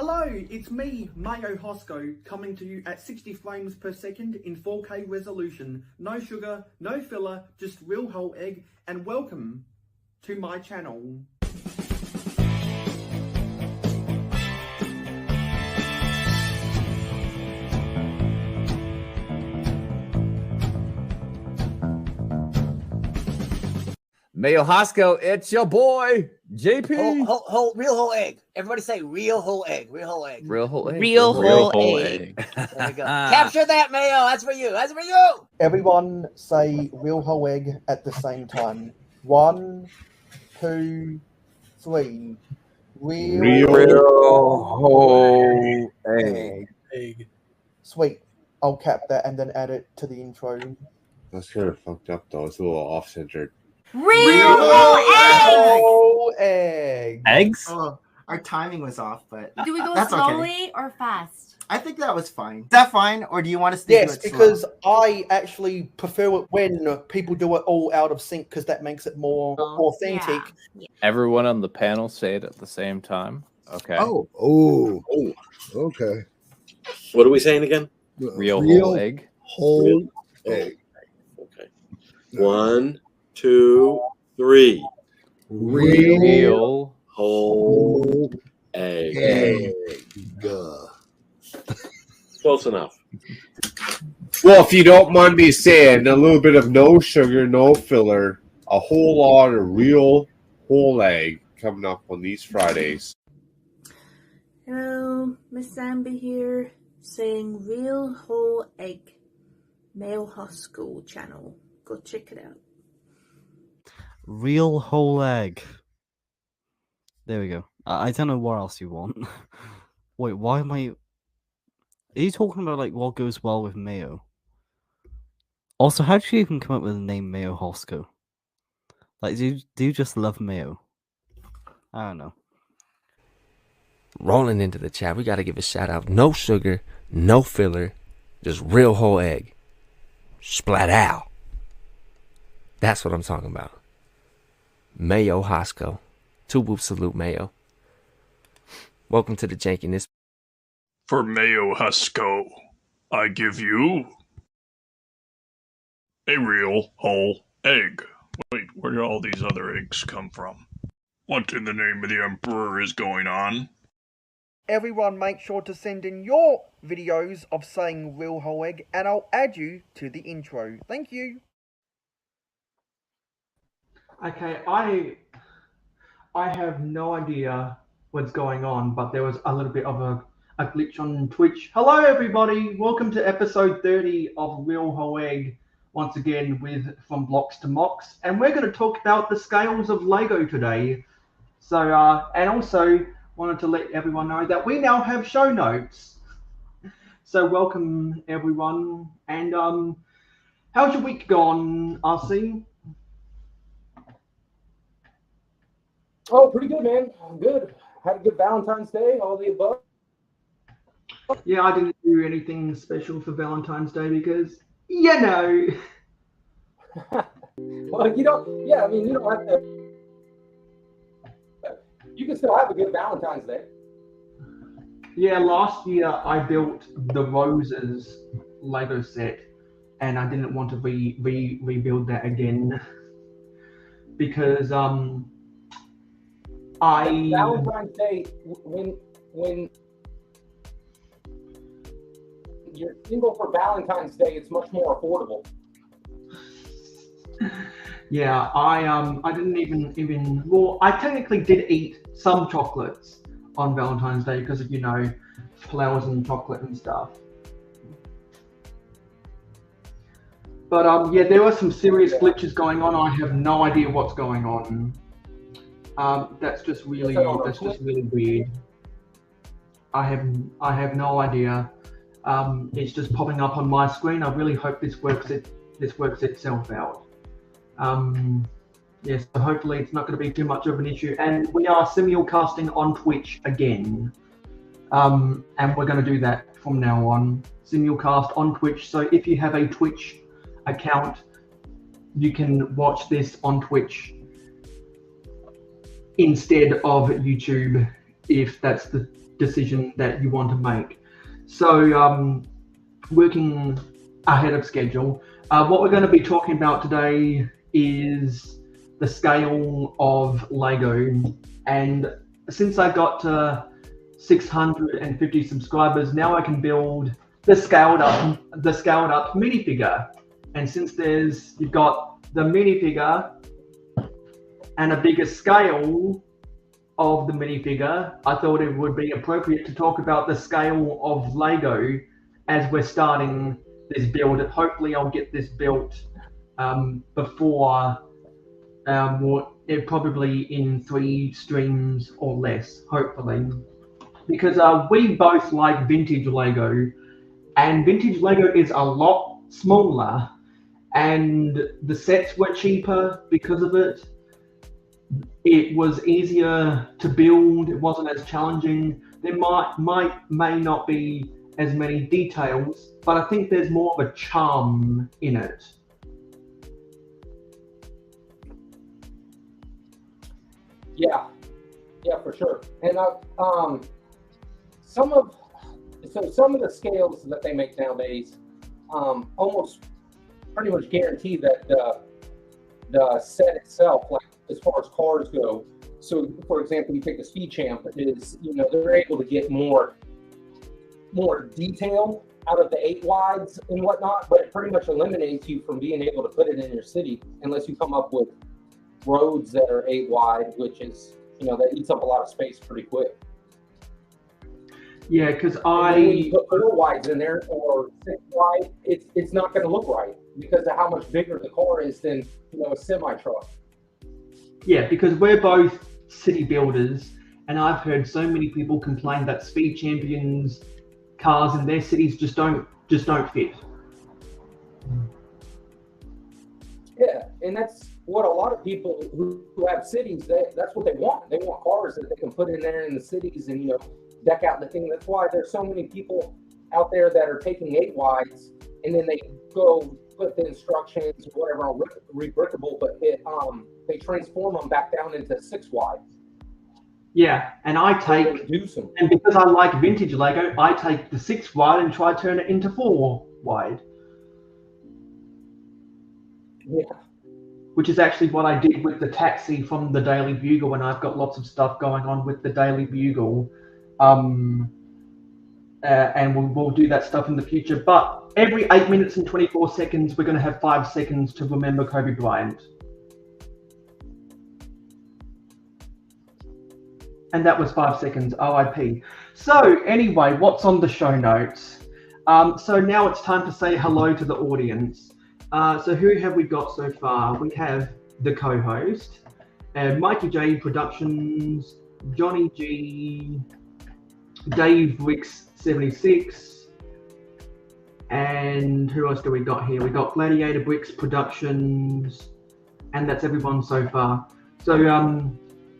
Hello, it's me, mayohosko, coming to you at 60 frames per second in 4K resolution. No sugar, no filler, just real whole egg, and welcome to my channel. Mayohosko, it's your boy, JP. Real whole egg. Everybody say real whole egg. Real whole egg. Real whole egg. Real whole egg. There we go. Capture that, Mayo. That's for you. That's for you. Everyone say real whole egg at the same time. 1, 2, 3. Real whole egg. Sweet. I'll cap that and then add it to the intro. That's kind of fucked up though. It's a little off-centered. Real whole egg. Eggs? Oh, our timing was off, but Do we go that's slowly okay. or fast? I think that was fine. Is that fine, or do you want us to do Yes, it because slow? I actually prefer it when people do it all out of sync because that makes it more authentic. Yeah. Everyone on the panel say it at the same time. Okay. Oh, okay. What are we saying again? Real whole egg. Whole egg. Okay. 1, 2, 3. Real Whole egg. egg. Close enough. Well, if you don't mind me saying, a little bit of no sugar, no filler, a whole lot of real whole egg coming up on these Fridays. Hello, Miss Zambi here, saying real whole egg, mayohosko channel. Go check it out. Real whole egg. There we go. I don't know what else you want. Wait, why am I... Are you talking about like what goes well with mayo? Also, how did you even come up with the name mayohosko? Like, do you just love mayo? I don't know. Rolling into the chat, we got to give a shout out. No sugar, no filler, just real whole egg. Splat out. That's what I'm talking about. Mayohosko. 2 whoop salute, Mayo. Welcome to the jankiness. For Mayohosko, I give you a real whole egg. Wait, where did all these other eggs come from? What in the name of the Emperor is going on? Everyone make sure to send in your videos of saying real whole egg and I'll add you to the intro. Thank you. Okay, I have no idea what's going on, but there was a little bit of a glitch on Twitch. Hello everybody, welcome to episode 30 of Real Whole Egg, once again with From Blocks to Mocks, and we're going to talk about the scales of Lego today. So, and also wanted to let everyone know that we now have show notes. So welcome everyone, and how's your week gone, RC? Oh, pretty good, man. I'm good. Had a good Valentine's Day, all the above. Yeah, I didn't do anything special for Valentine's Day because, you know. Well, you don't, yeah, I mean, you don't have to. You can still have a good Valentine's Day. Yeah, last year I built the Roses Lego set, and I didn't want to rebuild that again because Valentine's Day, when you're single for Valentine's Day, it's much more affordable. Yeah, I didn't even well, I technically did eat some chocolates on Valentine's Day because of, you know, flowers and chocolate and stuff. But yeah, there were some serious glitches going on. I have no idea what's going on. That's just really weird. I have no idea. It's just popping up on my screen. I really hope this works itself out. Yes, so hopefully it's not going to be too much of an issue. And we are simulcasting on Twitch again. And we're going to do that from now on. Simulcast on Twitch. So if you have a Twitch account, you can watch this on Twitch instead of YouTube if that's the decision that you want to make. So working ahead of schedule, what we're going to be talking about today is the scale of Lego. And since I got to 650 subscribers, now I can build the scaled up minifigure. And since you've got the minifigure and a bigger scale of the minifigure, I thought it would be appropriate to talk about the scale of Lego as we're starting this build. Hopefully I'll get this built before probably in 3 streams or less, hopefully. Because we both like vintage Lego, and vintage Lego is a lot smaller, and the sets were cheaper because of it. It was easier to build, it wasn't as challenging. There may not be as many details, but I think there's more of a charm in it. Yeah, for sure. And some of the scales that they make nowadays almost pretty much guarantee that the set itself, like as far as cars go. So, for example, you take the Speed Champ, they're able to get more detail out of the 8 wides and whatnot, but it pretty much eliminates you from being able to put it in your city unless you come up with roads that are 8 wide, which is, that eats up a lot of space pretty quick. Yeah, because when you put 4 wides in there or 6 wide, it's not going to look right because of how much bigger the car is than a semi truck. Yeah, because we're both city builders, and I've heard so many people complain that Speed Champions cars in their cities just don't fit. Yeah, and that's what a lot of people who have cities, that's what they want. They want cars that they can put in there in the cities and deck out the thing. That's why there's so many people out there that are taking 8 wides and then they go put the instructions or whatever on rebrickable, but they transform them back down into 6 wide. Yeah, and and because I like vintage Lego, I take the 6 wide and try to turn it into 4 wide. Yeah. Which is actually what I did with the taxi from the Daily Bugle, and I've got lots of stuff going on with the Daily Bugle. And we'll do that stuff in the future. But every 8 minutes and 24 seconds, we're going to have 5 seconds to remember Kobe Bryant. And that was 5 seconds, RIP. So anyway, what's on the show notes? So now it's time to say hello to the audience. So who have we got so far? We have the co-host, Mikey J Productions, Johnny G, Dave Wicks 76, and who else do we got here? We got Gladiator Bricks Productions, and that's everyone so far. So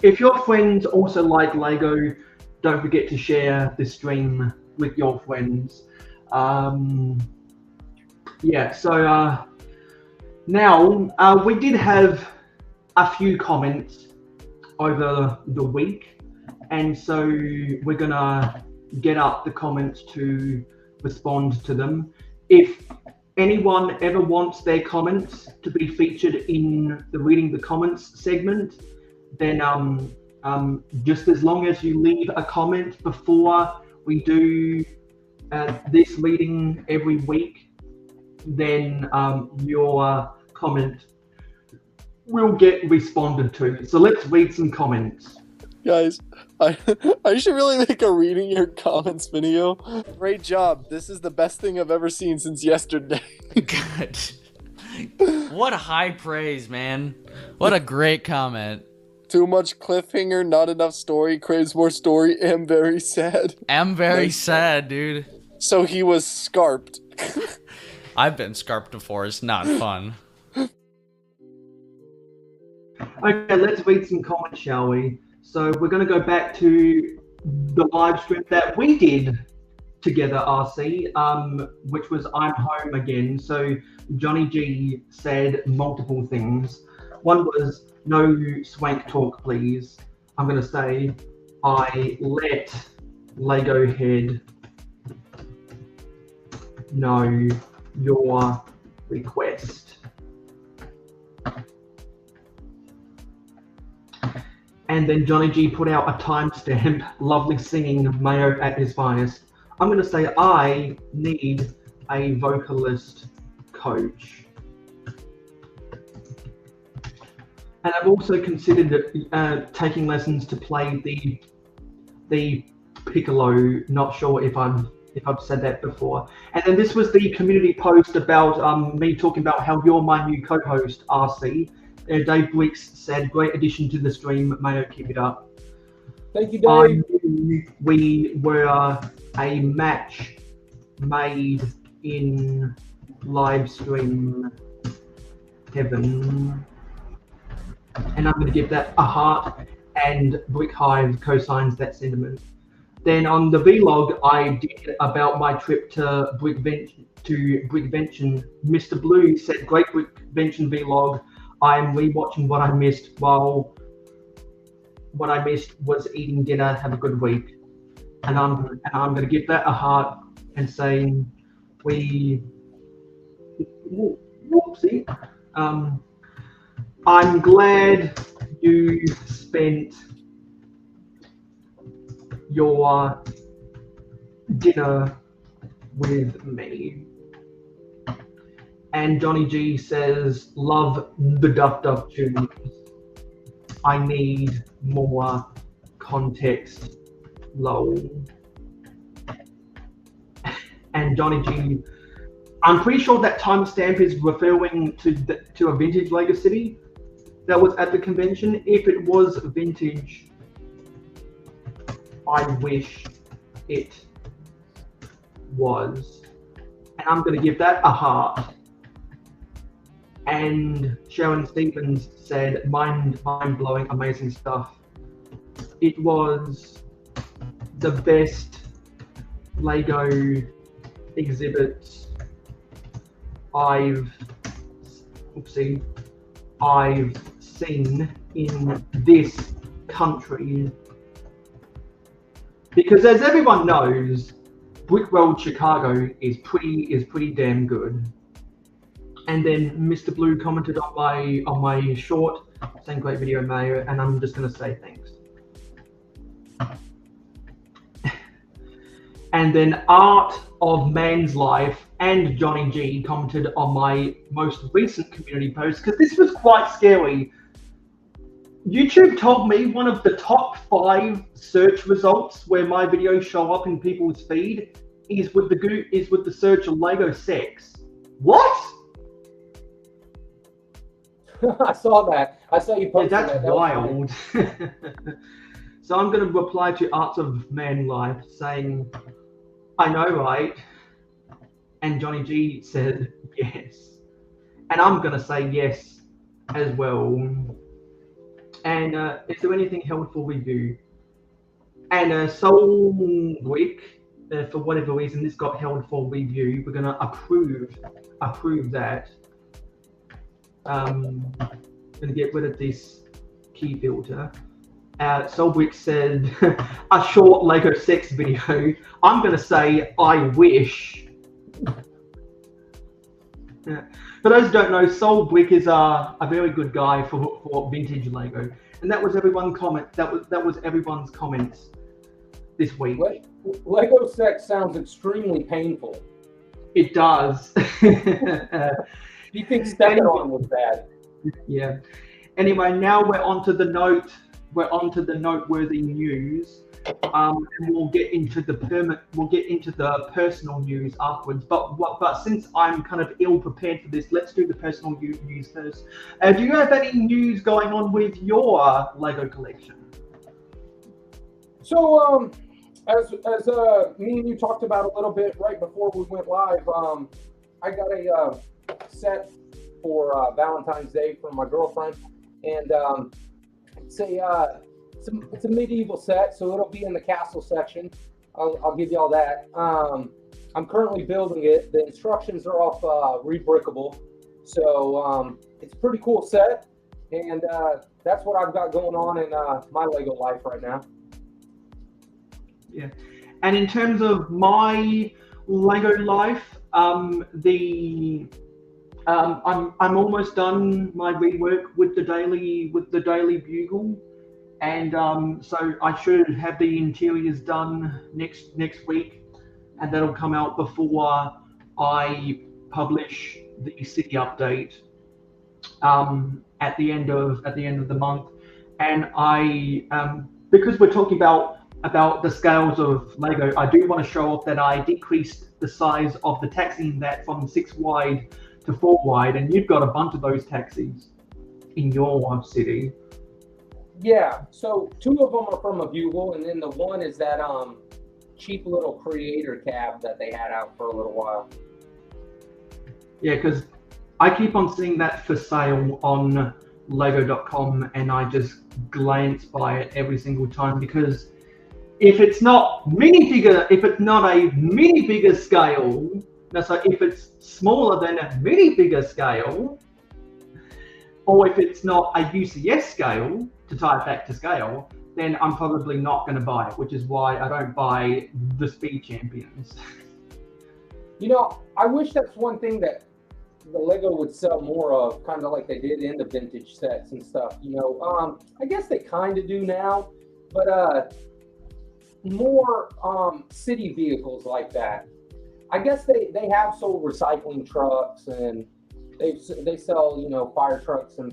if your friends also like Lego, don't forget to share this stream with your friends. Yeah, so now we did have a few comments over the week, and so we're gonna get up the comments to respond to them. If anyone ever wants their comments to be featured in the reading the comments segment, then just as long as you leave a comment before we do this reading every week, then your comment will get responded to. So let's read some comments. Guys, I should really make a reading your comments video. Great job. This is the best thing I've ever seen since yesterday. Good. What high praise, man. What a great comment. Too much cliffhanger, not enough story, craves more story, am very sad. Am very sad, dude. So he was scarped. I've been scarped before, it's not fun. Okay, let's read some comments, shall we? So we're going to go back to the live stream that we did together, RC, which was I'm home again. So Johnny G said multiple things. One was, no swank talk, please. I'm going to say, I let Lego Head know your request. And then Johnny G put out a timestamp, lovely singing, Mayo at his finest. I'm going to say I need a vocalist coach. And I've also considered taking lessons to play the piccolo. Not sure if I've said that before. And then this was the community post about me talking about how you're my new co-host, RC. Dave Wicks said, "Great addition to the stream. Mayo, keep it up." Thank you, Dave. I knew we were a match made in live stream heaven. And I'm going to give that a heart, and Brick Hive co-signs that sentiment. Then on the vlog I did about my trip to Brickvention, Mr. Blue said, "Great Brickvention vlog. I am rewatching what I missed while what I missed was eating dinner. Have a good week." And I'm going to give that a heart and saying whoopsie. I'm glad you spent your dinner with me. And Johnny G says, "Love the Duff Duff tunes. I need more context, lol." And Johnny G, I'm pretty sure that timestamp is referring to a vintage Lego City that was at the convention. If it was vintage, I wish it was. And I'm going to give that a heart. And Sharon Stevens said, mind-blowing, amazing stuff. It was the best Lego exhibits I've seen in this country. Because as everyone knows, Brickworld Chicago is pretty damn good. And then Mr. Blue commented on my short, saying great video, Mayo, and I'm just gonna say thanks. And then Art of Man's Life and Johnny G commented on my most recent community post, because this was quite scary. YouTube told me one of the top 5 search results where my videos show up in people's feed is with the search of Lego sex. What? I saw that. I saw you posted Yeah, that. that's wild. So I'm going to reply to Arts of Man Life saying, "I know, right?" And Johnny G said yes. And I'm going to say yes as well. And is there anything held for review? And Soul Week, for whatever reason, this got held for review. We're going to approve that. Going to get rid of this key filter. Solbrick said, "A short Lego sex video." I'm going to say, "I wish." For those who don't know, Solbrick is a very good guy for vintage Lego, and that was everyone's comment. That was everyone's comments this week. Lego sex sounds extremely painful. It does. Do you think stepping on was bad? Yeah. Anyway, now we're onto the noteworthy news. And we'll get into the personal news afterwards. But since I'm kind of ill prepared for this, let's do the personal news first. Do you have any news going on with your Lego collection? So, as me and you talked about a little bit right before we went live, I got a set for Valentine's Day from my girlfriend, and it's a medieval set, so it'll be in the castle section. I'll give you all that. I'm currently building it. The instructions are off Rebrickable, so it's a pretty cool set, and that's what I've got going on in my Lego life right now. Yeah. And in terms of my Lego life, I'm almost done my rework with the Daily Bugle, and so I should have the interiors done next week, and that'll come out before I publish the city update at the end of the month. And I because we're talking about the scales of Lego, I do want to show off that I decreased the size of the taxi in that from 6 wide to 4 wide, and you've got a bunch of those taxis in your city. Yeah, so 2 of them are from a Bugle, and then the one is that cheap little creator cab that they had out for a little while. Yeah, because I keep on seeing that for sale on Lego.com, and I just glance by it every single time, because if it's not a minifigure scale, so if it's smaller than a minifigure scale, or if it's not a UCS scale, to tie it back to scale, then I'm probably not going to buy it, which is why I don't buy the Speed Champions. You know, I wish that's one thing that the Lego would sell more of, kind of like they did in the vintage sets and stuff. You know, I guess they kind of do now, but more city vehicles like that. I guess they have sold recycling trucks, and they sell, you know, fire trucks, and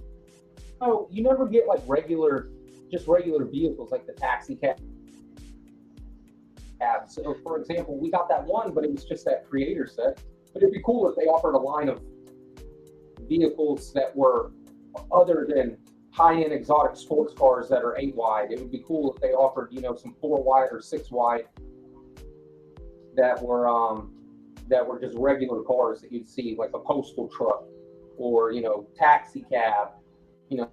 you never get like regular vehicles like the taxi cab. So for example, we got that one, but it was just that creator set. But it'd be cool if they offered a line of vehicles that were other than high-end exotic sports cars that are 8 wide. It would be cool if they offered, you know, some 4 wide or 6 wide that were just regular cars that you'd see, like a postal truck, or, you know, taxi cab, you know,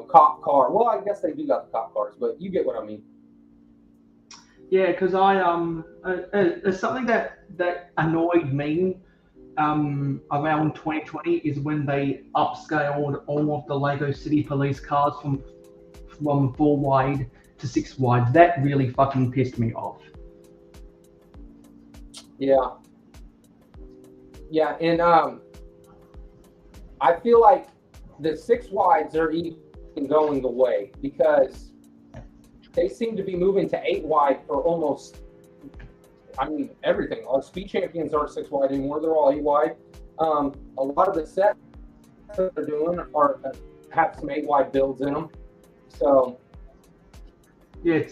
cop car. Well, I guess they do got the cop cars, but you get what I mean. Yeah, because there's something that annoyed me around 2020 is when they upscaled all of the Lego City Police cars from 4 wide to 6 wide. That really fucking pissed me off. Yeah. Yeah, and I feel like the 6 wides are even going away, because they seem to be moving to 8 wide for almost, I mean, everything. Our Speed Champions aren't 6 wide anymore; they're all 8 wide. A lot of the sets that they're doing have some 8 wide builds in them. So yeah,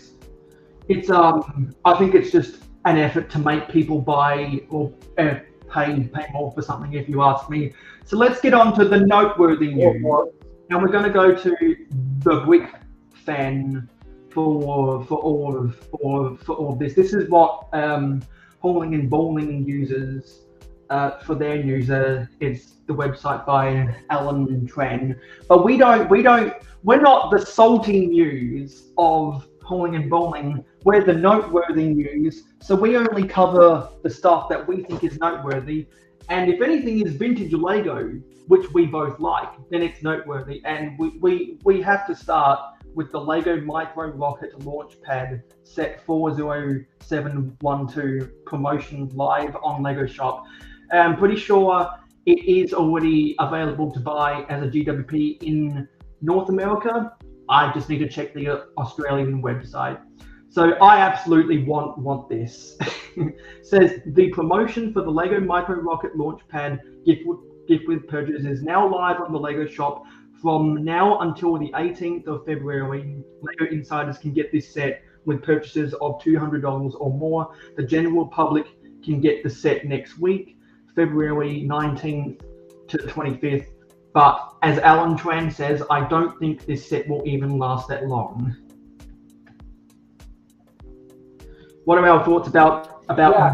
it's I think it's just an effort to make people buy or pay more for something, if you ask me. So let's get on to the noteworthy news, and we're going to go to the Brick fan for all of this. This is what Hauling and Bowling uses for their news. It's the website by Alan Tran. But we're not the salty news of Hauling and Bowling. We're the noteworthy news. So we only cover the stuff that we think is noteworthy. And if anything is vintage Lego, which we both like, then it's noteworthy. And we have to start with the Lego Micro Rocket Launch Pad set 40712 promotion live on Lego Shop. I'm pretty sure it is already available to buy as a GWP in North America. I just need to check the Australian website. So I absolutely want this. Says the promotion for the Lego Micro Rocket Launch Pad gift with purchase is now live on the Lego Shop. From now until the 18th of February, Lego insiders can get this set with purchases of $200 or more. The general public can get the set next week, February 19th to the 25th. But as Alan Tran says, I don't think this set will even last that long. What are our thoughts about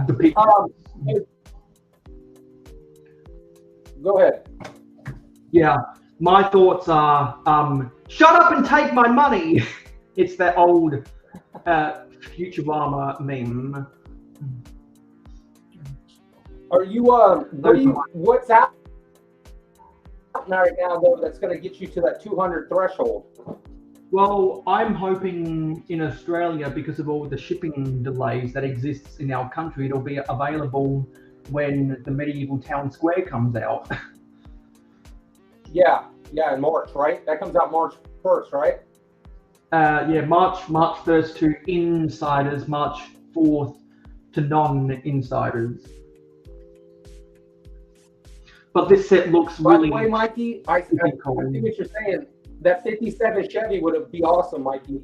the picture? Go ahead. Yeah, my thoughts are, shut up and take my money. It's that old Futurama meme. Are you, what's out right now, though, that's going to get you to that 200 threshold? Well, I'm hoping in Australia, because of all the shipping delays that exists in our country, it'll be available when the medieval town square comes out. Yeah, in March, right? That comes out March 1st, right? March 1st to insiders, March 4th to non-insiders. But this set looks really. By the way, Mikey, I see what you're saying. That 57 Chevy would be awesome, Mikey.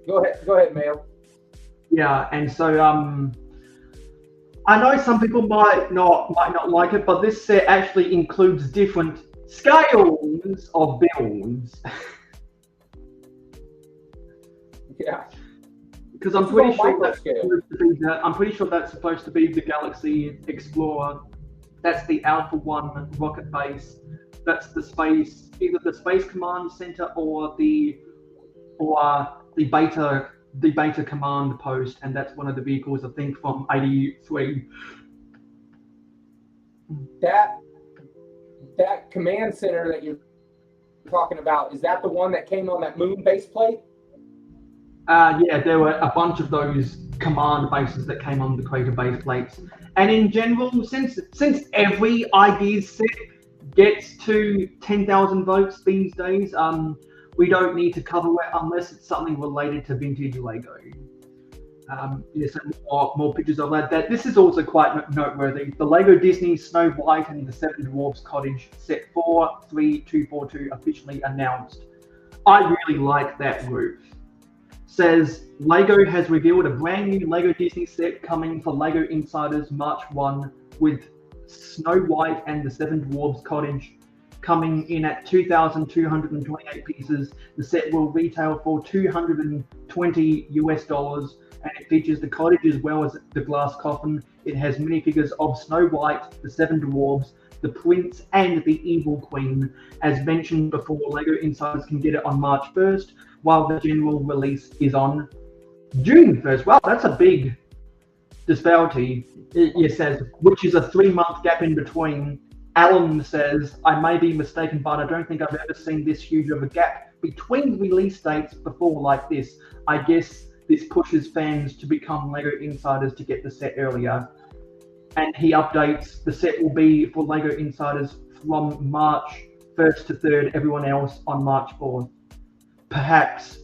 Go ahead, Mayo. Yeah, and so I know some people might not like it, but this set actually includes different scales of builds. Yeah. Because I'm pretty sure that's supposed to be the Galaxy Explorer. That's the Alpha 1 rocket base. That's the space, either the Space Command Center or the Beta Command Post, and that's one of the vehicles, I think, from 83. That command center that you're talking about, is that the one that came on that moon base plate? Yeah, there were a bunch of those command bases that came on the crater base plates. And in general, since every ideas set gets to 10,000 votes these days, we don't need to cover it unless it's something related to vintage Lego. Yes, and more pictures of that. This is also quite noteworthy. The Lego Disney Snow White and the Seven Dwarfs Cottage set 43242 officially announced. I really like that roof. Says Lego has revealed a brand new Lego Disney set coming for Lego Insiders March 1 with Snow White and the Seven Dwarfs Cottage coming in at 2,228 pieces. The set will retail for $220 US, and it features the cottage as well as the glass coffin. It has minifigures of Snow White, the Seven Dwarfs, the Prince, and the Evil Queen. As mentioned before, Lego Insiders can get it on March 1st, while the general release is on June 1st. Wow, that's a big disparity. It says, which is a 3-month gap in between. Alan says, I may be mistaken, but I don't think I've ever seen this huge of a gap between release dates before like this. I guess this pushes fans to become Lego Insiders to get the set earlier. And he updates, the set will be for Lego Insiders from March 1st to 3rd, everyone else on March 4th. Perhaps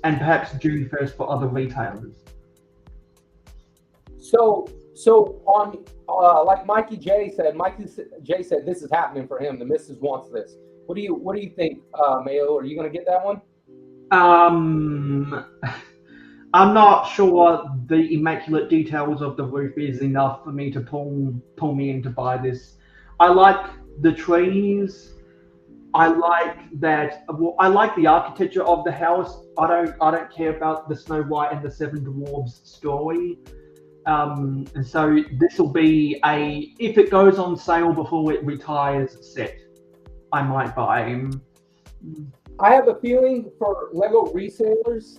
June 1st for other retailers. So on like Mikey J said, this is happening for him. The missus wants this. What do you think, Mayo? Are you going to get that one? I'm not sure the immaculate details of the roof is enough for me to pull me in to buy this. I like the trees. I like that. I like the architecture of the house. I don't care about the Snow White and the Seven Dwarfs story. And so this will be if it goes on sale before it retires set, I might buy him. I have a feeling for Lego resellers,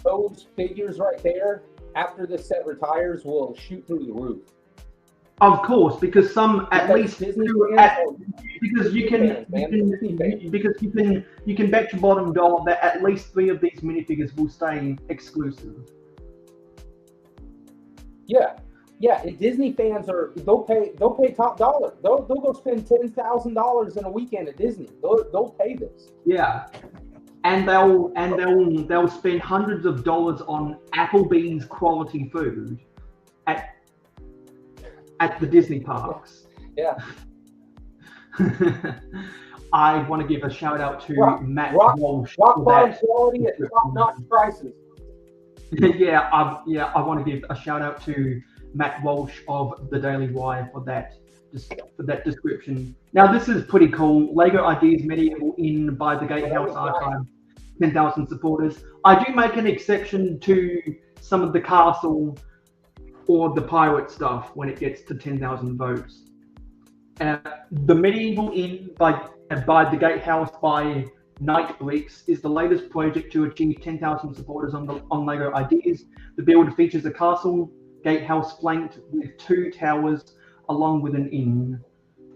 those figures right there, after this set retires, will shoot through the roof. Of course, because some at least Disney because you can bet your bottom dollar that at least 3 of these minifigures will stay exclusive. Yeah. And Disney fans they'll pay top dollar. They'll go spend $10,000 in a weekend at Disney. They'll pay this. Yeah, and they'll spend hundreds of dollars on Applebee's quality food at the Disney parks. Yeah. I want to give a shout out to Matt Walsh. Rock bottom quality at top-notch prices. I want to give a shout out to Matt Walsh of the Daily Wire for that description. Now this is pretty cool. Lego Ideas Medieval in by the Gatehouse Archive, 10,000 supporters. I do make an exception to some of the castle or the pirate stuff when it gets to 10,000 votes. The Medieval Inn by the Gatehouse by Night Bricks is the latest project to achieve 10,000 supporters on Lego Ideas. The build features a castle gatehouse flanked with 2 towers along with an inn,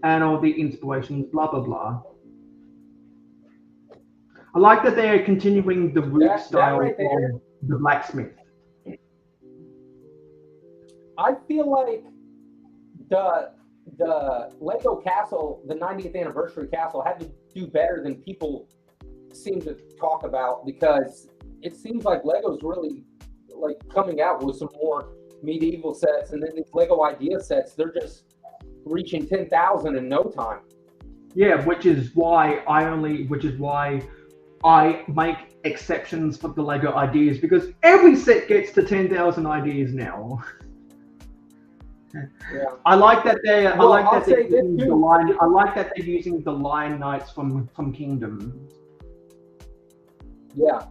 and all the inspirations, blah blah blah. I like that they're continuing the root That style right there. of the blacksmith. I feel like the Lego castle, the 90th anniversary castle, had to do better than people seem to talk about, because it seems like Lego's really like coming out with some more medieval sets, and then these Lego idea sets, they're just reaching 10,000 in no time. Yeah, which is why I make exceptions for the Lego ideas, because every set gets to 10,000 ideas now. Yeah. I like that they're Well, I like I'll that they're say this using too. the line. I like that they're using the Lion Knights from Kingdom. Yeah.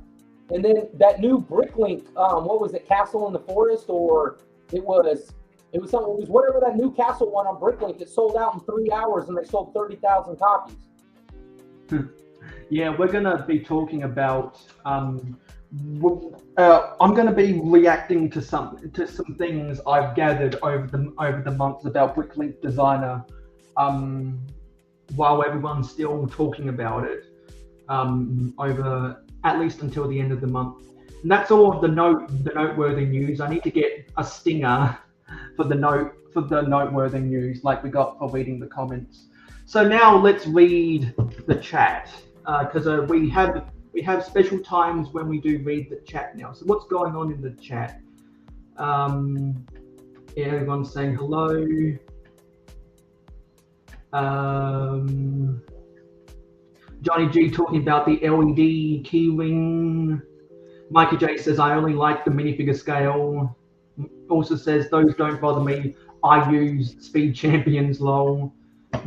And then that new Bricklink, what was it, Castle in the Forest, or it was something, it was whatever that new castle one on Bricklink. It sold out in 3 hours and they sold 30,000 copies. Yeah, we're gonna be talking about. I'm going to be reacting to some things I've gathered over the months about Bricklink Designer, while everyone's still talking about it, over at least until the end of the month. And that's all of the noteworthy news. I need to get a stinger for the noteworthy news, like we got for reading the comments. So now let's read the chat, because we have special times when we do read the chat now. So what's going on in the chat? Yeah, everyone's saying hello. Johnny G talking about the LED keyring. Mikey J says, I only like the minifigure scale. Also says, those don't bother me. I use Speed Champions, lol.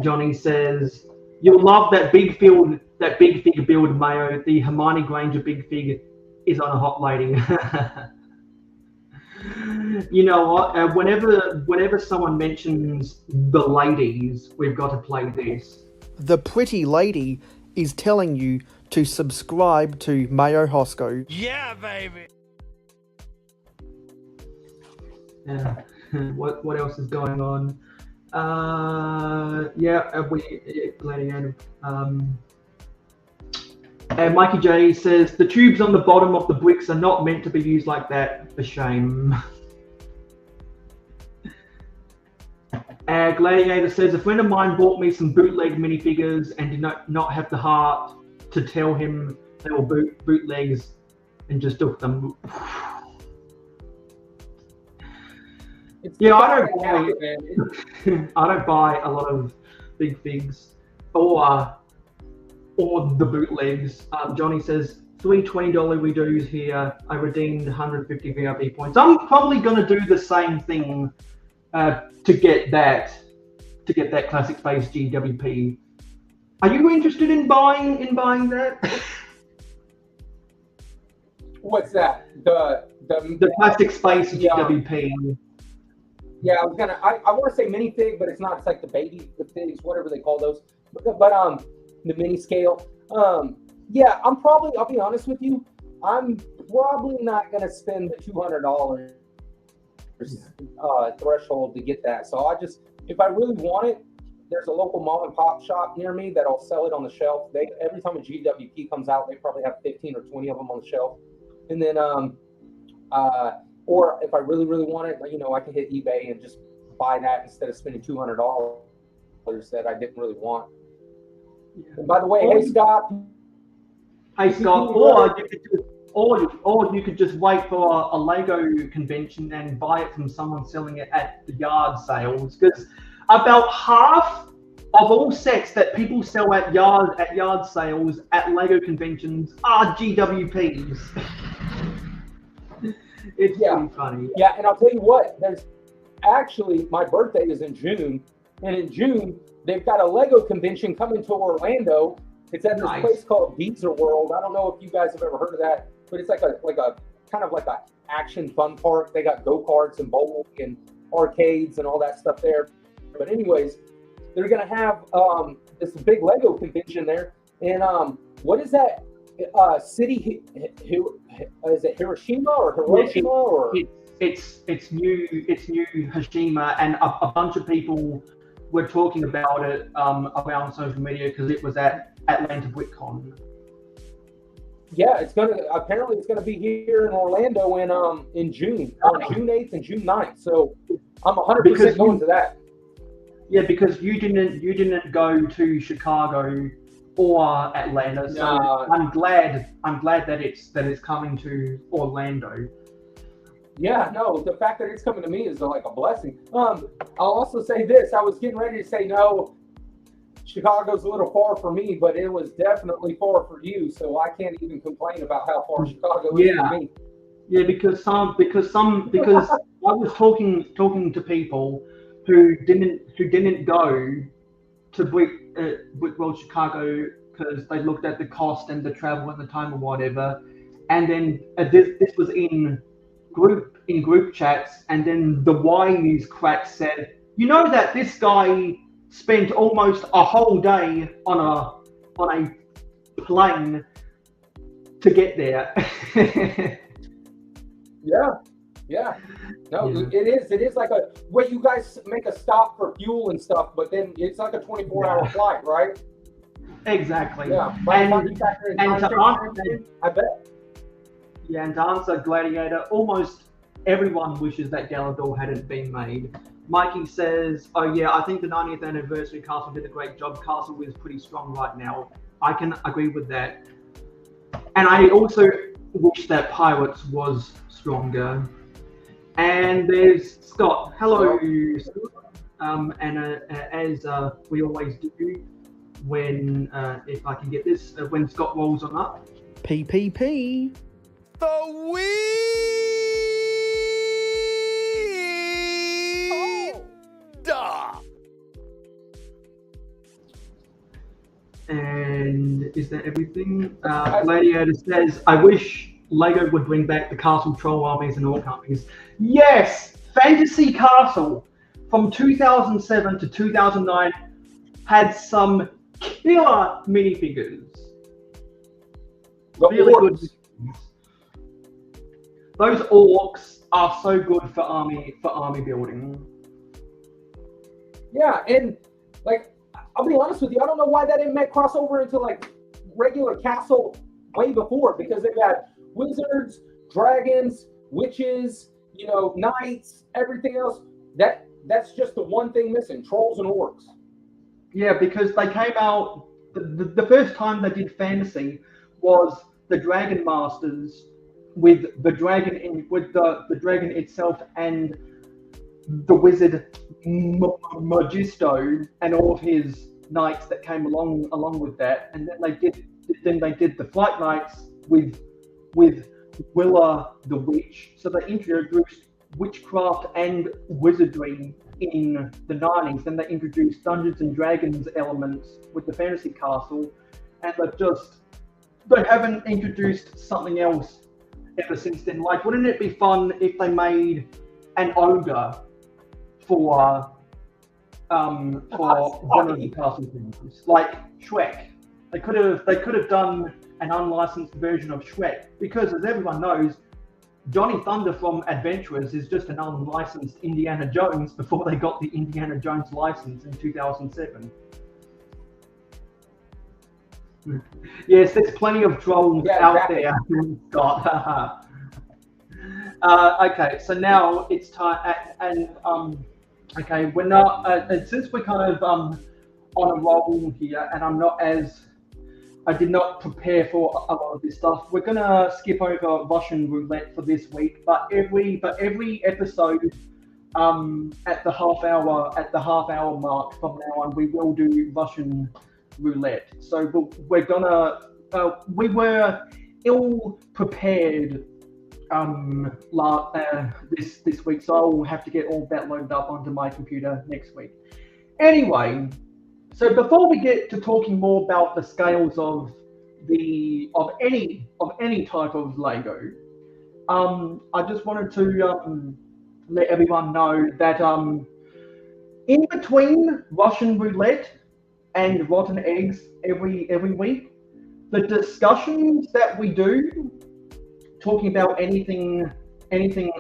Johnny says, you'll love that big fig build, Mayo. The Hermione Granger big fig is on a hot lady. You know what? Whenever someone mentions the ladies, we've got to play this. The pretty lady is telling you to subscribe to mayohosko. Yeah, baby. What else is going on? Gladiator. And Mikey J says the tubes on the bottom of the bricks are not meant to be used like that. For shame. Gladiator says a friend of mine bought me some bootleg minifigures and did not have the heart to tell him they were bootlegs and just took them. Yeah, I don't buy a lot of big figs or the bootlegs. Johnny says 3 $20 redos here. I redeemed 150 VIP points. I'm probably going to do the same thing to get that classic space GWP. Are you interested in buying that? What's that? The classic space GWP. Yeah, I want to say minifig, but it's not. It's like the figs, whatever they call those. But the mini scale. Yeah, I'll be honest with you, I'm probably not gonna spend the $200 threshold to get that. So if I really want it, there's a local mom and pop shop near me that'll sell it on the shelf. Every time a GWP comes out, they probably have 15 or 20 of them on the shelf. And then or if I really, really want it, I can hit eBay and just buy that instead of spending $200 that I didn't really want. Yeah. And by the way, hey Scott, or you could just wait for a Lego convention and buy it from someone selling it at the yard sales, because about half of all sets that people sell at yard sales at Lego conventions are GWPs. It's pretty funny. Yeah, and I'll tell you what, there's actually, my birthday is in June, and in June, they've got a Lego convention coming to Orlando. It's at this place called Beezer World. I don't know if you guys have ever heard of that, but it's like a kind of like a action fun park. They got go-karts and bowling and arcades and all that stuff there. But anyways, they're gonna have this big Lego convention there. And what is that city? Is it Hiroshima or Hiroshima or? It's new Hiroshima, and a bunch of people were talking about it around social media because it was at Atlanta BritCon. Yeah, apparently it's gonna be here in Orlando in June, on June 8th and June 9th. So I'm 100% going to that. Yeah, because you didn't go to Chicago or Atlanta, so I'm glad that it's coming to Orlando. Yeah, no, the fact that it's coming to me is like a blessing. I'll also say this: I was getting ready to say no. Chicago's a little far for me, but it was definitely far for you, so I can't even complain about how far Chicago is for me. Yeah, because I was talking to people who didn't go to World Chicago because they looked at the cost and the travel and the time or whatever, and then this was in group chats, and then the Y News crack said, you know that this guy spent almost a whole day on a plane to get there. Yeah. No, it is like where you guys make a stop for fuel and stuff, but then it's like a 24-hour flight, right? Exactly. Yeah. I bet. Yeah, and to answer Gladiator, almost everyone wishes that Galador hadn't been made. Mikey says, oh yeah, I think the 90th anniversary Castle did a great job. Castle is pretty strong right now. I can agree with that. And I also wish that Pirates was stronger. And there's Scott. Hello, Scott. As we always do, when if I can get this, when Scott rolls on up. PPP. The weed. And is that everything? Gladiator says, I wish Lego would bring back the Castle Troll armies and orc armies. Yes! Fantasy Castle from 2007 to 2009 had some killer minifigures. Really good. Those orcs are so good for army building. Yeah, and like I'll be honest with you, I don't know why that didn't make crossover into like regular castle way before, because they've got wizards, dragons, witches, knights, everything else. That's just the one thing missing: trolls and orcs. Yeah, because they came out the first time they did fantasy was the Dragon Masters with the dragon the dragon itself and the wizard Magisto and all of his knights that came along with that, and then they did the Flight Knights with Willa the Witch. So they introduced witchcraft and wizardry in the 90s. Then they introduced Dungeons and Dragons elements with the Fantasy Castle, and they haven't introduced something else ever since then. Like, wouldn't it be fun if they made an ogre for one of the castle things, like Shrek? They could have done an unlicensed version of Shrek, because as everyone knows, Johnny Thunder from Adventurers is just an unlicensed Indiana Jones before they got the Indiana Jones license in 2007. Yes, there's plenty of trolls out there, Scott. Okay, so now it's time, okay, we're not, since we're kind of on a roll here, and I did not prepare for a lot of this stuff. We're gonna skip over Russian roulette for this week, but every episode, at the half hour mark from now on, we will do Russian roulette. So we're gonna we were ill prepared this week, so I'll have to get all that loaded up onto my computer next week. Anyway, so before we get to talking more about the scales of any type of Lego, I just wanted to let everyone know that in between Russian roulette and rotten eggs every week, the discussions that we do talking about anything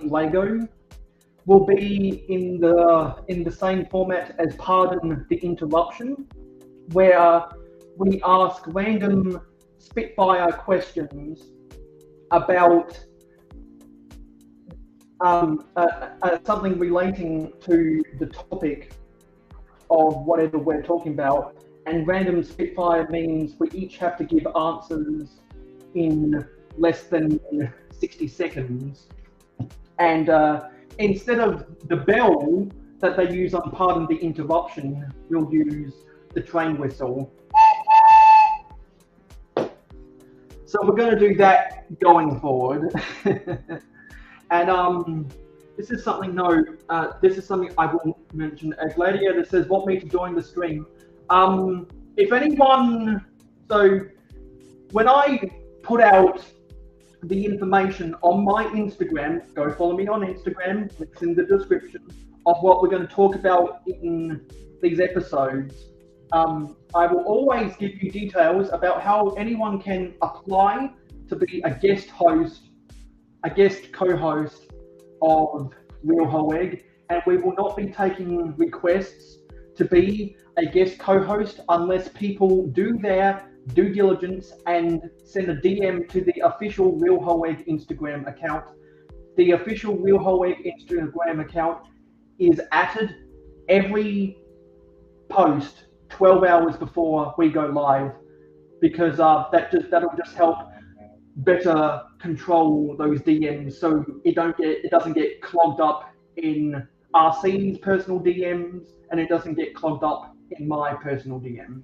Lego will be in the same format as Pardon the Interruption, where we ask random spitfire questions about something relating to the topic of whatever we're talking about. And random spitfire means we each have to give answers in less than 60 seconds. And instead of the bell that they use on Pardon the Interruption, we'll use the train whistle. So we're going to do that going forward. And this is something this is something I will mention. A gladiator says, want me to join the stream. If anyone, so when I put out the information on my Instagram, go follow me on Instagram, it's in the description of what we're going to talk about in these episodes. I will always give you details about how anyone can apply to be a guest host, a guest co-host of Real Whole Egg, and we will not be taking requests to be a guest co-host unless people do their due diligence and send a DM to the official Real Whole Egg Instagram account. The official Real Whole Egg Instagram account is added every post 12 hours before we go live, because that'll just help better control those DMs, so it doesn't get clogged up in RC's personal DMs, and it doesn't get clogged up in my personal DMs.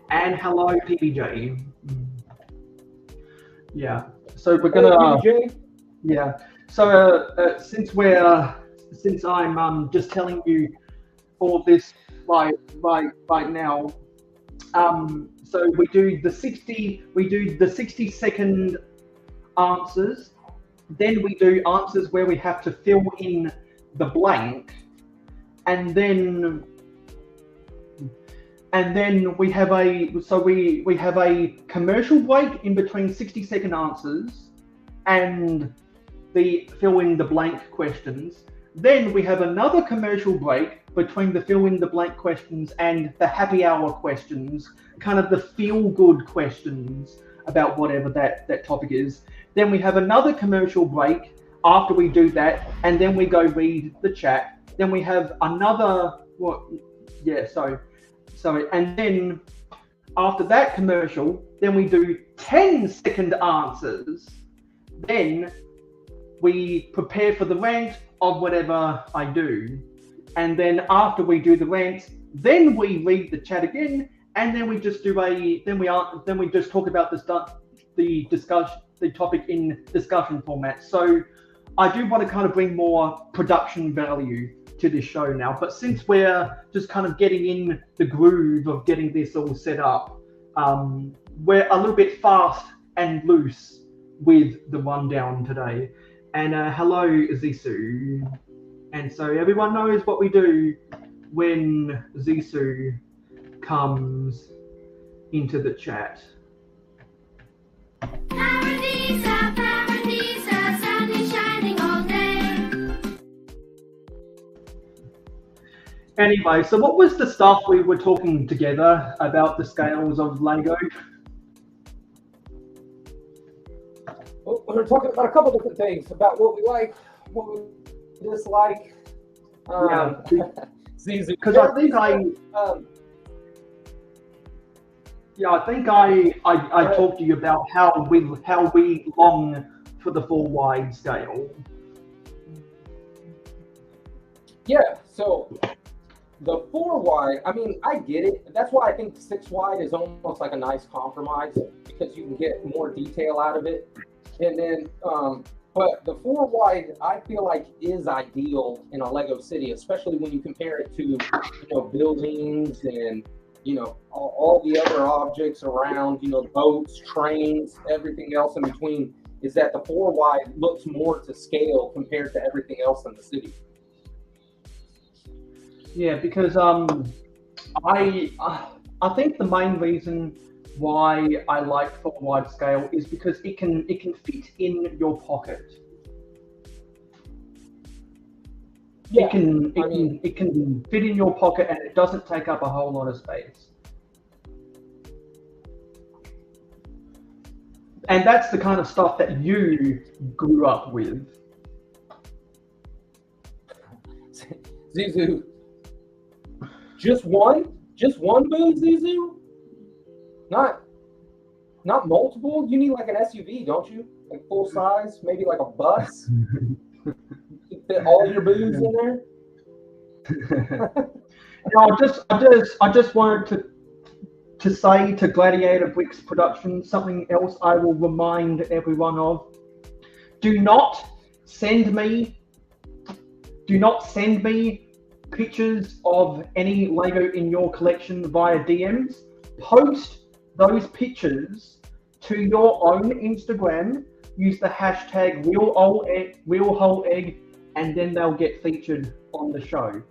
And hello, PBJ. Yeah. So we're gonna. Hey, PBJ. Yeah. So since I'm just telling you all this right now. So we do the 60-second answers. Then we do answers where we have to fill in the blank, and then we have a commercial break in between 60-second answers and the fill in the blank questions. Then we have another commercial break between the fill in the blank questions and the happy hour questions, kind of the feel good questions about whatever that topic is. Then we have another commercial break after we do that, and then we go read the chat. Then we have another, and then after that commercial, then we do 10-second answers. Then we prepare for the rant of whatever I do. And then after we do the rant, then we read the chat again, and then we just talk about the topic in discussion format. So I do want to kind of bring more production value to this show now, but since we're just kind of getting in the groove of getting this all set up, we're a little bit fast and loose with the rundown today. And hello, Zissou. And so everyone knows what we do when Zissou comes into the chat. Paradisa, Paradisa, sun is shining all day. Anyway, so what was the stuff we were talking together about the scales of Lego? Well, we were talking about a couple different things, about what we like, what we dislike. Because I think I talked to you about how we long for the 4 wide scale. Yeah, so the 4 wide, I mean, I get it. That's why I think 6 wide is almost like a nice compromise, because you can get more detail out of it. And then, but the 4 wide, I feel like is ideal in a Lego city, especially when you compare it to, buildings and, all the other objects around, boats, trains, everything else in between, is that the 4 wide looks more to scale compared to everything else in the city. Yeah, because I think the main reason why I like 4 wide scale is because it can fit in your pocket. Yeah, it can fit in your pocket, and it doesn't take up a whole lot of space. And that's the kind of stuff that you grew up with. Zizu. Just one booth, Zizu? Not multiple? You need like an SUV, don't you? Like full size, maybe like a bus? You fit all your booths in there? No, I just wanted to say to Gladiator Bricks Productions something else I will remind everyone of. Do not send me pictures of any Lego in your collection via DMs. Post those pictures to your own Instagram. Use the hashtag real whole egg, and then they'll get featured on the show.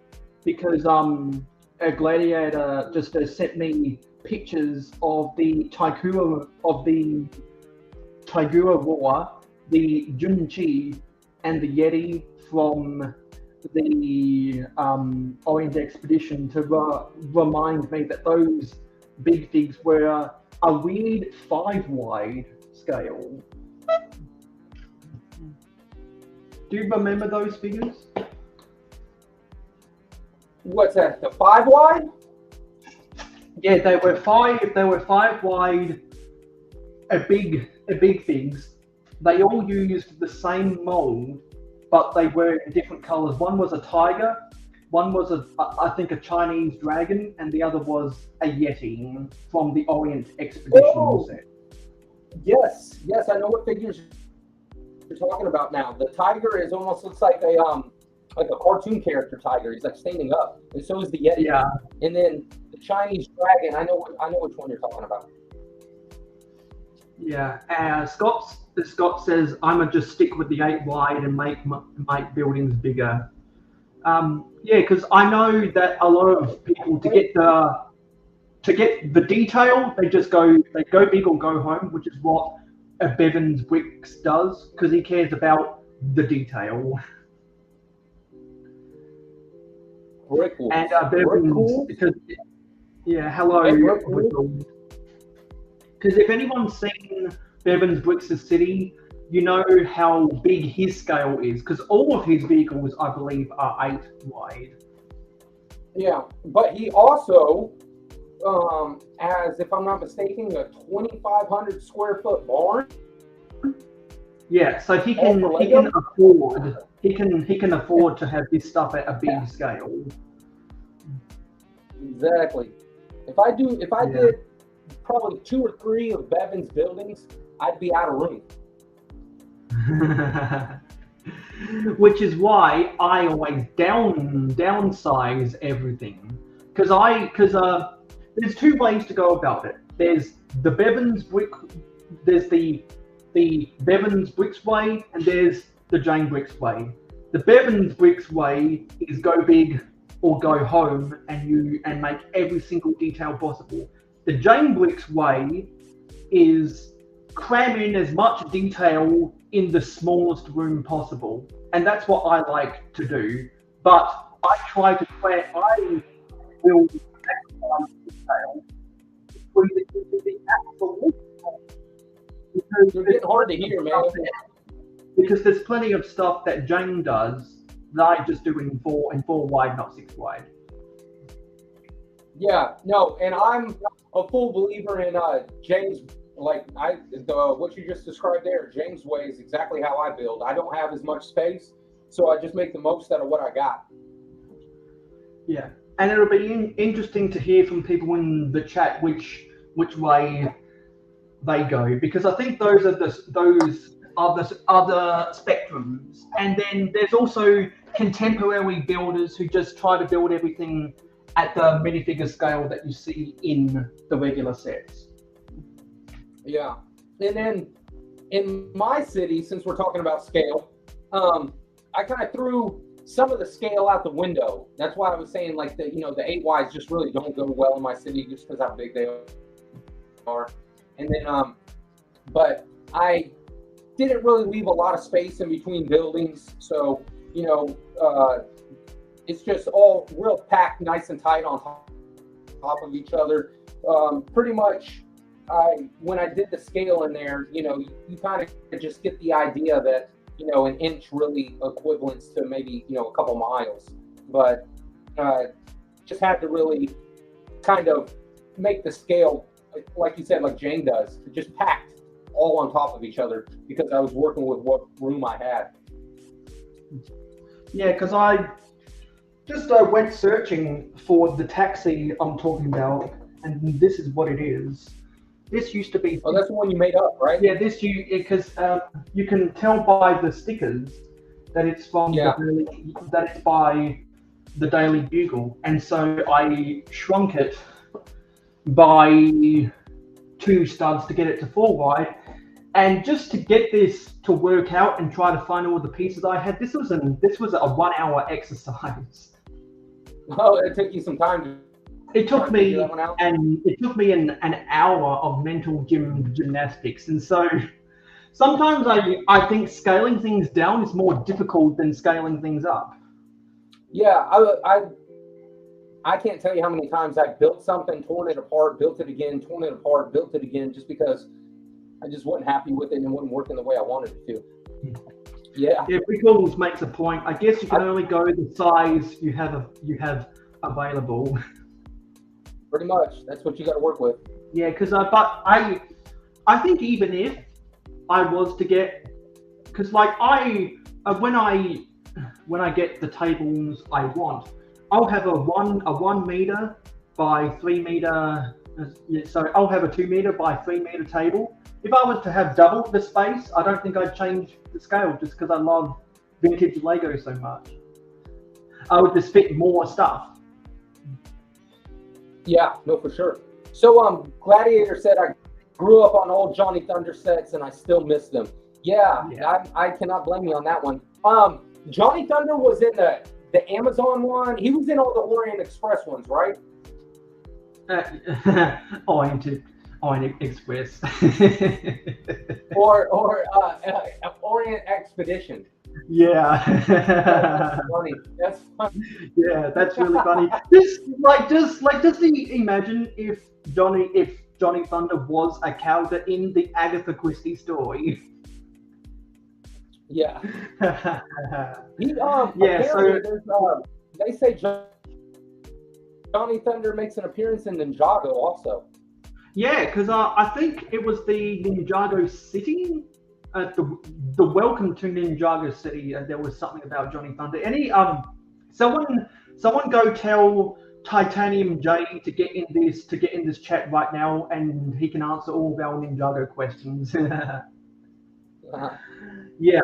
Because a Gladiator just sent me pictures of the Taigura Roar, the Junchi, and the Yeti from the Orient Expedition to remind me that those big figs were a weird 5-wide scale. Do you remember those figures? What's that? The 5-wide? Yeah, they were 5 wide, a big figs. They all used the same mold, but they were in different colors. One was a tiger, one was I think a Chinese dragon, and the other was a Yeti from the Orient Expedition set. Yes, I know what figures you're talking about now. The tiger is almost looks like a cartoon character tiger. He's like standing up, and so is the Yeti. Yeah. And then the Chinese dragon. I know which one you're talking about. Yeah. Scott says I'ma just stick with the 8 wide and make buildings bigger. Yeah, because I know that a lot of people to get the detail, they go big or go home, which is what a Bevan's Bricks does, because he cares about the detail. Brickles. And Bevan's, because hello. Because if anyone's seen Bevan's Bricks' City, you know how big his scale is, because all of his vehicles, I believe, are 8 wide. Yeah, but he also has, if I'm not mistaken, a 2,500 square foot barn. Yeah, so he can afford to have this stuff at a big scale. Exactly. If I did probably 2 or 3 of Bevan's buildings, I'd be out of room. Which is why I always downsize everything, because there's 2 ways to go about it. There's the Bevan's Bricks way, and there's the Jane Bricks way. The Bevan's Bricks way is go big or go home, and make every single detail possible. The Jane Bricks way is cram in as much detail in the smallest room possible, and that's what I like to do. But I will maximize detail into the absolute, because You're getting hard to hear, man. Because there's plenty of stuff that Jane does that I just do in 4 wide, not 6 wide. Yeah, no, and I'm a full believer in James. What you just described there, James' way is exactly how I build. I don't have as much space, so I just make the most out of what I got. Yeah, and it'll be interesting to hear from people in the chat which way they go, because I think those are the other spectrums. And then there's also contemporary builders who just try to build everything at the minifigure scale that you see in the regular sets. Yeah, and then in my city, since we're talking about scale, I kind of threw some of the scale out the window. That's why I was saying the 8 wides just really don't go well in my city, just because how big they are. And then, but I didn't really leave a lot of space in between buildings, so it's just all real packed, nice and tight on top of each other. Pretty much when I did the scale in there, you kind of just get the idea that an inch really equivalents to maybe a couple miles, but just had to really kind of make the scale like you said, like Jane does, just packed all on top of each other because I was working with what room I had. Yeah, because I just went searching for the taxi I'm talking about, and this is what it is. This used to be. Oh, that's the one you made up, right? Yeah, because you can tell by the stickers that it's from that it's by the Daily Bugle, and so I shrunk it by 2 studs to get it to 4 wide. And just to get this to work out and try to find all the pieces I had, this was a 1 hour exercise. Oh, it took you some time. It took me an hour of mental gymnastics, and so sometimes I think scaling things down is more difficult than scaling things up. Yeah, I can't tell you how many times I built something, torn it apart, built it again, torn it apart, built it again, just because I just wasn't happy with it and it wasn't working the way I wanted it to. Yeah. Yeah, Wiggles makes a point. I guess you can only go the size you have available. Pretty much. That's what you got to work with. Yeah, because but I think even if I was to get, because like when I get the tables I want, I'll have a 1 meter by 3 meter. So I'll have a 2 meter by 3 meter table. If I was to have double the space, I don't think I'd change the scale just because I love vintage Lego so much. I would just fit more stuff. Yeah, no, for sure. So Gladiator said I grew up on old Johnny Thunder sets and I still miss them. Yeah. I cannot blame you on that one. Johnny Thunder was in the Amazon one. He was in all the Orient Express ones, right? Orient Express. or Orient Expedition. Yeah. That's funny. That's funny. Yeah, that's really funny. Just imagine if Johnny Thunder was a character in the Agatha Christie story. Yeah. Yeah. So they say Johnny Thunder makes an appearance in Ninjago also. Yeah, because I think it was the Ninjago City, the Welcome to Ninjago City, and there was something about Johnny Thunder. Someone go tell Titanium J to get in this chat right now, and he can answer all of our Ninjago questions. Yeah.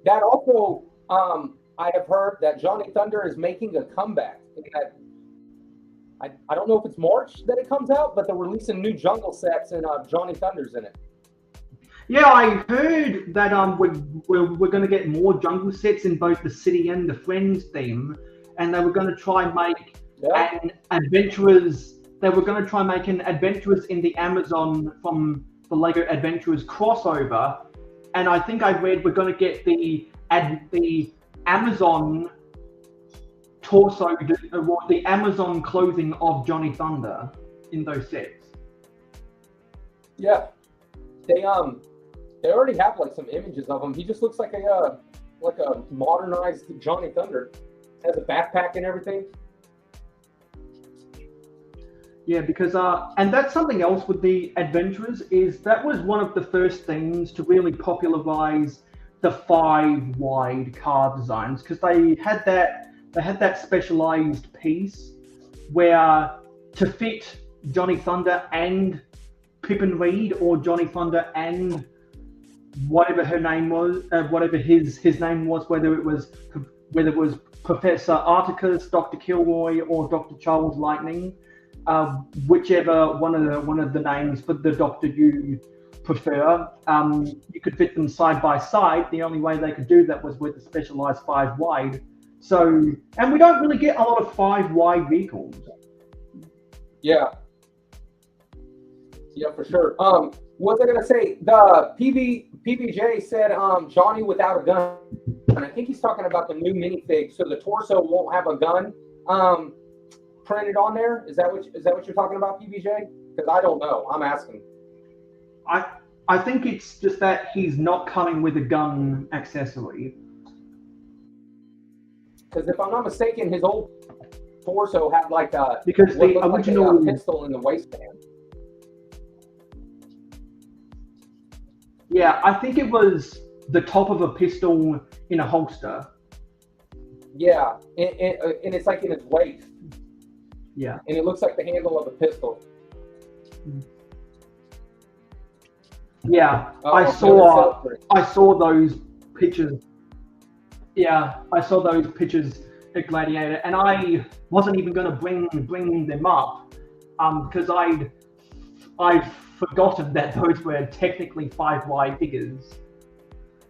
That also, I have heard that Johnny Thunder is making a comeback. I don't know if it's March that it comes out, but they're releasing new jungle sets and Johnny Thunder's in it. Yeah, I heard that we're going to get more jungle sets in both the city and the Friends theme, and they were going to try and make an adventurers. They were going to try and make an adventurers in the Amazon from the Lego Adventurers crossover, and I think I read we're going to get the Amazon torso, the Amazon clothing of Johnny Thunder in those sets. Yeah, they already have like some images of him. He just looks like a modernized Johnny Thunder. Has a backpack and everything. Yeah, because and that's something else with the Adventurers is that was one of the first things to really popularize the 5 wide car designs, because they had that specialized piece where to fit Johnny Thunder and Pippin Reed, or Johnny Thunder and whatever her name was, whatever his name was, whether it was Professor Articus, Dr. Kilroy, or Dr. Charles Lightning, whichever one of the names for the Doctor you prefer, you could fit them side by side. The only way they could do that was with a specialized 5 wide. So, and we don't really get a lot of 5 wide vehicles. Yeah. Yeah, for sure. What was I gonna say? The PBJ said Johnny without a gun, and I think he's talking about the new minifig. So the torso won't have a gun printed on there. Is that what you're talking about, PBJ? Because I don't know. I'm asking. I think it's just that he's not coming with a gun accessory. Because if I'm not mistaken, his old torso had like a Because what the looked like original a pistol in the waistband. Yeah, I think it was the top of a pistol in a holster. Yeah, and it's like in its waist, Yeah. and it looks like the handle of a pistol. Yeah, Oh, I saw those pictures. Yeah, I saw those pictures at Gladiator, and I wasn't even going to bring them up, because I'd forgotten that those were technically 5 wide figures.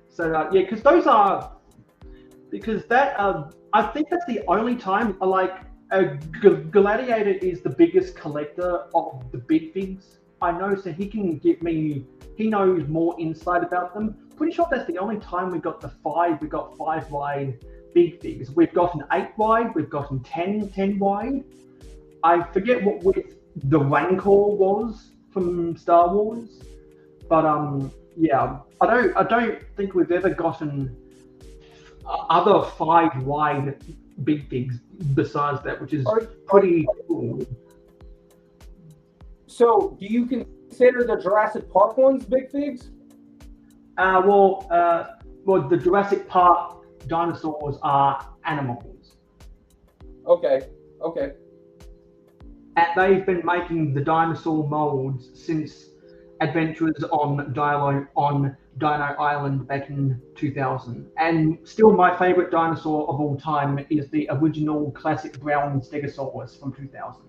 So yeah, because those are, because that I think that's the only time Gladiator is the biggest collector of the big figs I know, so he can give me, he knows more insight about them. Pretty sure that's the only time we got 5 wide big figs. We've gotten 8 wide, we've gotten 10 wide. I forget what width the Rancor was from Star Wars, but yeah, I don't think we've ever gotten other 5 wide big figs besides that, which is pretty cool. So, do you consider the Jurassic Park ones big figs? Well, the Jurassic Park dinosaurs are animals. Okay. And they've been making the dinosaur molds since Adventures on Dino Island back in 2000. And still my favorite dinosaur of all time is the original classic brown Stegosaurus from 2000.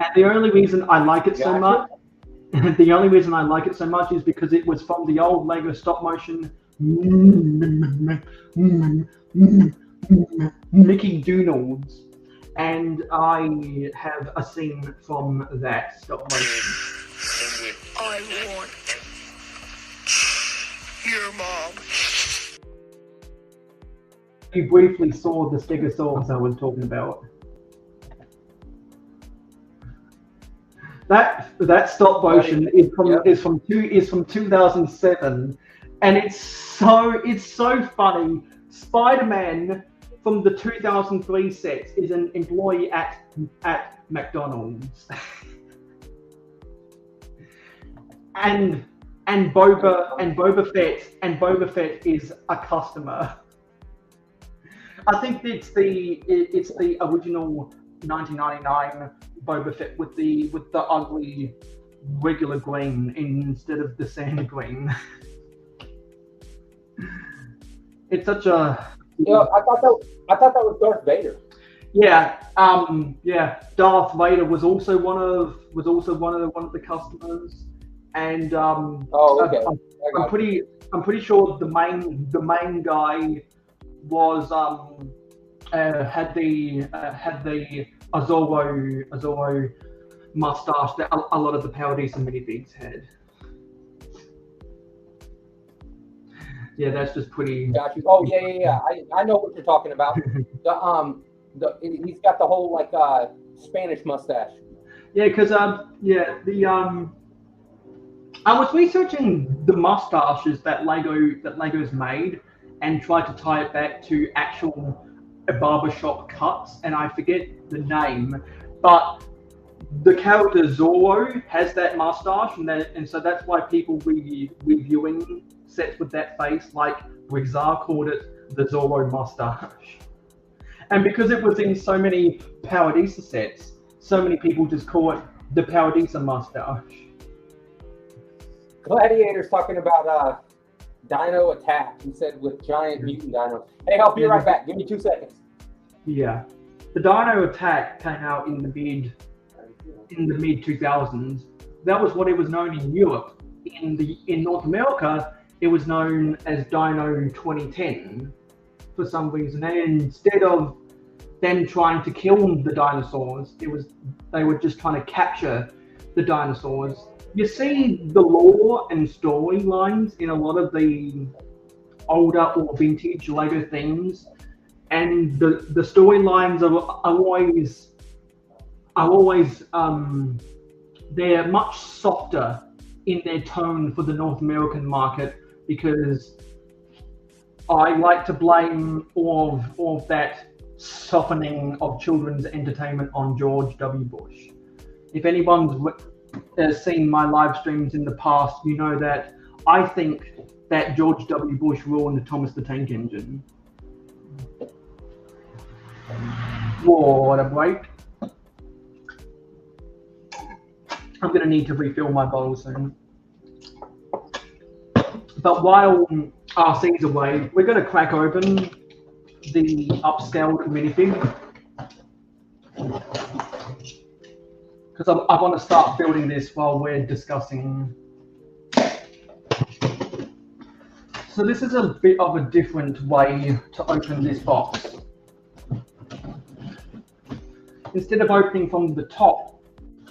And the only reason I like it so much, is because it was from the old Lego stop motion Mickey Doodles, and I have a scene from that stop motion. I want your mom. You briefly saw the Stegosaurus I was talking about. That stop motion is from 2007, and it's so funny. Spider-Man from the 2003 sets is an employee at McDonald's, and Boba Fett is a customer. I think it's the original 1999 Boba Fett with the ugly regular green instead of the sand green. It's such a I thought that was Darth Vader. Yeah, Darth Vader was also one of the customers, and okay. I'm pretty sure the main guy was had the Azoro mustache that a lot of the Power Decent minifigs had. Yeah, that's just pretty. Got you. Oh yeah. I know what you're talking about. He's got the whole like Spanish mustache. Yeah, because I was researching the mustaches that Lego's made and tried to tie it back to actual barbershop cuts, and I forget the name, but the character Zorro has that mustache, and so that's why people reviewing sets with that face, like Brixar called it the Zorro mustache. And because it was in so many Paradisa sets, so many people just call it the Paradisa mustache. Gladiator's talking about Dino Attack. He said with giant mutant dinos. Hey, I'll be right back. Give me 2 seconds. Yeah, the Dino Attack came out in the mid 2000s. That was what it was known in Europe. In North America, it was known as Dino 2010 for some reason. And instead of them trying to kill the dinosaurs, they were just trying to capture the dinosaurs. You see the lore and storylines in a lot of the older or vintage Lego themes and the storylines are always they're much softer in their tone for the North American market, because I like to blame all of that softening of children's entertainment on George W. Bush. If anyone's seen my live streams in the past, you know that I think that George W. Bush ruined the Thomas the Tank Engine. What a break. I'm going to need to refill my bottle soon. But while RC's away, we're going to crack open the upscaled minifig, because I want to start building this while we're discussing. So this is a bit of a different way to open this box. Instead of opening from the top,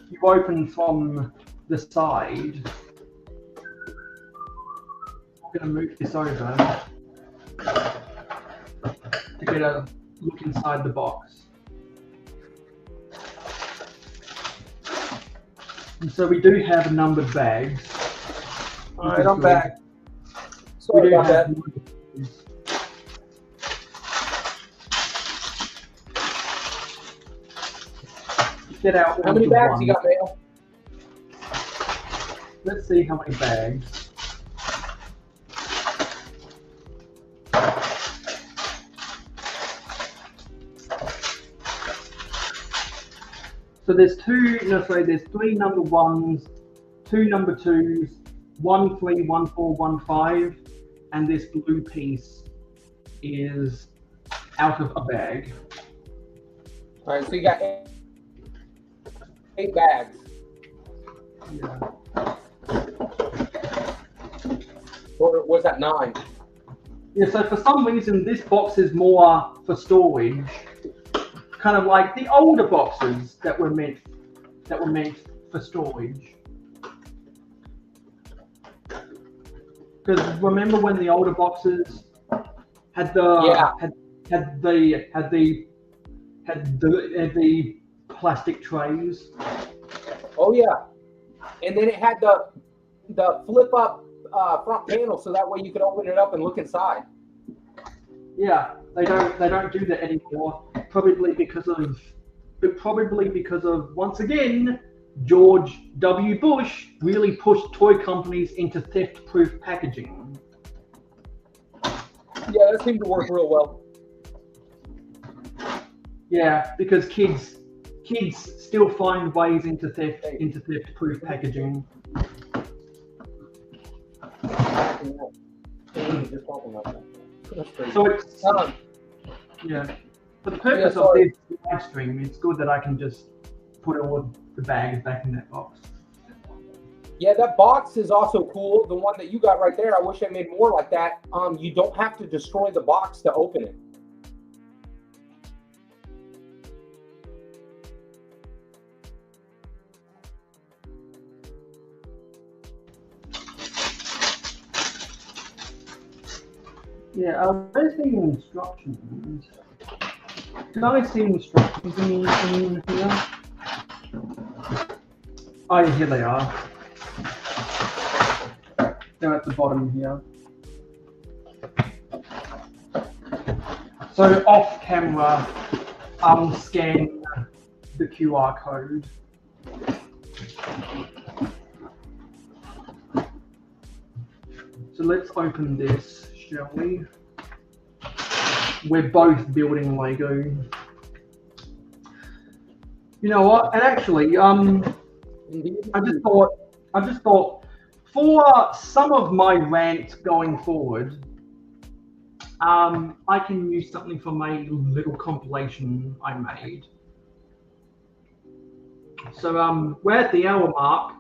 you open from the side. I'm going to move this over to get a look inside the box. And so we do have numbered bags. Alright, I'm back. Sorry about that. Get out. How many bags you got, Mayo? Let's see how many bags. So there's there's 3 number 1s, 2 number 2s, 1 3, 1 4, 1 5, and this blue piece is out of a bag. All right, so you got 8 bags. Yeah. Or was that 9? Yeah, so for some reason this box is more for storage, kind of like the older boxes that were meant for storage. Because remember when the older boxes had the had the plastic trays? Oh yeah, and then it had the flip up front panel, so that way you could open it up and look inside. Yeah, they don't do that anymore. Probably because of once again George W. Bush really pushed toy companies into theft-proof packaging. Yeah, that seemed to work real well. Yeah, because kids still find ways into theft-proof packaging. So it's yeah. For the purpose of this live stream, it's good that I can just put all the bags back in that box. Yeah, that box is also cool. The one that you got right there, I wish I made more like that. You don't have to destroy the box to open it. Yeah, where's the instructions? Did I see instructions in here? Oh, here they are. They're at the bottom here. So off camera, I'll scan the QR code. So let's open this, shall we? We're both building Lego. You know what? And actually, I just thought for some of my rant going forward, I can use something from a little compilation I made. So we're at the hour mark,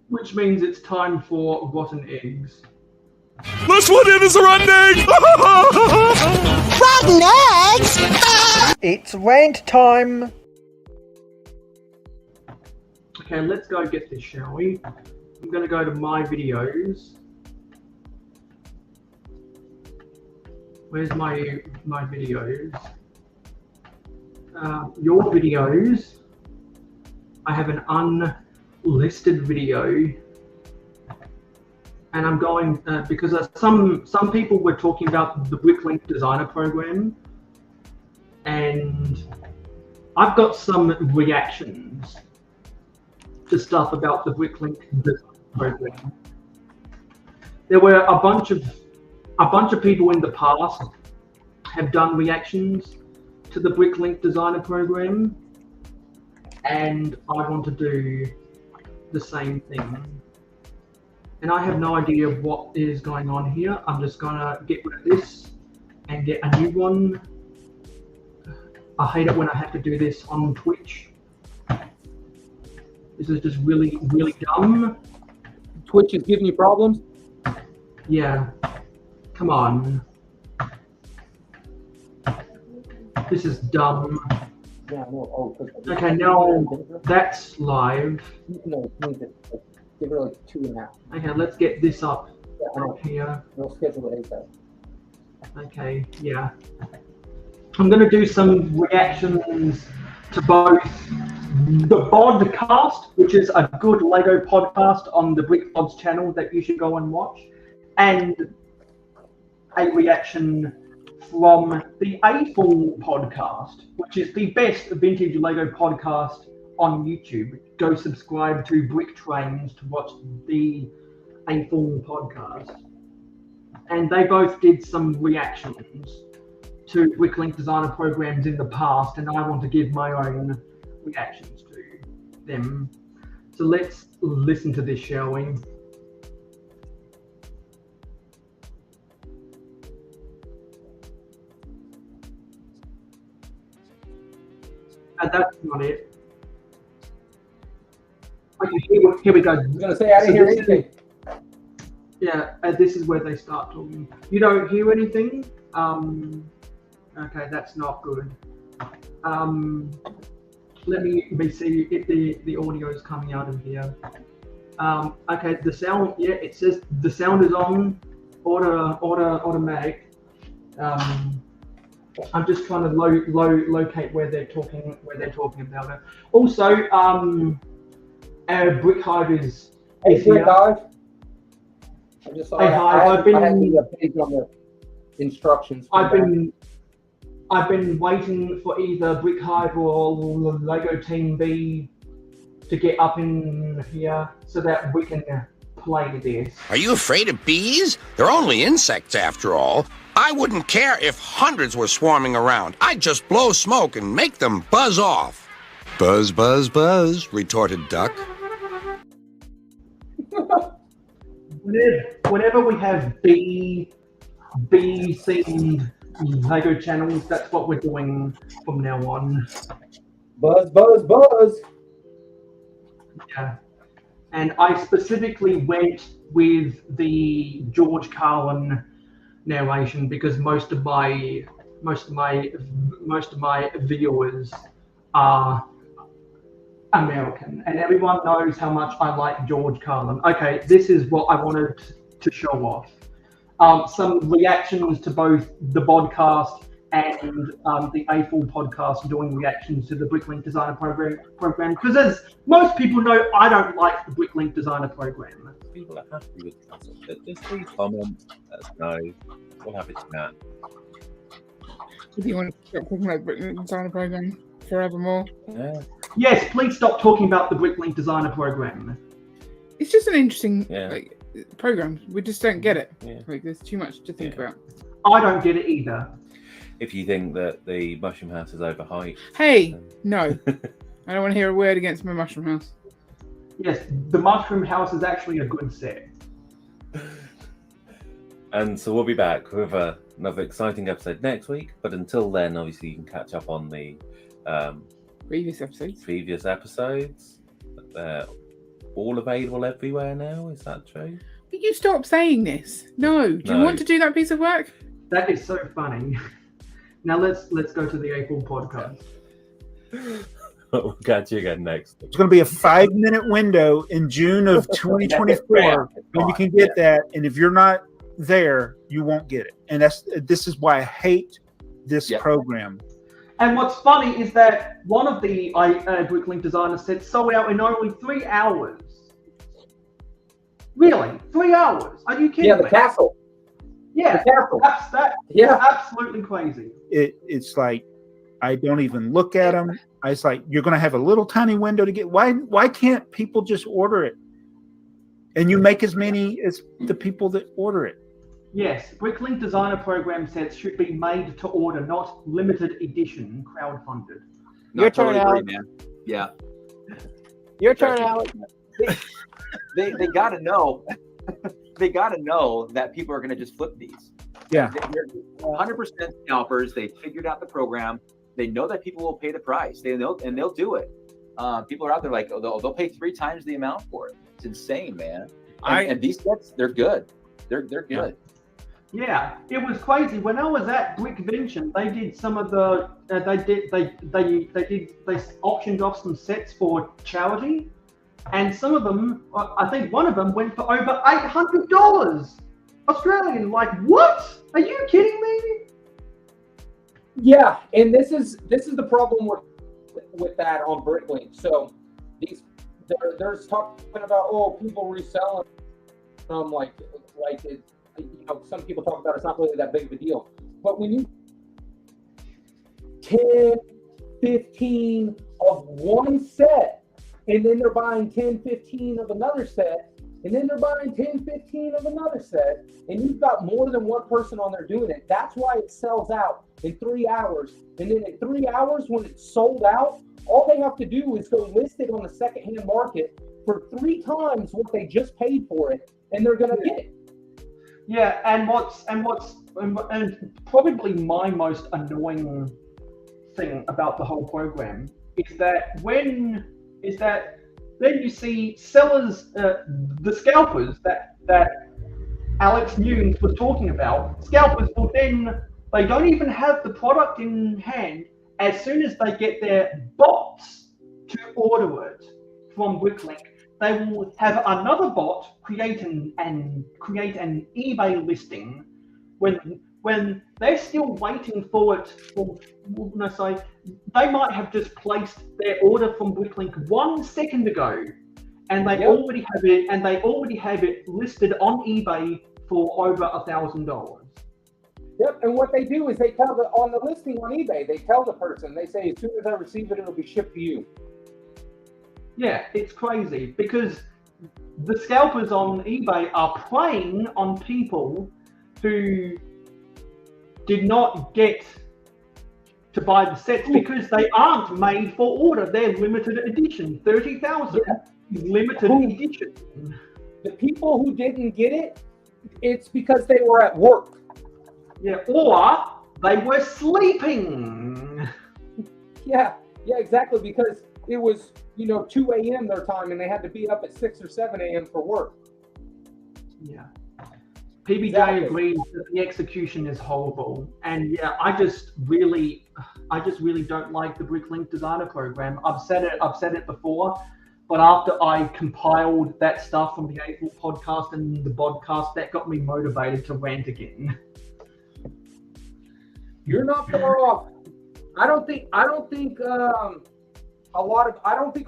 which means it's time for rotten eggs. This one is a rotten egg! Rotten eggs! It's rant time! Okay, let's go get this, shall we? I'm going to go to my videos. Where's my videos? Your videos. I have an unlisted video, and I'm going because some people were talking about the Bricklink Designer Program, and I've got some reactions to stuff about the Bricklink Designer Program. There were a bunch of people in the past have done reactions to the Bricklink Designer Program, and I want to do the same thing. And I have no idea what is going on here. I'm just gonna get rid of this and get a new one. I hate it when I have to do this on Twitch. This is just really, really dumb. Twitch is giving you problems? Yeah. Come on. This is dumb. Yeah, no, Okay, now that's live. No, give it like 2.5. Okay, let's get this up here. We'll schedule it ASAP. Okay, yeah. I'm going to do some reactions to both the podcast, which is a good Lego podcast on the Brick Pods channel that you should go and watch, and a reaction from the A-Full podcast, which is the best vintage Lego podcast on YouTube. Go subscribe to Brick Trains to watch the A-Full podcast. And they both did some reactions to Bricklink Designer programs in the past, and I want to give my own reactions to them. So let's listen to this, shall we? That's not it. Okay, here we go. I was going to say, I didn't hear anything. Yeah, this is where they start talking. You don't hear anything? Okay, that's not good. Let me see if the audio is coming out of here. Okay, the sound, yeah, it says the sound is on, automatic. I'm just trying to locate where they're talking about it. Also, our Brick Hive is Brick here. Hive. I just saw Hey, Hive, I had the page on the instructions. I've been waiting for either Brick Hive or Lego Team B to get up in here so that we can play this. Are you afraid of bees? They're only insects after all. I wouldn't care if hundreds were swarming around. I'd just blow smoke and make them buzz off. Buzz, buzz, buzz, retorted Duck. Whenever we have bee-themed Lego channels, that's what we're doing from now on. Buzz, buzz, buzz. Yeah. And I specifically went with the George Carlin narration because most of my viewers are American, and everyone knows how much I like George Carlin. Okay, this is what I wanted to show off. Some reactions to both the podcast and the A-Full podcast doing reactions to the Bricklink Designer program. Because as most people know, I don't like the Bricklink Designer program. People are happy with the concept. Just please comment, let us know. We'll have it chat. Do you want to stop talking about the Bricklink Designer program forevermore? Yeah. Yes, please stop talking about the Bricklink Designer program. It's just an interesting program. We just don't get it. Yeah. Like, there's too much to think about. I don't get it either. If you think that the Mushroom House is overhyped. Hey, no. I don't want to hear a word against my Mushroom House. Yes, the Mushroom House is actually a good set. And so we'll be back with another exciting episode next week. But until then, obviously, you can catch up on the previous episodes. They're all available everywhere now. Is that true? But you stop saying this. No. Do you want to do that piece of work? That is so funny. Now let's go to the A-Full podcast. We'll catch you again next week. It's going to be a 5-minute window in June of 2024 when you can get that. And if you're not there, you won't get it. And this is why I hate this program. And what's funny is that one of the Bricklink designer sets sold out in only 3 hours. Really? 3 hours? Are you kidding Yeah, me? the castle. Yeah, The castle. that's absolutely crazy. It's like I don't even look at them. It's like you're going to have a little tiny window to get. Why can't people just order it? And you make as many as the people that order it. Yes, Bricklink designer program sets should be made to order, not limited edition crowdfunded. Your turn, totally agree, Alex. man. Yeah. Your turn, Alex. They got to know. They got to know that people are going to just flip these. Yeah. They're 100% scalpers. They figured out the program. They know that people will pay the price. They know, and they'll do it. People are out there like, they'll pay 3 times the amount for it. It's insane, man. And these sets, they're good. They're good. Yeah, it was crazy. When I was at Brickvention, they did some of the they auctioned off some sets for charity, and some of them, I think one of them went for over $800 Australian. Like, what? Are you kidding me? Yeah, and this is the problem with that on Bricklink. So there's talking about people reselling them like it. Some people talk about it's not really that big of a deal. But when you 10, 15 of one set, and then they're buying 10, 15 of another set, and then they're buying 10, 15 of another set, and you've got more than one person on there doing it. That's why it sells out in 3 hours. And then in 3 hours, when it's sold out, all they have to do is go list it on the secondhand market for 3 times what they just paid for it, and they're going to get it. Yeah, and probably my most annoying thing about the whole program is that when you see sellers, the scalpers that Alex Nunes was talking about, scalpers will then, they don't even have the product in hand. As soon as they get their bots to order it from Bricklink, they will have another bot create an eBay listing when they're still waiting for it. They might have just placed their order from Bricklink 1 second ago, and they already have it listed on eBay for over $1,000. Yep, and what they do is they tell on the listing on eBay, they tell the person, they say, as soon as I receive it, it'll be shipped to you. Yeah, it's crazy because the scalpers on eBay are preying on people who did not get to buy the sets because they aren't made for order. They're limited edition, 30,000 limited edition. The people who didn't get it, it's because they were at work. Yeah, or they were sleeping. Yeah, exactly, because it was 2 a.m. their time, and they had to be up at 6 or 7 a.m. for work. Yeah. PBJ agrees that the execution is horrible, and yeah, I just really don't like the Bricklink designer program. I've said it before, but after I compiled that stuff from the April podcast and the podcast, that got me motivated to rant again. You're not far off. I don't think a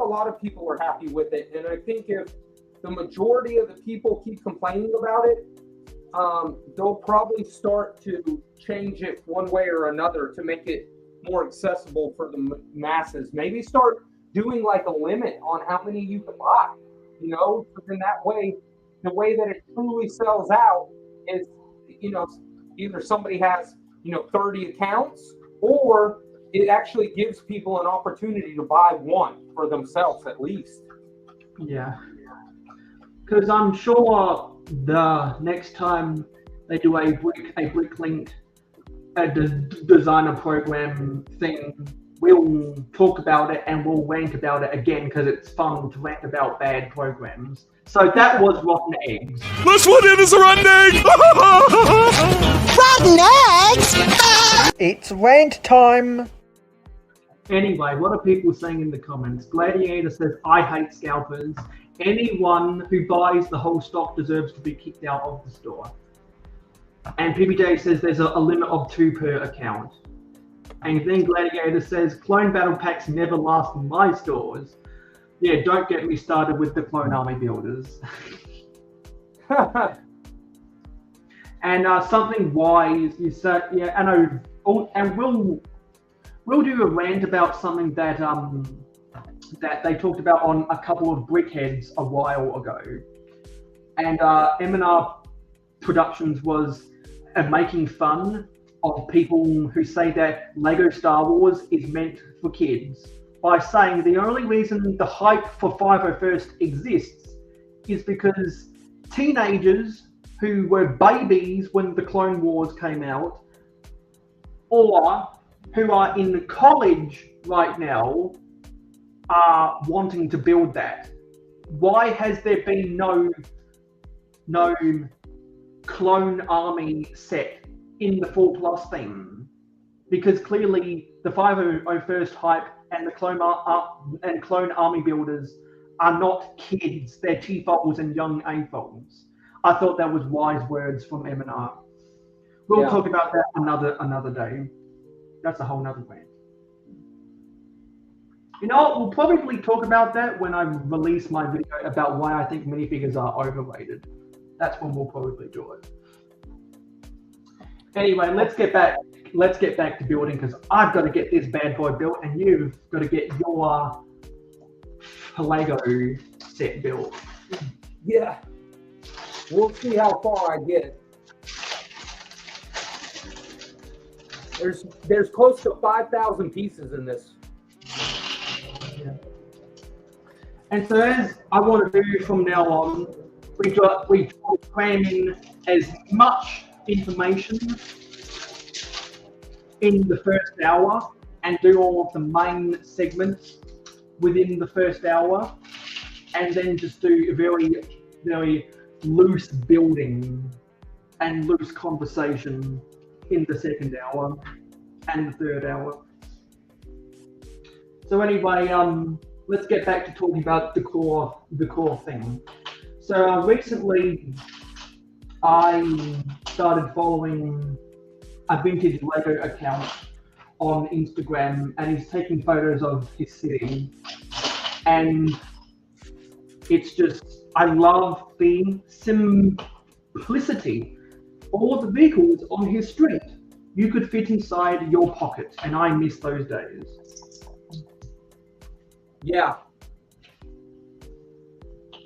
lot of people are happy with it, and I think if the majority of the people keep complaining about it, they'll probably start to change it one way or another to make it more accessible for the masses. Maybe start doing like a limit on how many you can buy. So then that way, the way that it truly sells out is, either somebody has 30 accounts, or it actually gives people an opportunity to buy one for themselves at least. Yeah, because I'm sure the next time they do a Bricklink designer program thing, we'll talk about it and we'll rant about it again because it's fun to rant about bad programs. So that was Rotten Eggs. This one in is a rotten egg! Rotten eggs! It's rant time! Anyway, what are people saying in the comments? Gladiator says, I hate scalpers. Anyone who buys the whole stock deserves to be kicked out of the store. And PBJ says there's a limit of 2 per account. And then Gladiator says clone battle packs never last in my stores. Yeah, don't get me started with the clone army builders. And something wise is that, yeah, I know, and we'll do a rant about something that that they talked about on a couple of Brickheads a while ago. And M&R Productions was making fun of people who say that Lego Star Wars is meant for kids by saying the only reason the hype for 501st exists is because teenagers who were babies when the Clone Wars came out, or who are in college right now, are wanting to build that. Why has there been no clone army set in the 4+ theme? Because clearly the 501st hype and the clone army builders are not kids, they're T-foals and young A-foals. I thought that was wise words from M&R. We'll talk about that another day. That's a whole nother rant. You know what? We'll probably talk about that when I release my video about why I think minifigures are overrated. That's when we'll probably do it. Anyway, let's get back to building, because I've got to get this bad boy built and you've got to get your Lego set built. Yeah. We'll see how far I get it. There's close to 5,000 pieces in this. Yeah. And so as I want to do from now on, we cram in as much information in the first hour and do all of the main segments within the first hour, and then just do very, very loose building and loose conversation in the second hour and the third hour. So anyway, let's get back to talking about the core thing. So recently, I started following a vintage Lego account on Instagram, and he's taking photos of his city, and it's just, I love the simplicity. All the vehicles on his street, you could fit inside your pocket, and I miss those days. Yeah.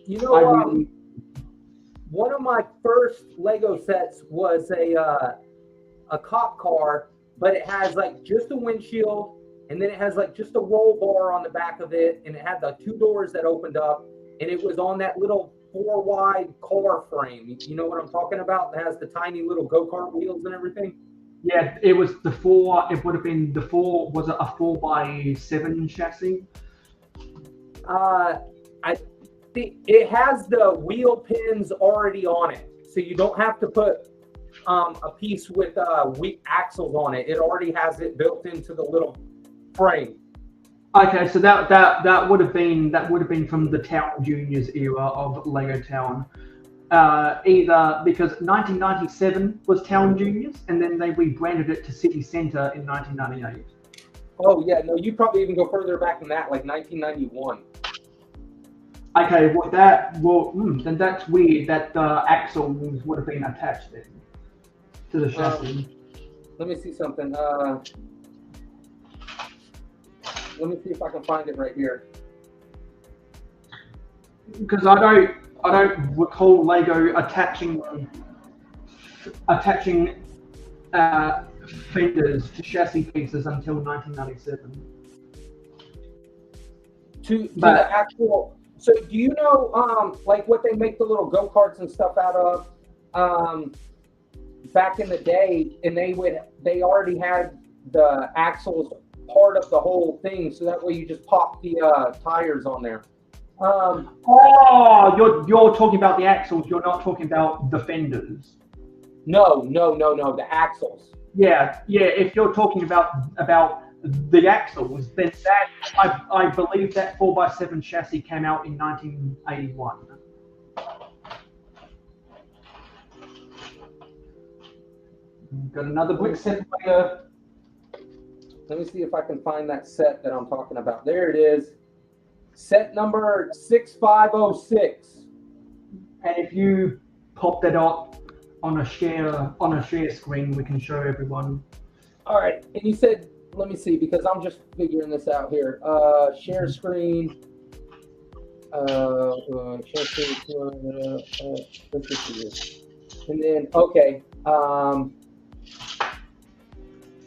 You know, one of my first Lego sets was a cop car, but it has like just a windshield, and then it has like just a roll bar on the back of it, and it had the 2 doors that opened up, and it was on that little 4-wide car frame. You know what I'm talking about? It has the tiny little go-kart wheels and everything. Yeah, it was the 4. It would have been the 4. Was it a 4x7 chassis? I think it has the wheel pins already on it, so you don't have to put a piece with axles on it. It already has it built into the little frame. Okay, so that would have been from the Town Juniors era of Lego Town. Either because 1997 was Town Juniors, and then they rebranded it to City Centre in 1998. Oh yeah, no, you probably even go further back than that, like 1991. Okay, then that's weird that the axles would have been attached then to the chassis. Let me see something. Let me see if I can find it right here. Because I don't recall Lego attaching fenders to chassis pieces until 1997. To the actual. So do you know like what they make the little go-karts and stuff out of back in the day, and they already had the axles part of the whole thing, so that way you just pop the tires on there. You're talking about the axles. You're not talking about the fenders. No, the axles. Yeah. If you're talking about the axles, then that I believe that 4x7 chassis came out in 1981. Got another brick set Lego. Let me see if I can find that set that I'm talking about. There it is. Set number 6506. And if you pop that up on a share screen, we can show everyone. All right. And you said, let me see, because I'm just figuring this out here. Share screen. Share screen. Let's just do this. And then, okay.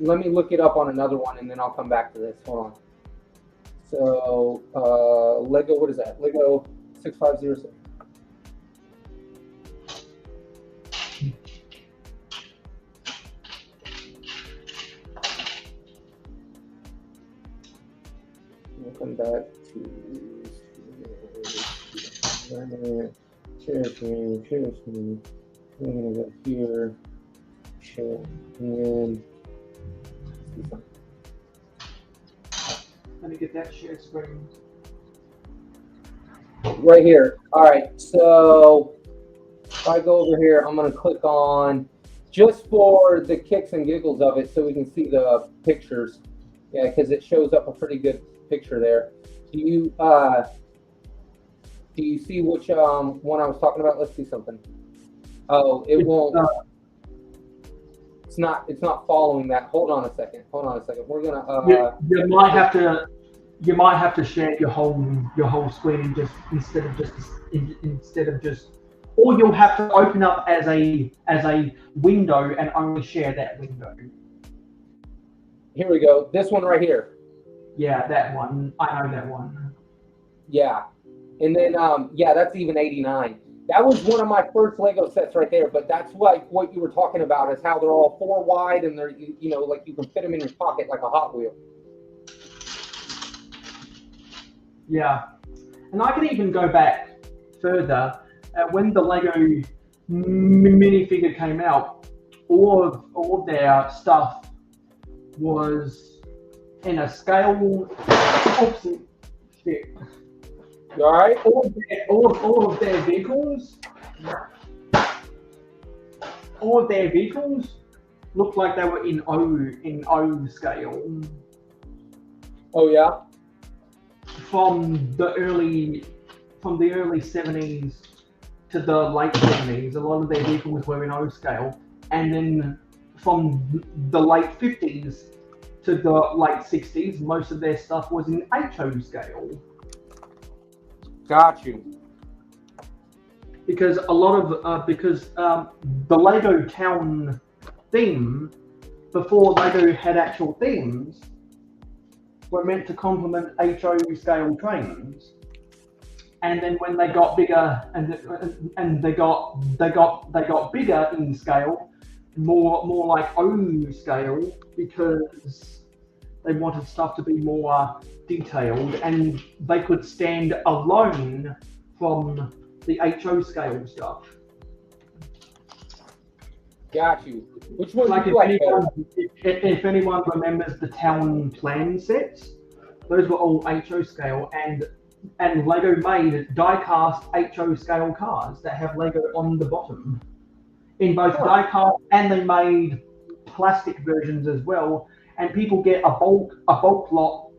Let me look it up on another one, and then I'll come back to this. Hold on. So, Lego, what is that? Lego 6506. We'll come back to share screen. We're going to go here, share, and Let me get that share screen. right here. All right, so if I go over here, I'm going to click on, just for the kicks and giggles of it, so we can see the pictures. Yeah, because it shows up a pretty good picture there. Do you see which one I was talking about? Let's see something. Oh, it won't. It's not following that. Hold on a second. We're gonna. You might have to share your whole screen just instead of just, or you'll have to open up as a window and only share that window. Here we go. This one right here. Yeah, that one. I know that one. Yeah, and then yeah, that's even 89. That was one of my first Lego sets right there, but that's like what you were talking about, is how they're all 4 wide and they're, you know, like you can fit them in your pocket like a Hot Wheel. Yeah, and I can even go back further. When the Lego minifigure came out, all of their stuff was in a scale. Oops, shit. All right. All of their vehicles looked like they were in O scale. Oh yeah. From the early 70s to the late 70s, a lot of their vehicles were in O scale, and then from the late 50s to the late 60s, most of their stuff was in HO scale. Got you. Because a lot of the Lego Town theme, before Lego had actual themes, were meant to complement HO scale trains. And then when they got bigger and they got bigger in scale, more like O scale, because they wanted stuff to be more detailed, and they could stand alone from the HO scale stuff. Got you. Which one Like do you like better? if anyone remembers the town plan sets, those were all HO scale, and Lego made die-cast HO scale cars that have Lego on the bottom in both die-cast, and they made plastic versions as well. And people get a bulk lot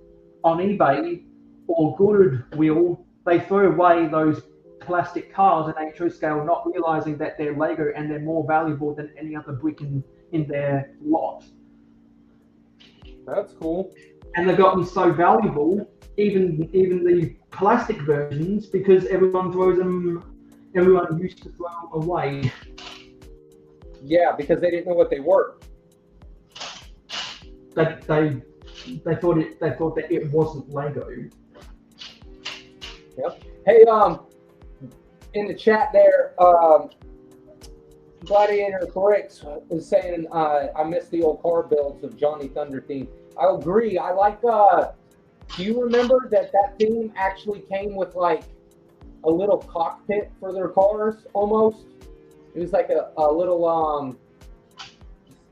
on eBay or Goodwill. They throw away those plastic cars in HO scale, not realizing that they're Lego and they're more valuable than any other brick in their lot. That's cool. And they've gotten so valuable, even the plastic versions, because everyone used to throw them away. Yeah, because they didn't know what they were. They thought that it wasn't Lego. Yep. Hey, in the chat there, Gladiator Corrects is saying I miss the old car builds of Johnny Thunder theme. I agree. I like. Do you remember that theme actually came with like a little cockpit for their cars almost? It was like a little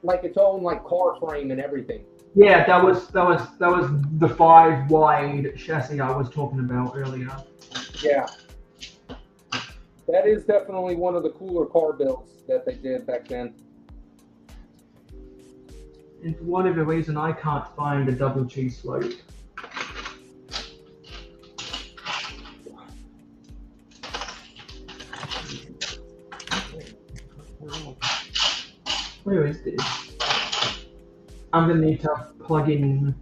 like its own like car frame and everything. Yeah, that was the 5 wide chassis I was talking about earlier. Yeah. That is definitely one of the cooler car builds that they did back then. And for whatever reason, I can't find a double cheese slope. Where is this? I'm gonna need to plug in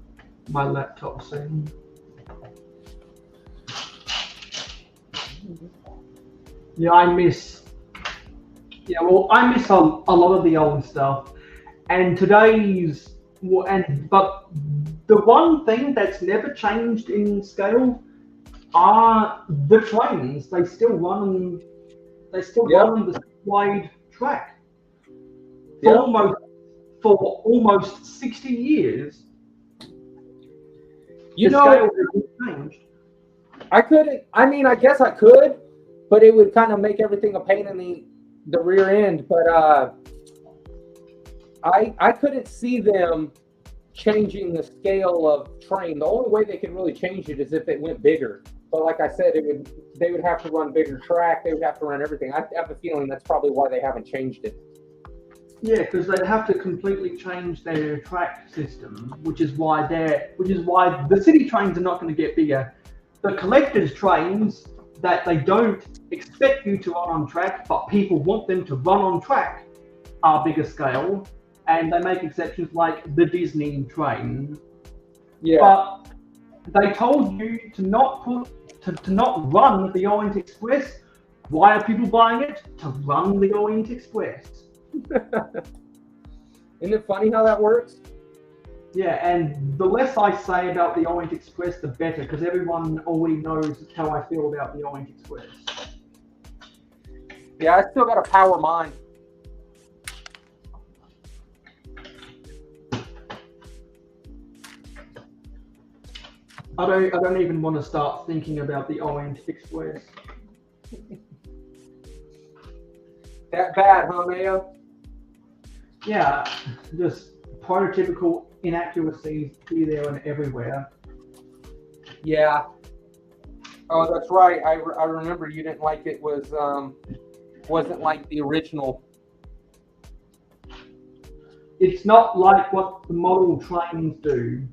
my laptop soon. Yeah, I miss a lot of the old stuff. And today's, but the one thing that's never changed in scale are the trains. They still run on the wide track for almost 60 years. You the know, scale hasn't changed. I couldn't. I mean, I guess I could, but it would kind of make everything a pain in the rear end. But I couldn't see them changing the scale of train. The only way they could really change it is if it went bigger. But like I said, they would have to run bigger track. They would have to run everything. I have a feeling that's probably why they haven't changed it. Yeah, because they'd have to completely change their track system, which is why the city trains are not going to get bigger. The collectors trains that they don't expect you to run on track, but people want them to run on track, are bigger scale, and they make exceptions like the Disney train. Yeah. But they told you to not run the Orient Express. Why are people buying it? To run the Orient Express. Isn't it funny how that works? Yeah, and the less I say about the Orient Express, the better, because everyone already knows how I feel about the Orient Express. Yeah, I still got a power mind. I don't even want to start thinking about the Orient Express. That bad, huh, Mayo? Yeah, just prototypical inaccuracies here, there, and everywhere. Yeah. Oh, that's right. I remember you didn't like it wasn't like the original. It's not like what the model trains do.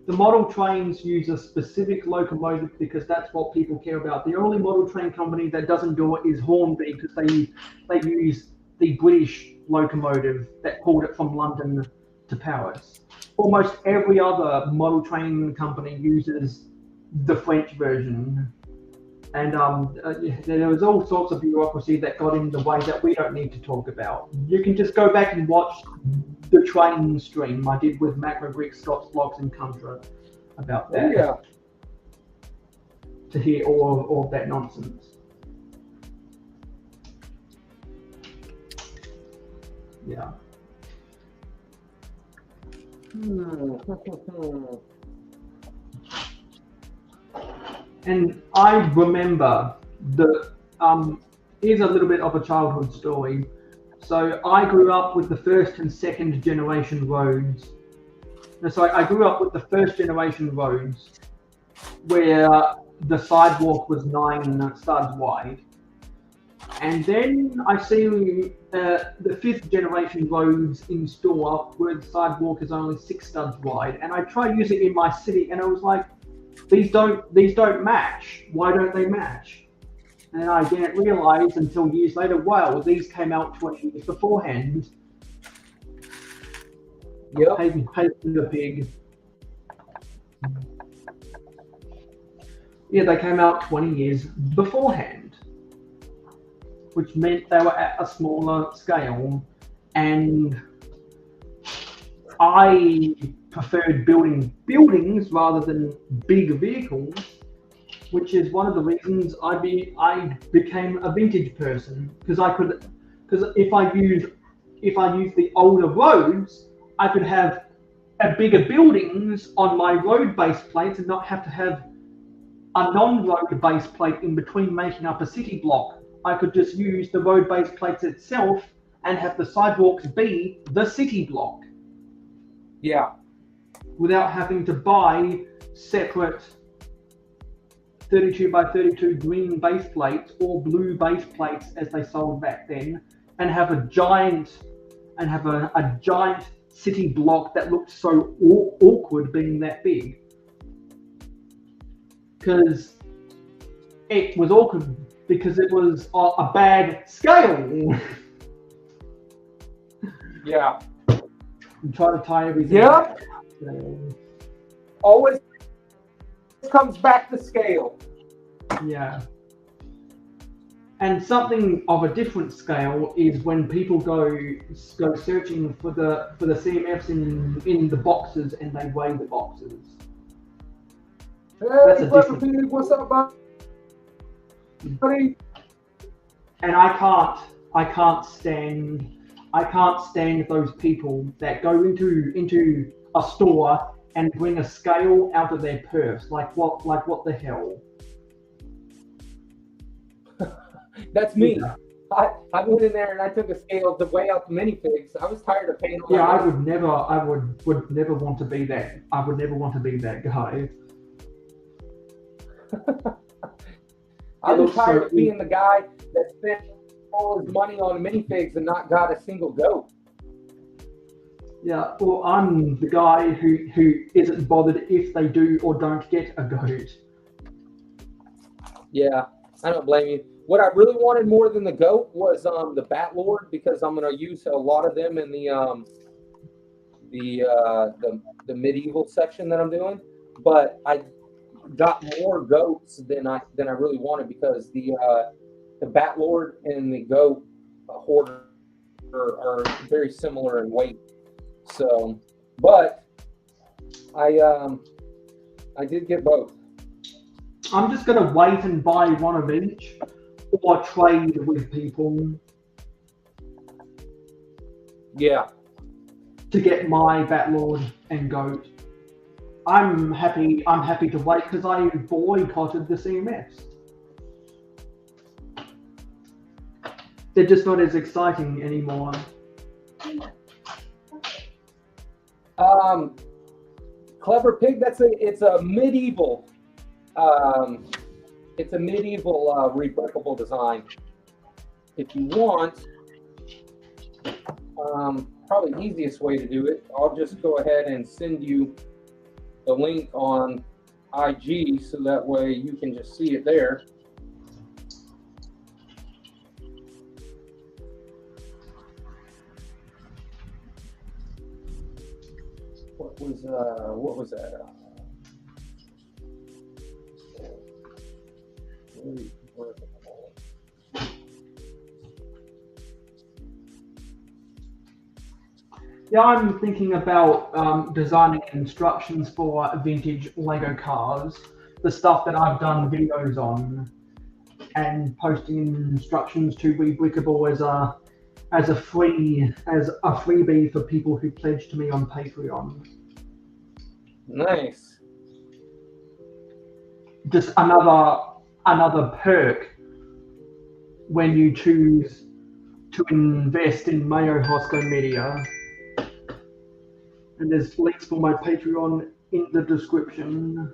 The model trains use a specific locomotive because that's what people care about. The only model train company that doesn't do it is Hornby, because they use the British locomotive that pulled it from London to Paris. Almost every other model train company uses the French version. And there was all sorts of bureaucracy that got in the way that we don't need to talk about. You can just go back and watch the train stream I did with Macro Greek, Scots, Vlogs, and Contra about that. Yeah. To hear all of that nonsense. Yeah. And I remember here's a little bit of a childhood story. So I grew up with the first and second generation roads. So I grew up with the first generation roads where the sidewalk was 9 studs wide. And then I see the fifth generation roads in store where the sidewalk is only 6 studs wide. And I tried using it in my city and I was like, these don't match. Why don't they match? And I didn't realize until years later, wow, these came out 20 years beforehand. Yep. Hey, the pig. Yeah, they came out 20 years beforehand, which meant they were at a smaller scale, and I preferred building buildings rather than big vehicles, which is one of the reasons I became a vintage person, because if I use the older roads, I could have a bigger buildings on my road base plates and not have to have a non-road base plate in between making up a city block. I could just use the road base plates itself and have the sidewalks be the city block. Yeah. Without having to buy separate 32 by 32 green base plates or blue base plates as they sold back then, and have a giant city block that looked so awkward being that big. Because it was awkward because it was a bad scale. Yeah. I'm trying to tie everything. Yeah. back. Always comes back to scale. Yeah. And something of a different scale is when people go searching for the CMFs in the boxes and they weigh the boxes. Hey, That's a Clever different. Pig, what's up, buddy? And I can't stand those people that go into a store and bring a scale out of their purse. Like what the hell? That's me. Yeah. I went in there and I took a scale to weigh out the minifigs. I was tired of paying. Yeah, I would never want to be that. I would never want to be that guy. I was tired of being the guy that spent all his money on minifigs and not got a single goat. Yeah, well, I'm the guy who isn't bothered if they do or don't get a goat. Yeah, I don't blame you. What I really wanted more than the goat was the Bat Lord, because I'm going to use a lot of them in the medieval section that I'm doing. But I got more goats than I really wanted, because the Bat Lord and the goat hoarder are very similar in weight. So, but I did get both. I'm just gonna wait and buy one of each, or trade with people. Yeah. To get my Batlord and goat. I'm happy to wait because I boycotted the CMFs. They're just not as exciting anymore. Clever Pig, it's a medieval rebreakable design. If you want, probably the easiest way to do it, I'll just go ahead and send you the link on IG so that way you can just see it there. What was that? Yeah, I'm thinking about designing instructions for vintage Lego cars, the stuff that I've done videos on, and posting instructions to Rebreakable as a freebie for people who pledge to me on Patreon. Nice. Just another perk when you choose to invest in mayohosko media. And there's links for my Patreon in the description.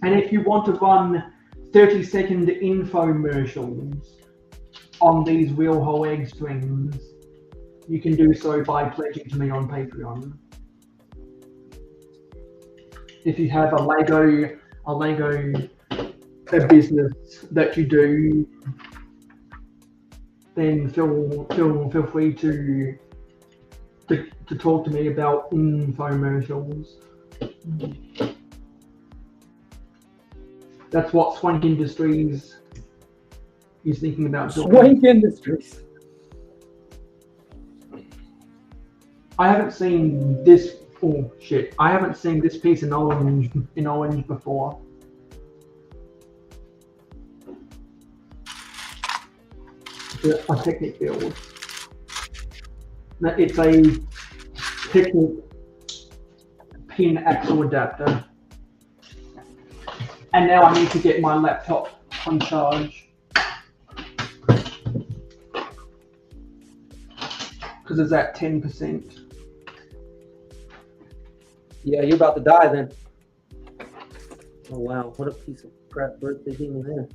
And if you want to run 30-second infomercials on these real whole egg strings, you can do so by pledging to me on Patreon. If you have a Lego business that you do, then feel free to talk to me about infomercials. That's what Swank Industries is thinking about doing. Swank Industries. I haven't seen this. Oh shit! I haven't seen this piece in orange before. A Technic build. It's a Technic pin axle adapter. And now I need to get my laptop on charge. Because it's at 10%. Yeah, you're about to die then. Oh wow, what a piece of crap birthday thing is there.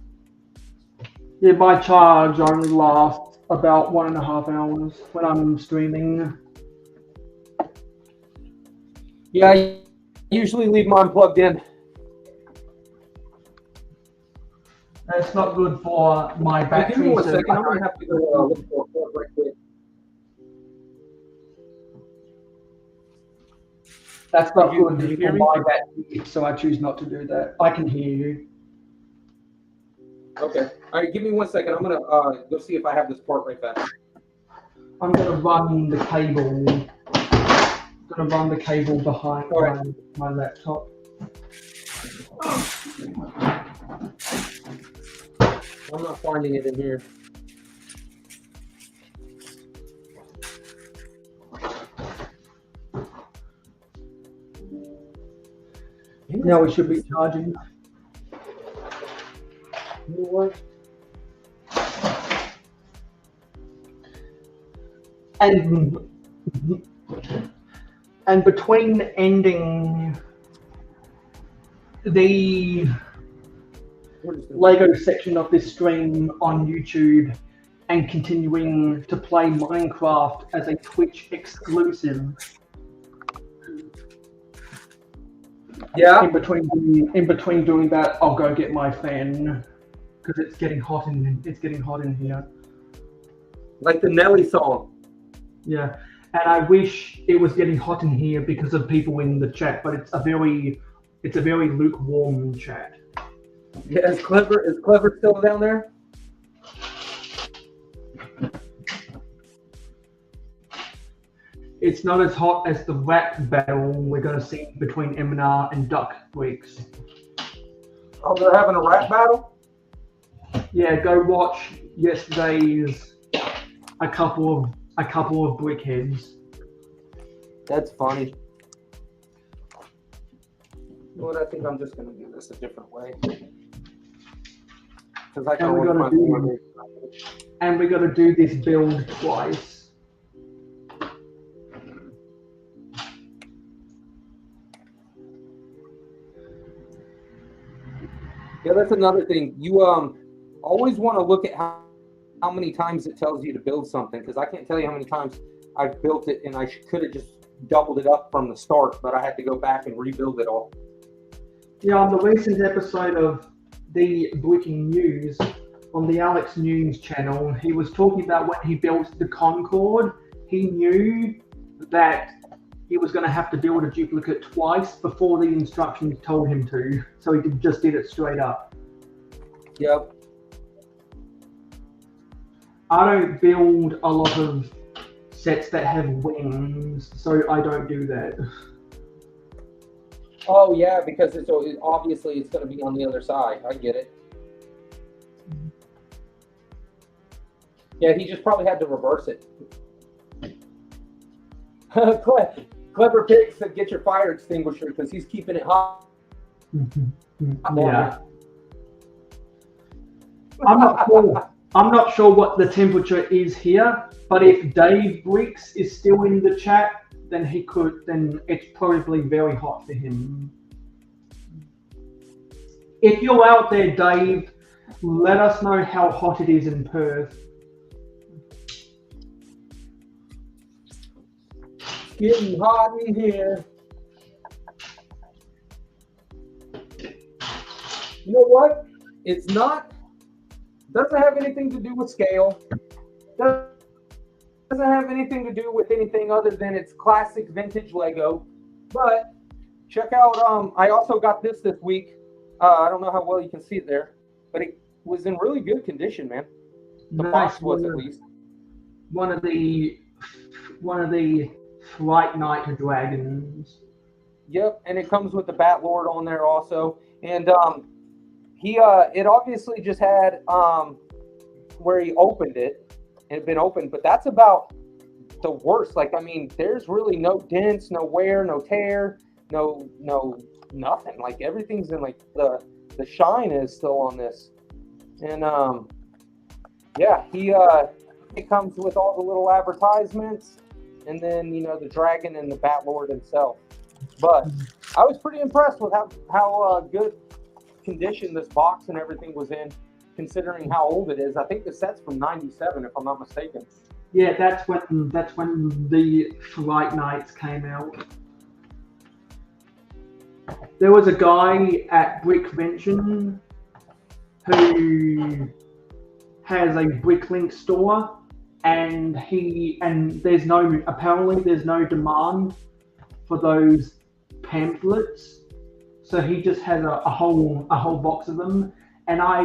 Yeah, my charge only lasts about 1.5 hours when I'm streaming. Yeah, I usually leave mine plugged in. That's not good for my Hey, battery. give me 1 so second. I I'm gonna don't- have to go look for a plug right quick. That's not Did you good hear for me? my battery, so I choose not to do that. I can hear you. Okay. All right, give me 1 second. I'm gonna go see if I have this part right back. I'm gonna run the cable. Behind my laptop. I'm not finding it in here. Now we should be charging. You know what? And between ending the Lego section of this stream on YouTube and continuing to play Minecraft as a Twitch exclusive. Yeah. In between doing that, I'll go get my fan because it's getting hot in here. Like the Nelly song. Yeah, and I wish it was getting hot in here because of people in the chat, but it's a very lukewarm chat. Yeah, is Clever still down there? It's not as hot as the rap battle we're going to see between Eminar and Duck Freaks. Oh, they're having a rap battle? Yeah, go watch yesterday's a couple of brickheads. That's funny. You know what? I think I'm just gonna do this a different way. Because I can And we got to do this build twice. Yeah, that's another thing. You always want to look at how many times it tells you to build something, because I can't tell you how many times I've built it and I could have just doubled it up from the start, but I had to go back and rebuild it all. Yeah, on the recent episode of the Breaking News on the Alex News channel, he was talking about when he built the Concorde, he knew that he was going to have to build a duplicate twice before the instructions told him to, so he just did it straight up. Yep. I don't build a lot of sets that have wings, so I don't do that. Oh yeah, because it's obviously it's going to be on the other side. I get it. Yeah, he just probably had to reverse it. Clever Pig said, "Get your fire extinguisher," because he's keeping it hot. Yeah. I'm not sure what the temperature is here, but if Dave Bricks is still in the chat, then it's probably very hot for him. If you're out there, Dave, let us know how hot it is in Perth. Getting hot in here. You know what? It's not. Doesn't have anything to do with scale. Doesn't have anything to do with anything other than it's classic vintage Lego. But check out. I also got this week. I don't know how well you can see it there, but it was in really good condition, man. The box was at least. One of the Flight Night Dragons. Yep, and it comes with the Bat Lord on there also, and it obviously just had where he opened it. It had been opened, but that's about the worst. Like, I mean, there's really no dents, no wear, no tear, no nothing. Like, everything's in, like, the shine is still on this. And yeah, it comes with all the little advertisements, and then, you know, the dragon and the Bat Lord himself. But I was pretty impressed with how good condition this box and everything was in, considering how old it is. I think the set's from '97, if I'm not mistaken. Yeah, that's when the Flight Nights came out. there was a guy at Brickvention who has a Bricklink store, and there's no demand for those pamphlets, so he just has a whole box of them. And I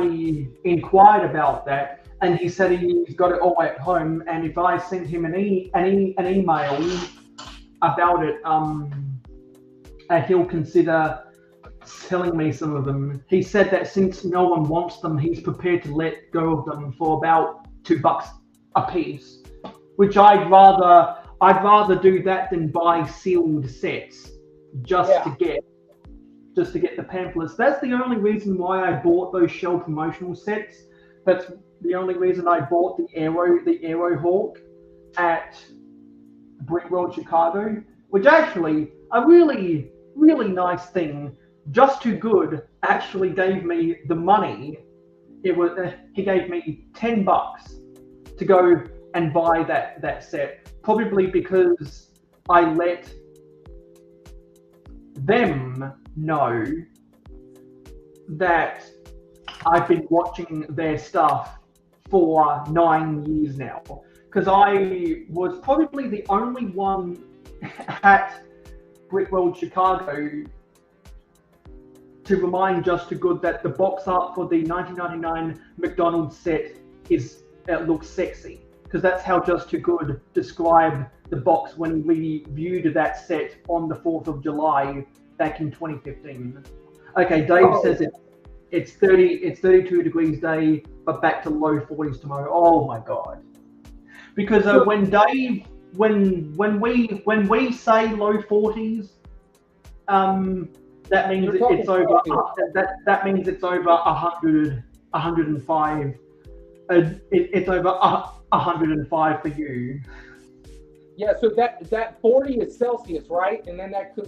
inquired about that, and he said he's got it all at home, and if I sent him an email about it, he'll consider selling me some of them. He said that since no one wants them, he's prepared to let go of them for about $2 a piece, which I'd rather do that than buy sealed sets just to get the pamphlets. That's the only reason why I bought those Shell promotional sets. That's the only reason I bought the Aero Hawk at Brick World Chicago, which actually a really, really nice thing. Just Too Good actually gave me the money. He gave me $10 to go and buy that set, probably because I let them know that I've been watching their stuff for 9 years now, because I was probably the only one at Brick World Chicago to remind Just Too Good that the box art for the 1999 McDonald's set looks sexy, because that's how Just Too Good described the box when we reviewed that set on the 4th of July back in 2015. Okay, Dave says it's 32 degrees day, but back to low 40s tomorrow. Oh my god! Because when we say low 40s, that means it's over. That means it's over 100, 105. It's over 105 for you. Yeah, so that 40 is Celsius, right? And then that could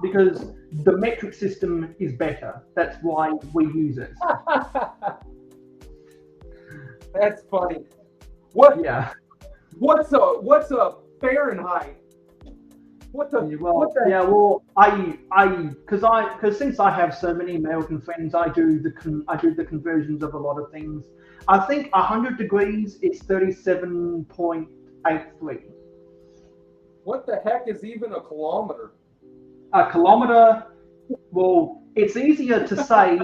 because the metric system is better. That's why we use it. That's funny. What? Yeah. What's a Fahrenheit? Because since I have so many American friends, I do the conversions of a lot of things. I think 100 degrees is 37.83. What the heck is even a kilometer? A kilometer. Well, it's easier to say.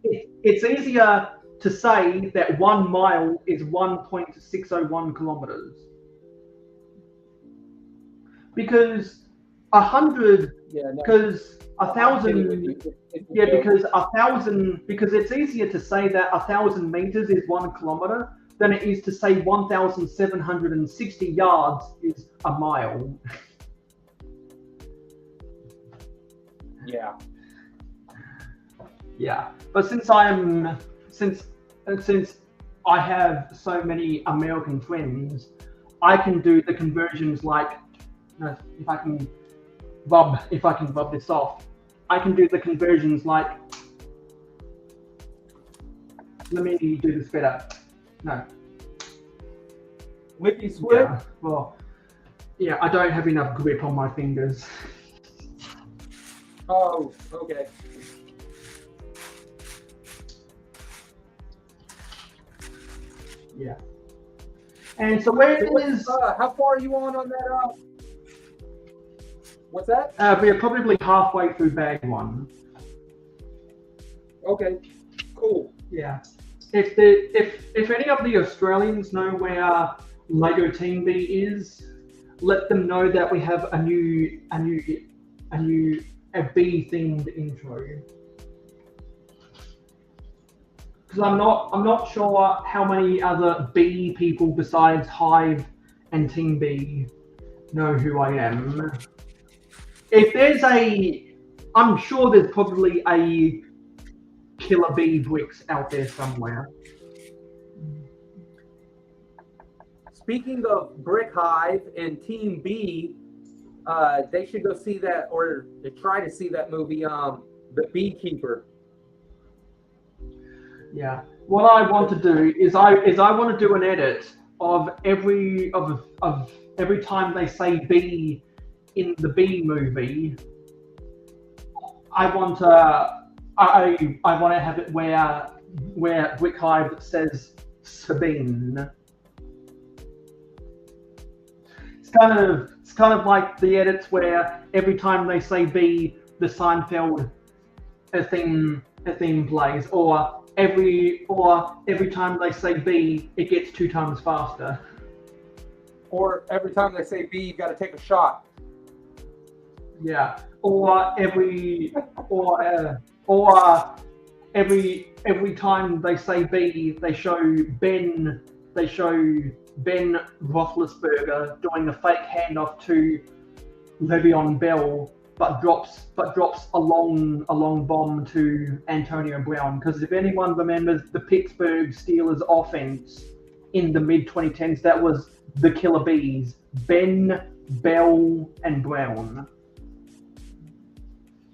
It's easier to say that 1 mile is 1.601 kilometers. Because 100, because 1,000, because it's easier to say that 1,000 meters is 1 kilometer than it is to say 1,760 yards is a mile. Yeah. Yeah, but since I have so many American friends, I can do the conversions like. If I can rub this off, I can do the conversions like. Let me do this better. No. Licky split? Yeah, well, yeah, I don't have enough grip on my fingers. Oh, okay. Yeah. And so where is? How far are you on that? What's that? We're probably halfway through bag 1. Okay, cool. Yeah. If any of the Australians know where Lego Team B is, let them know that we have a B themed intro. Because I'm not sure how many other B people besides Hive and Team B know who I am. If there's I'm sure there's probably a Killer Bee Bricks out there somewhere. Speaking of Brick Hive and Team B, they should go see that, or try to see that movie, The Beekeeper. Yeah. What I want to do is I want to do an edit of every time they say B in the B movie, I want to have it where Brick Hive says Sabine. It's kind of like the edits where every time they say B, the Seinfeld theme plays, or every time they say B, it gets 2 times faster. Or every time they say B, you got to take a shot. Yeah. Or every time they say B, they show Ben Roethlisberger doing a fake handoff to Le'Veon Bell, but drops a long bomb to Antonio Brown. Because if anyone remembers the Pittsburgh Steelers offense in the mid-2010s, that was the Killer Bees: Ben, Bell, and Brown.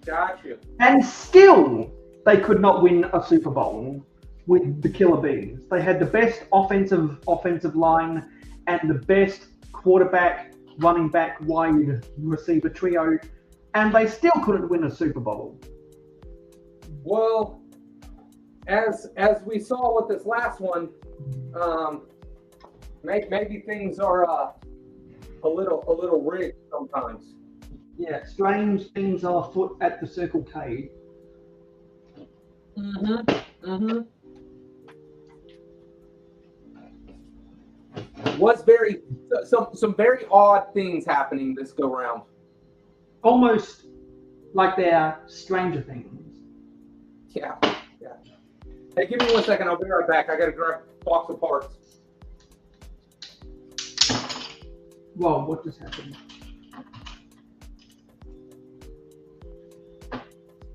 Gotcha. And still, they could not win a Super Bowl with the Killer Bees. They had the best offensive line and the best quarterback, running back, wide receiver trio, and they still couldn't win a Super Bowl. Well, as we saw with this last one, maybe things are a little rigged sometimes. Yeah, strange things are afoot at the Circle K. Was some very odd things happening this go round. Almost like they're Stranger Things. Yeah. Hey, give me 1 second. I'll be right back. I gotta grab a box of parts. Whoa, what just happened?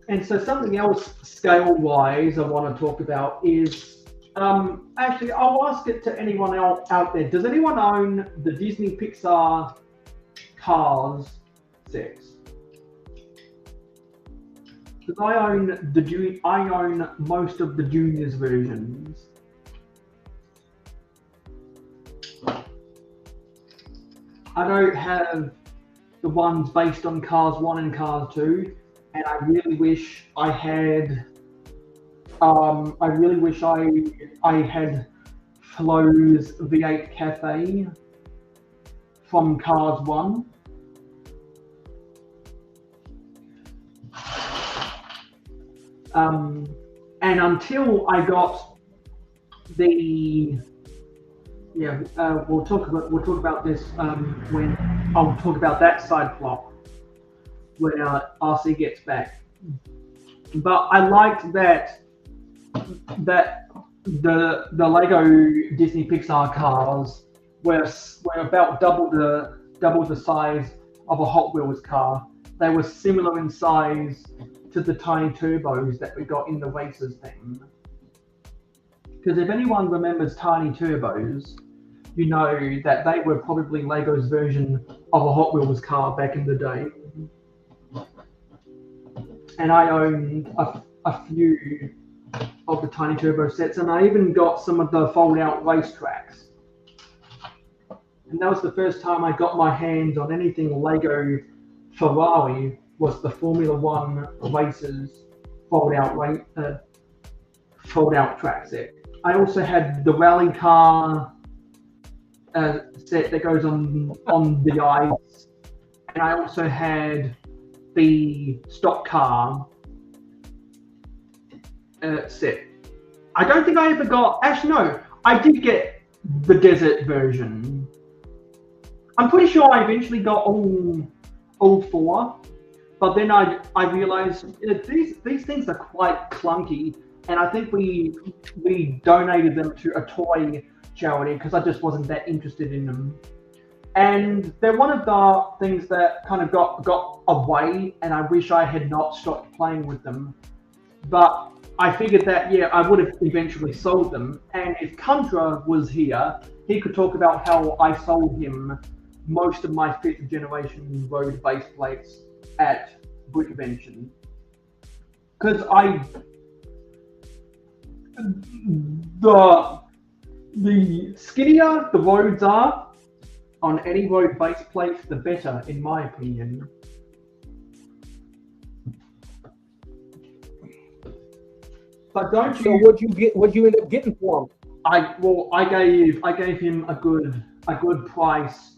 And so something else scale-wise I want to talk about is, actually, I'll ask it to anyone else out there. Does anyone own the Disney Pixar Cars sets? Because I own most of the Juniors versions. I don't have the ones based on Cars 1 and Cars 2. And I really wish I had. I really wish I had Flo's V8 Cafe from Cars 1. And until I got the, we'll talk about this when I'll talk about that side plot when RC gets back. But I liked that the Lego Disney Pixar cars were about double the size of a Hot Wheels car. They were similar in size to the tiny turbos that we got in the Racers thing. Because if anyone remembers tiny turbos, you know that they were probably Lego's version of a Hot Wheels car back in the day. And I owned a few of the Tiny Turbo sets, and I even got some of the fold-out racetracks. And that was the first time I got my hands on anything Lego Ferrari, was the Formula One Racers fold-out track set. I also had the rally car set that goes on the ice, and I also had the stock car set. I don't think I ever got. Actually, no, I did get the desert version. I'm pretty sure I eventually got all 4, but then I realized these things are quite clunky, and I think we donated them to a toy charity because I just wasn't that interested in them. And they're one of the things that kind of got away, and I wish I had not stopped playing with them. But I figured that, I would have eventually sold them. And if Contra was here, he could talk about how I sold him most of my 5th generation road base plates at Brick Convention. Because The skinnier the roads are on any road base plate, the better, in my opinion. But don't you? So what'd you get? What'd you end up getting for him? I gave him a good price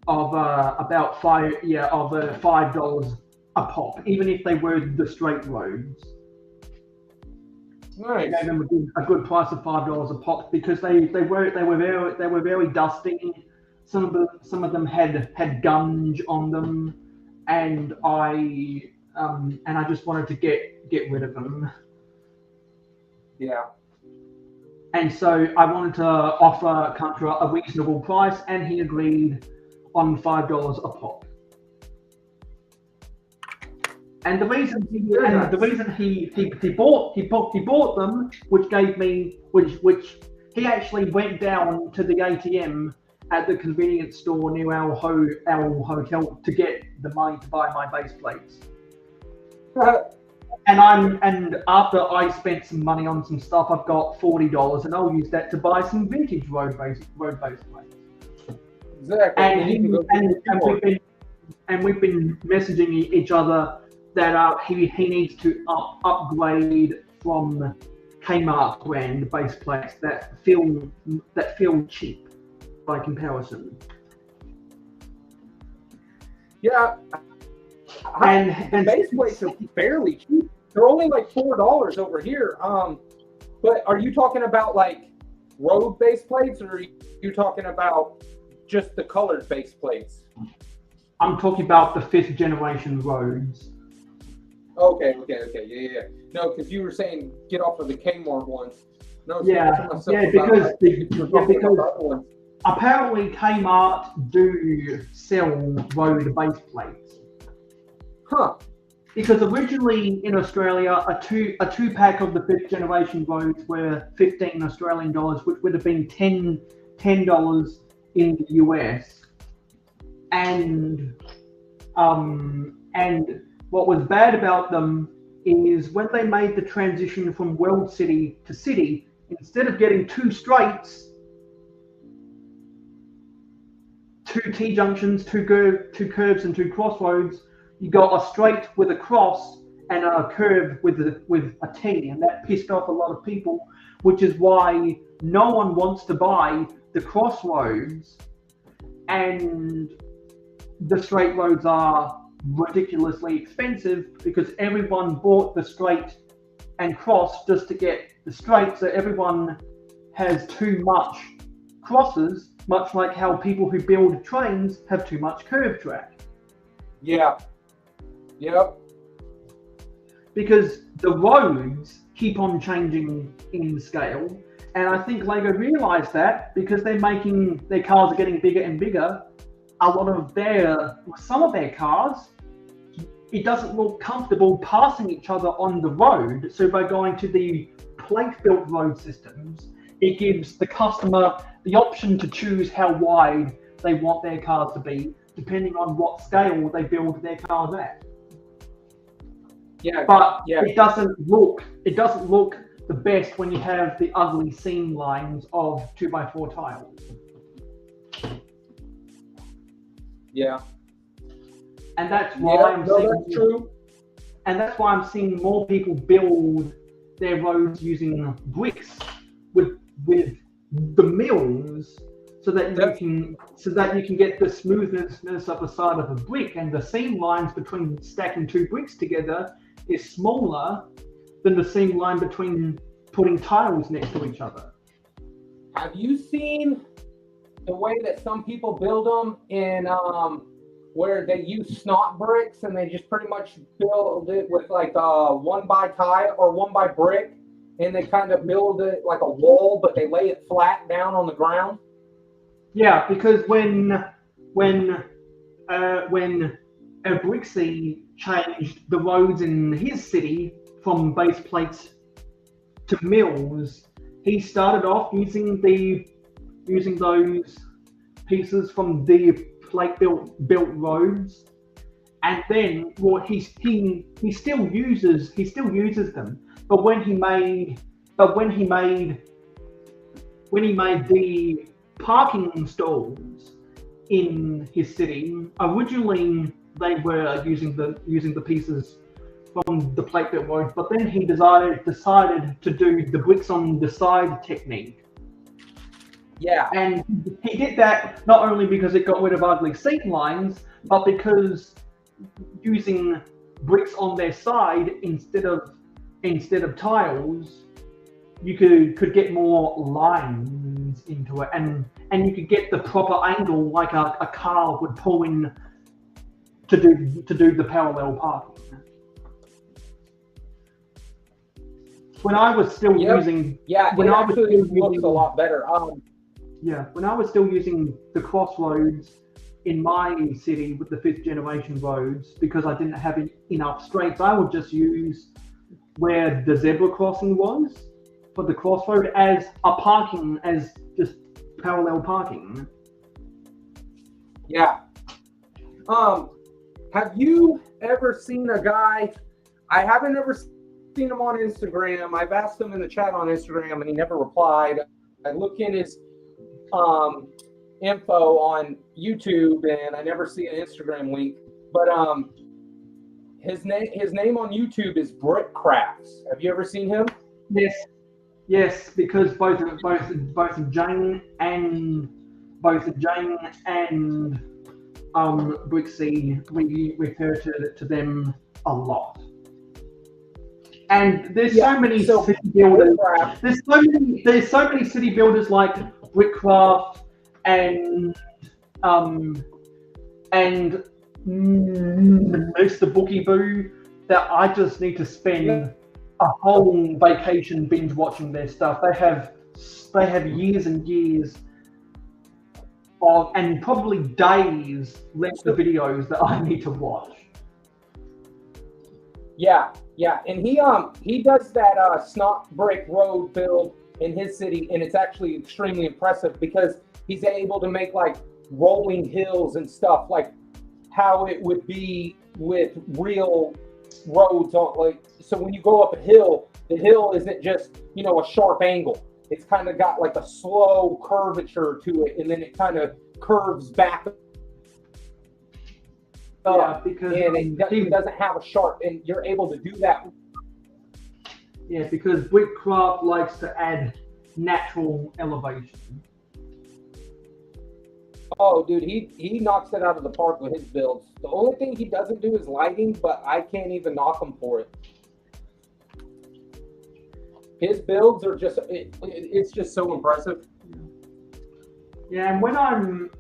of about $5 a pop, even if they were the straight roads. Nice. I gave them a good price of $5 a pop because they were very dusty. Some of them had gunge on them, and I just wanted to get rid of them. Yeah. And so I wanted to offer Contra a reasonable price, and he agreed on $5 a pop. And the reason he bought them, which he actually went down to the ATM at the convenience store near our hotel to get the money to buy my base plates. And after I spent some money on some stuff, I've got $40, and I'll use that to buy some vintage road base plates. Exactly. And we've been messaging each other that he needs to upgrade from Kmart brand base plates that feel cheap by comparison. Yeah. And base plates are fairly cheap. They're only like $4 over here. But are you talking about like road base plates, or are you talking about just the colored base plates? I'm talking about the 5th generation roads. Okay, yeah. No, because you were saying get off of the Kmart ones. No, because apparently Kmart do sell road base plates. Huh. Because originally in Australia, a two pack of the 5th generation roads were 15 Australian dollars, which would have been $10 in the US. And what was bad about them is when they made the transition from world city to city, instead of getting 2 straights, 2 T-junctions, 2 curves and 2 crossroads, you got a straight with a cross and a curve with a T, and that pissed off a lot of people, which is why no one wants to buy the crossroads, and the straight roads are ridiculously expensive because everyone bought the straight and cross just to get the straight, so everyone has too much crosses, much like how people who build trains have too much curve track. Yeah. Yep. Because the roads keep on changing in scale, and I think Lego realised that because their cars are getting bigger and bigger. Some of their cars, it doesn't look comfortable passing each other on the road. So by going to the plate-built road systems, it gives the customer the option to choose how wide they want their cars to be, depending on what scale they build their cars at. Yeah, but it doesn't look the best when you have the ugly seam lines of 2x4 tiles. Yeah. And that's why that's true. And that's why I'm seeing more people build their roads using bricks with the mills, so that you can get the smoothness of the side of a brick, and the seam lines between stacking 2 bricks together is smaller than the seam line between putting tiles next to each other. Have you seen the way that some people build them in where they use snot bricks, and they just pretty much build it with like 1 by tile or 1 by brick, and they kind of build it like a wall, but they lay it flat down on the ground? Yeah, because when Brixie changed the roads in his city from base plates to mills, he started off using those pieces from the plate built roads, and then he still uses them. But when he made when he made the parking stalls in his city, originally they were using the pieces from the plate built roads, but then he decided to do the bricks on the side technique. Yeah. And he did that not only because it got rid of ugly seat lines, but because using bricks on their side instead of tiles, you could get more lines into it, and you could get the proper angle like a car would pull in to do the parallel parking. When I was still using when I was actually still looks a lot better. when I was still using the crossroads in my city with the 5th generation roads, because I didn't have enough straights, I would just use where the zebra crossing was for the crossroad as just parallel parking. Yeah. Have you ever seen a guy? I haven't ever seen him on Instagram. I've asked him in the chat on Instagram and he never replied. I look in his info on YouTube and I never see an Instagram link. But his name on YouTube is Brick Crafts. Have you ever seen him? Yes, because both Jane and Brixie, we refer to them a lot. And there's so many city builders. There's so many city builders like Brickcraft and Mr. Bookie Boo that I just need to spend a whole vacation binge watching their stuff. They have years and years of, and probably days left of videos that I need to watch. Yeah, and he does that snot brick road build in his city, and it's actually extremely impressive because he's able to make like rolling hills and stuff like how it would be with real roads on, like, so when you go up a hill, the hill isn't just, a sharp angle. It's kind of got like a slow curvature to it, and then it kind of curves back up, because and it doesn't have a sharp, and you're able to do that. Yeah, because Brickcraft likes to add natural elevation. Oh, dude, he knocks it out of the park with his builds. The only thing he doesn't do is lighting, but I can't even knock him for it. His builds are just, it's just so impressive. Yeah, and when I'm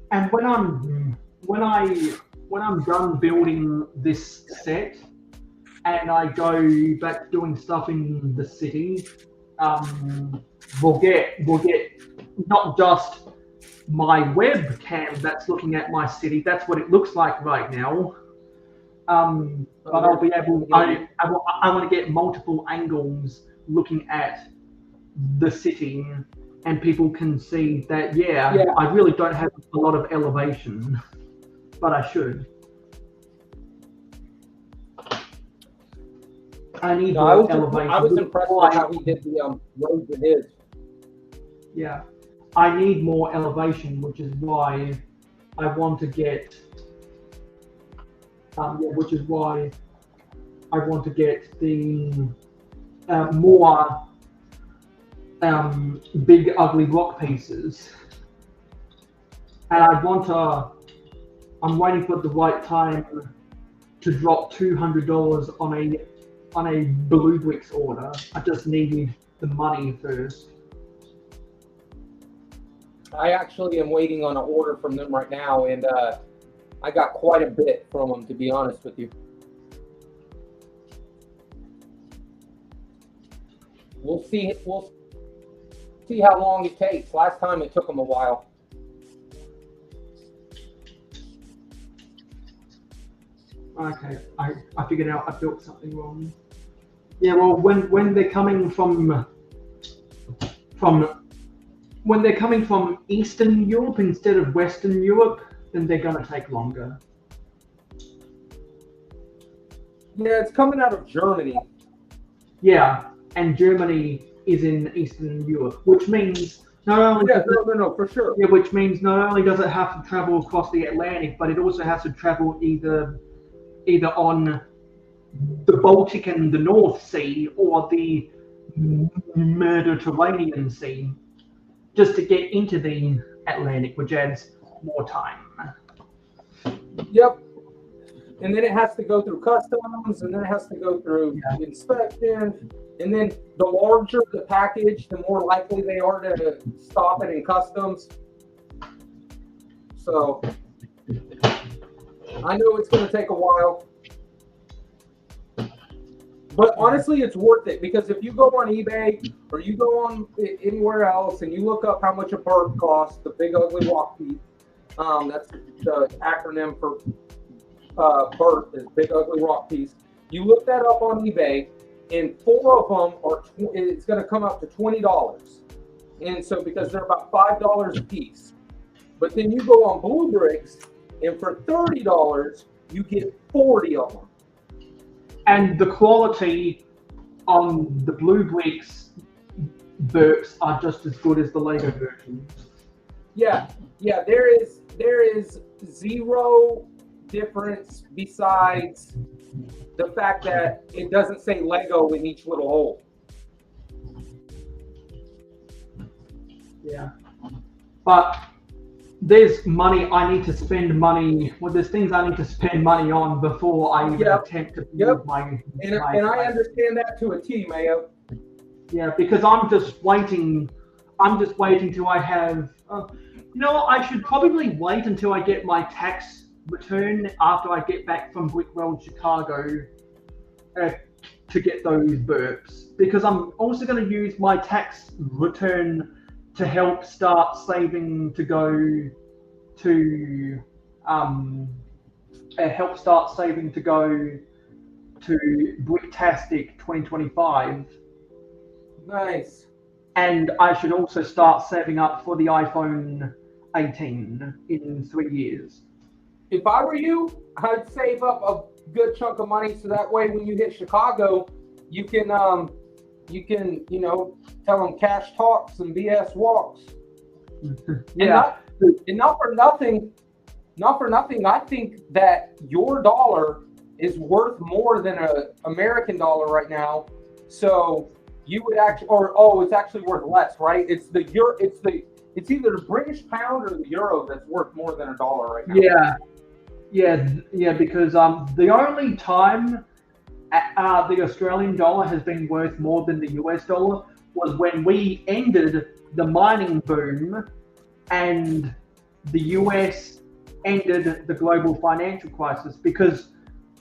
done building this set and I go back doing stuff in the city, we'll get not just my webcam that's looking at my city. That's what it looks like right now. But I'll be able. I want to get multiple angles looking at the city, and people can see that. Yeah, I really don't have a lot of elevation, but I should. I need more elevation. I was impressed with how he did the roads in his. Yeah. I need more elevation, which is why I want to get. Which is why I want to get the more big ugly block pieces, and I'm waiting for the right time to drop $200 on a blue bricks order. I just need the money first. I actually am waiting on an order from them right now, and I got quite a bit from them, to be honest with you. We'll see how long it takes. Last time it took them a while. Okay, I figured out I built something wrong. Yeah, well, when they're coming from Eastern Europe instead of Western Europe, then they're gonna take longer. Yeah, it's coming out of Germany. Yeah, and Germany is in Eastern Europe, which means Not only Yeah, does no, for sure. Yeah, which means not only does it have to travel across the Atlantic, but it also has to travel either on the Baltic and the North Sea or the Mediterranean Sea just to get into the Atlantic, which adds more time. Yep. And then it has to go through customs, and then it has to go through inspection. And then the larger the package, the more likely they are to stop it in customs. So I know it's going to take a while. But honestly, it's worth it, because if you go on eBay or you go on anywhere else and you look up how much a bird costs, the big ugly rock piece, that's the acronym for bird, is big ugly rock piece. You look that up on eBay, and 4 of them are it's going to come up to $20. And so because they're about $5 a piece. But then you go on Blue Bricks, and for $30 you get 40 of them. And the quality on the Blue Bricks burps are just as good as the Lego versions. Yeah, there is zero difference besides the fact that it doesn't say Lego in each little hole. Yeah. But there's money I need to spend money. Well, there's things I need to spend money on before I even attempt to build my. And I understand that to a T, Mayo. Yeah, because I'm just waiting till I have. I should probably wait until I get my tax return after I get back from Brickworld Chicago to get those burps, because I'm also going to use my tax return to help start saving to go to Bricktastic 2025. Nice. And I should also start saving up for the iPhone 18 in 3 years. If I were you, I'd save up a good chunk of money so that way when you hit Chicago, you can tell them cash talks and BS walks. Yeah. And not for nothing, I think that your dollar is worth more than an American dollar right now. So you would actually, it's actually worth less, right? It's either the British pound or the euro that's worth more than $1 right now. Yeah, because the only time the Australian dollar has been worth more than the US dollar was when we ended the mining boom and the US ended the global financial crisis, because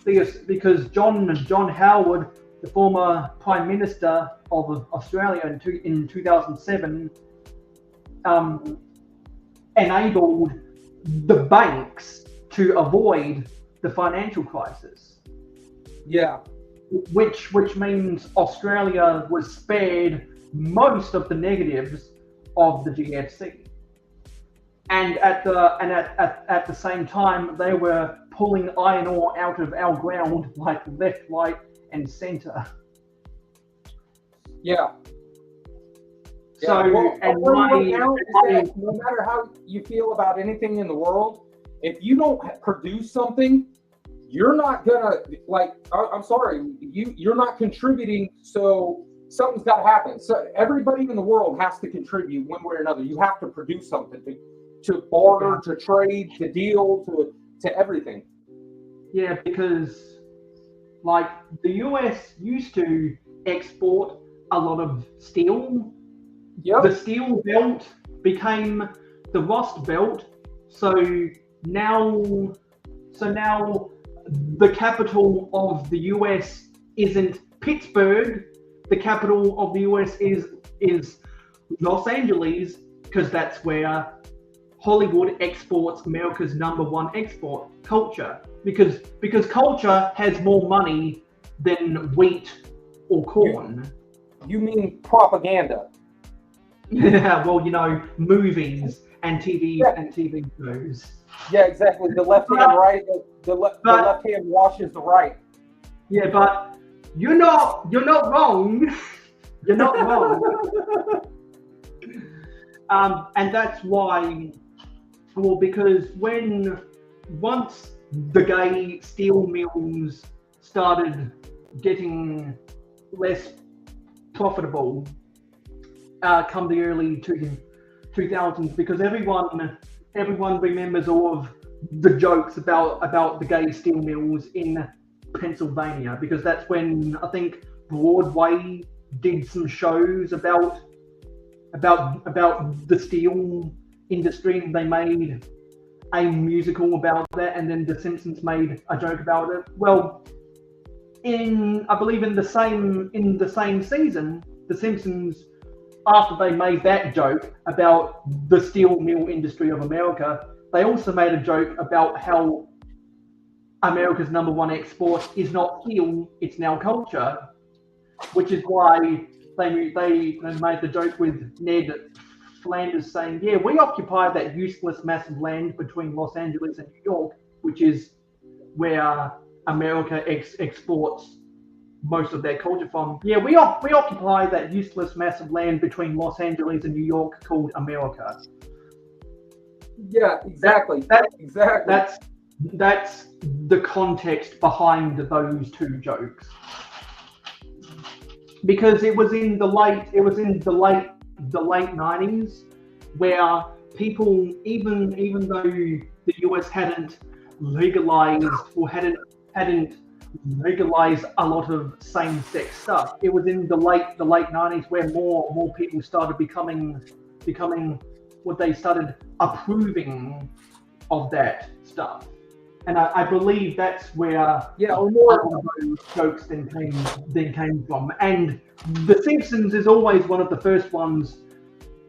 John Howard, the former Prime Minister of Australia in 2007, enabled the banks to avoid the financial crisis. Yeah. Which means Australia was spared most of the negatives of the GFC. And at the same time, they were pulling iron ore out of our ground like left, right, and center. Yeah. So, no matter how you feel about anything in the world, if you don't produce something, you're not gonna, I'm sorry, you're not contributing. So something's got to happen. So everybody in the world has to contribute one way or another. You have to produce something to barter, to trade, to deal, to everything. Yeah, because the US used to export a lot of steel. Yep. The steel belt became the Rust Belt. So now the capital of the US isn't Pittsburgh. The capital of the US is Los Angeles, because that's where Hollywood exports America's #1 export, culture. Because culture has more money than wheat or corn. You mean propaganda? Yeah, well, movies and TV and TV shows. Yeah, exactly. The left hand right, the left hand washes the right. Yeah, but you're not wrong. You're not wrong. And that's why, well, because once the gay steel mills started getting less profitable, come the early 2000s, because everyone remembers all of the jokes about the gay steel mills in Pennsylvania, because that's when I think Broadway did some shows about the steel industry, and they made a musical about that, and then The Simpsons made a joke about it. Well, I believe in the same season, The Simpsons, after they made that joke about the steel mill industry of America, they also made a joke about how America's #1 export is not steel, it's now culture, which is why they made the joke with Ned Flanders saying, yeah, we occupy that useless massive land between Los Angeles and New York, which is where America exports most of their culture from. Yeah, we occupy that useless massive land between Los Angeles and New York called America. Yeah, exactly. That's the context behind those two jokes. Because it was in the late 90s where people, even though the US hadn't legalized or hadn't legalized a lot of same-sex stuff, it was in the late 90s where more people started becoming what they started approving of that stuff. And I believe that's where more of those jokes then came from. And The Simpsons is always one of the first ones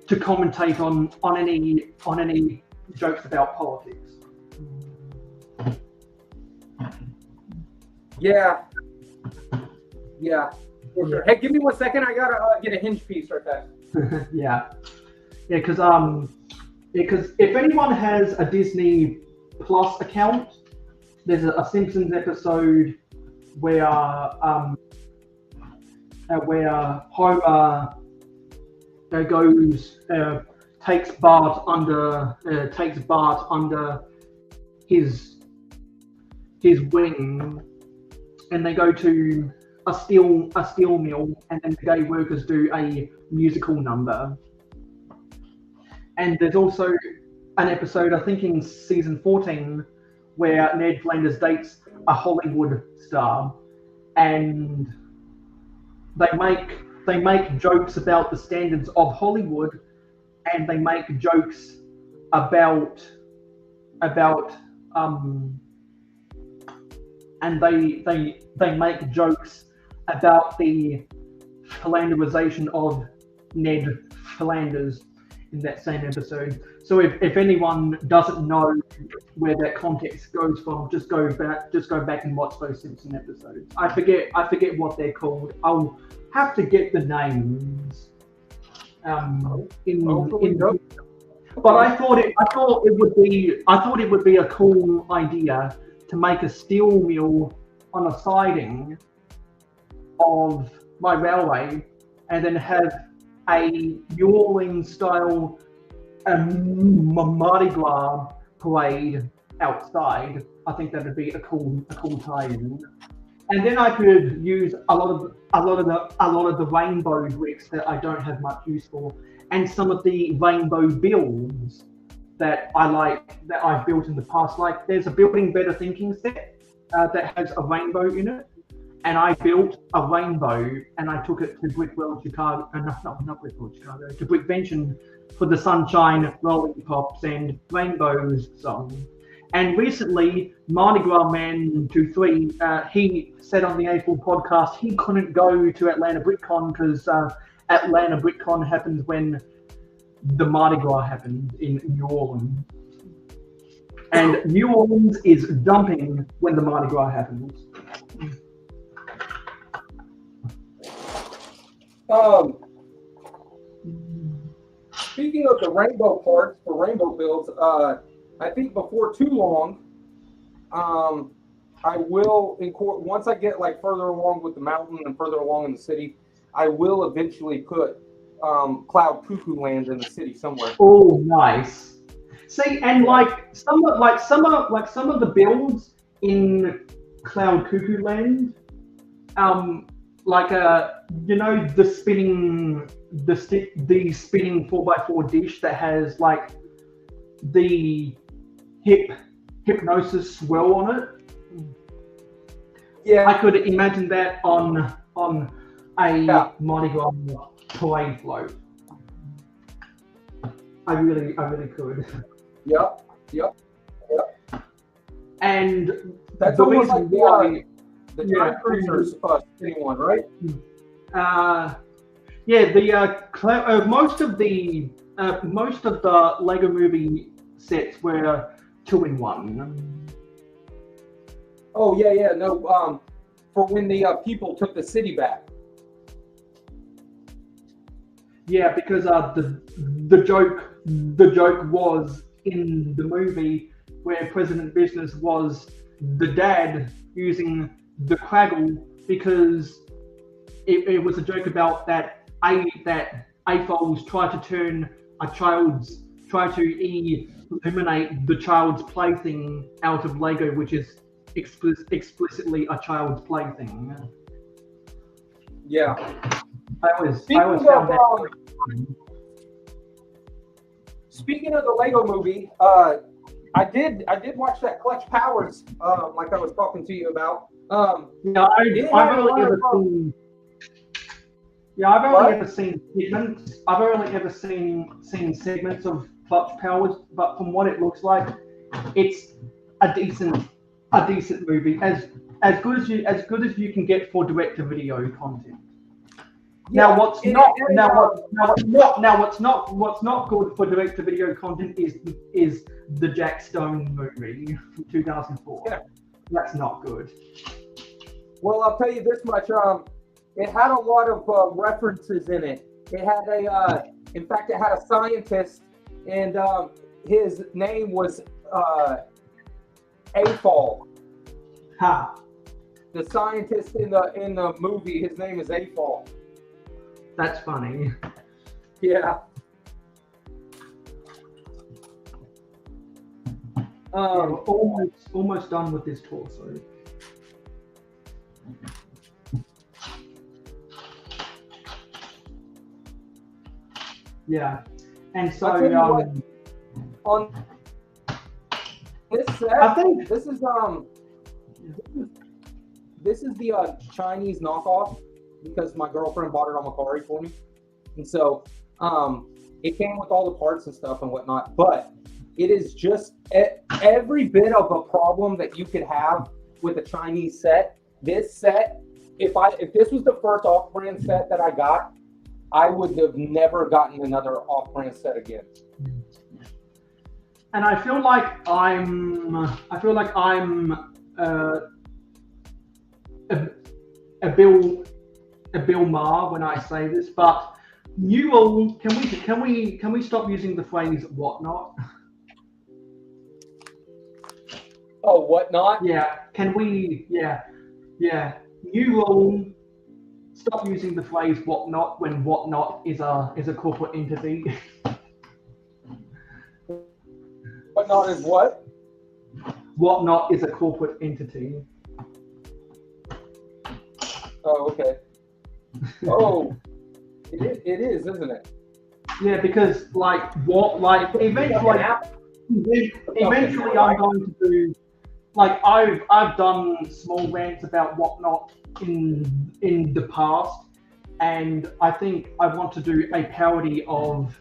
to commentate on any jokes about politics. Yeah, for sure. Hey, give me 1 second. I gotta get a hinge piece right fast. Because if anyone has a Disney Plus account, there's a Simpsons episode where Homer takes Bart under his wing, and they go to a steel mill, and then the gay workers do a musical number. And there's also an episode, I think in season 14, where Ned Flanders dates a Hollywood star, and they make jokes about the standards of Hollywood, and they make jokes about and they make jokes about the Flanderization of Ned Flanders in that same episode. So if anyone doesn't know where that context goes from, just go back and watch those Simpson episodes. I forget what they're called. I'll have to get the names. But I thought it would be a cool idea to make a steel mill on a siding of my railway, and then have a New Orleans style Mardi Gras parade outside. I think that would be a cool tie-in. And then I could use a lot of the rainbow bricks that I don't have much use for, and some of the rainbow builds that I've built in the past. Like there's a Building Better Thinking set that has a rainbow in it, and I built a rainbow and I took it to Brickwell Chicago, not Brickwell Chicago, to Brickvention for the Sunshine, Lollipops and Rainbows song. And recently, Mardi Gras Man 23, he said on the April podcast he couldn't go to Atlanta BritCon because Atlanta BritCon happens when the Mardi Gras happened in New Orleans. And New Orleans is dumping when the Mardi Gras happens. Speaking of the rainbow parts for rainbow builds, I think before too long, I will once I get like further along with the mountain and further along in the city, I will eventually put Cloud Cuckoo Land in the city somewhere. Oh, nice. See, and like some of the builds in Cloud Cuckoo Land, you know, the spinning 4x4 dish that has like the hypnosis swirl on it. Yeah, I could imagine that on a Mardi Gras parade float. I really could. Yep. And that's the almost reason like why the Time Cruiser's spinning one, right? Most of the Lego Movie sets were 2-in-1. Oh yeah. No, for when the people took the city back. Yeah, because the joke was in the movie where President Business was the dad using the Craggle, because it was a joke about that AFOLs try to eliminate the child's plaything out of Lego, which is explicitly a child's plaything. Yeah. Speaking of the Lego Movie, I did watch that Clutch Powers, like I was talking to you about. I've only ever seen segments. I've only ever seen segments of Clutch Powers, but from what it looks like, it's a decent movie, as good as you can get for direct-to-video content. Now, what's not good for direct-to-video content is the Jack Stone movie from 2004. Yeah. That's not good. Well, I'll tell you this much. It had a lot of references in it. It had in fact, it had a scientist, and his name was AFOL. Ha. The scientist in the movie, his name is AFOL. That's funny. Yeah. We're almost done with this torso. Yeah, and so on this set, I think this is the Chinese knockoff, because my girlfriend bought it on Macari for me, and so it came with all the parts and stuff and whatnot. But it is just every bit of a problem that you could have with a Chinese set. This set, if this was the first off-brand set that I got, I would have never gotten another off-brand set again. And I feel like I'm a Bill Maher when I say this, but you all can we stop using the phrase whatnot? Oh, whatnot? Yeah. Can we? Yeah. You all stop using the phrase whatnot when whatnot is a corporate entity. Whatnot is what? Whatnot is a corporate entity. Oh, okay. Oh, it is, isn't it? Yeah, because eventually I'm going to do, I've done small rants about Whatnot in the past, and I think I want to do a parody of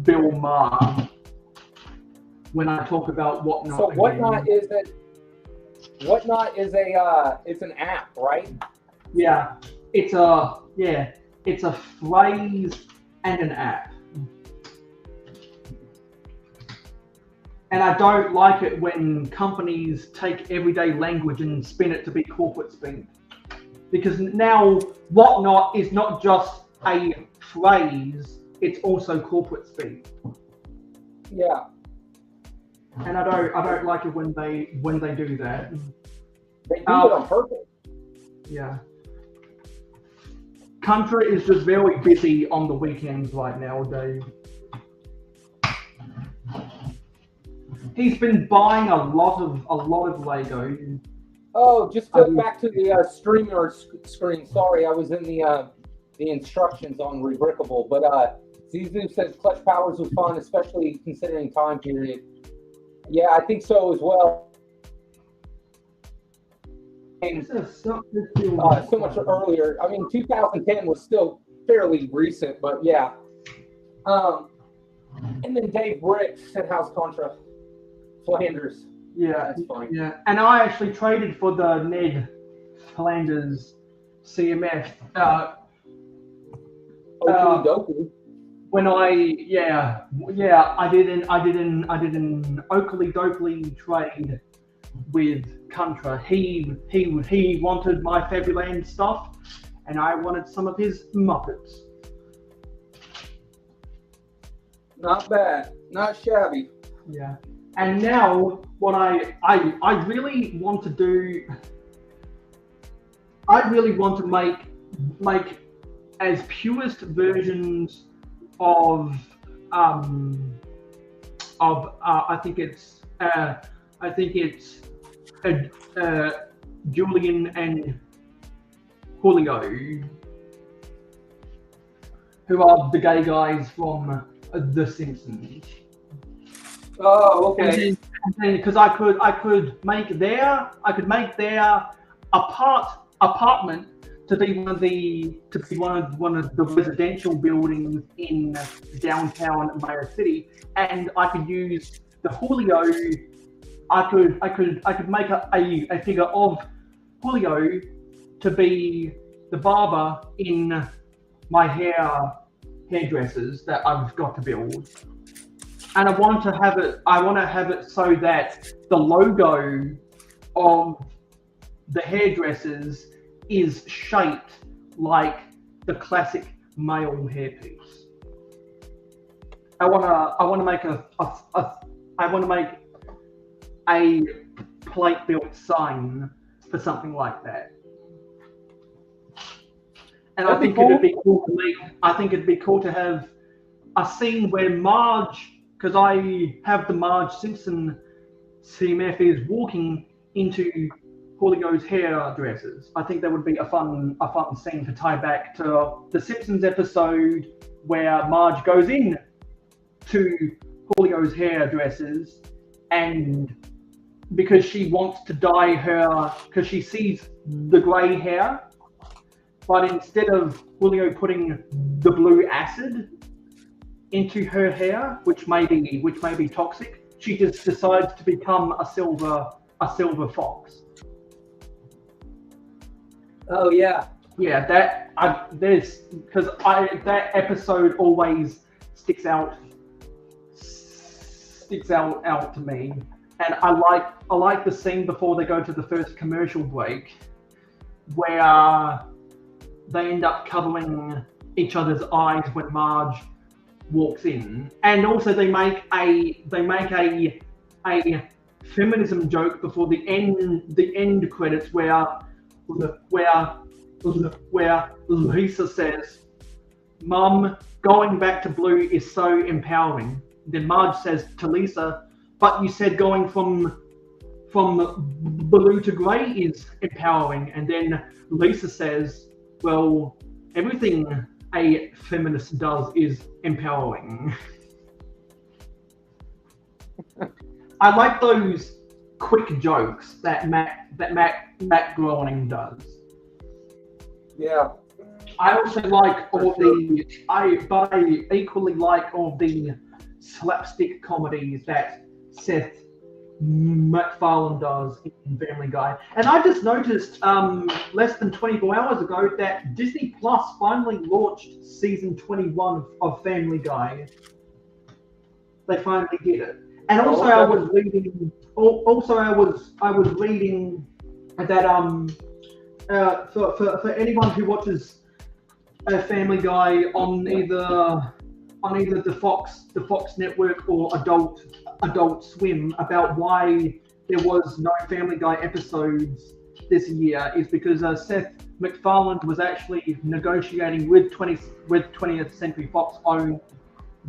Bill Maher when I talk about Whatnot. So Whatnot it's an app, right? Yeah, it's a phrase and an app. And I don't like it when companies take everyday language and spin it to be corporate speak. Because now Whatnot is not just a phrase, it's also corporate speak. Yeah. And I don't like it when they do that. They do it on purpose. Yeah. Contra is just very busy on the weekends right now, Dave. He's been buying a lot of Lego. Oh, just back to the streamer screen. Sorry, I was in the instructions on Rebrickable, but Zizu says Clutch Powers was fun, especially considering time period. Yeah, I think so as well. So much earlier. I mean, 2010 was still fairly recent, but yeah. And then Dave Brick said, "How's Contra Flanders?" Yeah, that's funny. Yeah, and I actually traded for the Ned Flanders CMF. When I did an Oakley Dokley trade with Contra. He wanted my Fabuland stuff, and I wanted some of his Muppets. Not bad, not shabby. Yeah. And now, what I really want to do, I really want to make as purest versions of I think it's Julian and Julio, who are the gay guys from The Simpsons. Oh, okay. And then because I could make their apartment to be one of the residential buildings in downtown Mayo City, and I could use the Julio. I could make a figure of Julio to be the barber in my hairdressers that I've got to build. And I want to have it so that the logo of the hairdressers is shaped like the classic male hairpiece. I want to make a plate built sign for something like that. And I think it'd be cool to make. I think it'd be cool to have a scene where Marge, because I have the Marge Simpson CMF, is walking into Julio's hairdressers. I think that would be a fun scene to tie back to the Simpsons episode where Marge goes in to Julio's hairdressers, and because she wants to dye her, because she sees the grey hair, but instead of Julio putting the blue acid into her hair, which may be toxic, she just decides to become a silver fox. Oh yeah. Yeah, that episode always sticks out to me. And I like the scene before they go to the first commercial break, where they end up covering each other's eyes when Marge walks in, and also they make a feminism joke before the end credits where Lisa says, "Mum, going back to blue is so empowering." Then Marge says to Lisa, "But you said going from blue to grey is empowering." And then Lisa says, "Well, everything a feminist does is empowering." I like those quick jokes that Matt Groening does. Yeah. I also like I equally like all the slapstick comedies that Seth MacFarlane does in Family Guy. And I just noticed less than 24 hours ago that Disney Plus finally launched season 21 of Family Guy. They finally did it. And also I was reading that for anyone who watches Family Guy on either the Fox network or Adult Swim, about why there was no Family Guy episodes year is because Seth MacFarlane was actually negotiating with 20th Century Fox, owned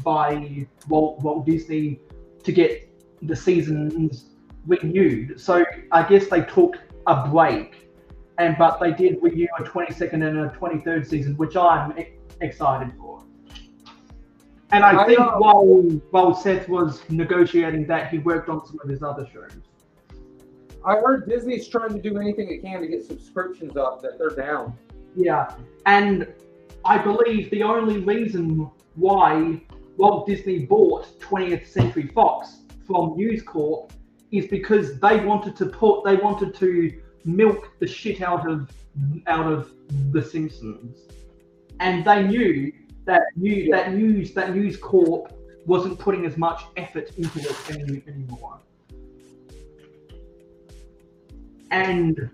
by Walt Disney, to get the seasons renewed. So I guess they took a break, but they did renew a 22nd and a 23rd season, which I'm excited for. And I think while Seth was negotiating that, he worked on some of his other shows. I heard Disney's trying to do anything it can to get subscriptions up, that they're down. Yeah, and I believe the only reason why Walt Disney bought 20th Century Fox from News Corp is because they wanted to milk the shit out of The Simpsons, and they knew that News Corp wasn't putting as much effort into it anymore. And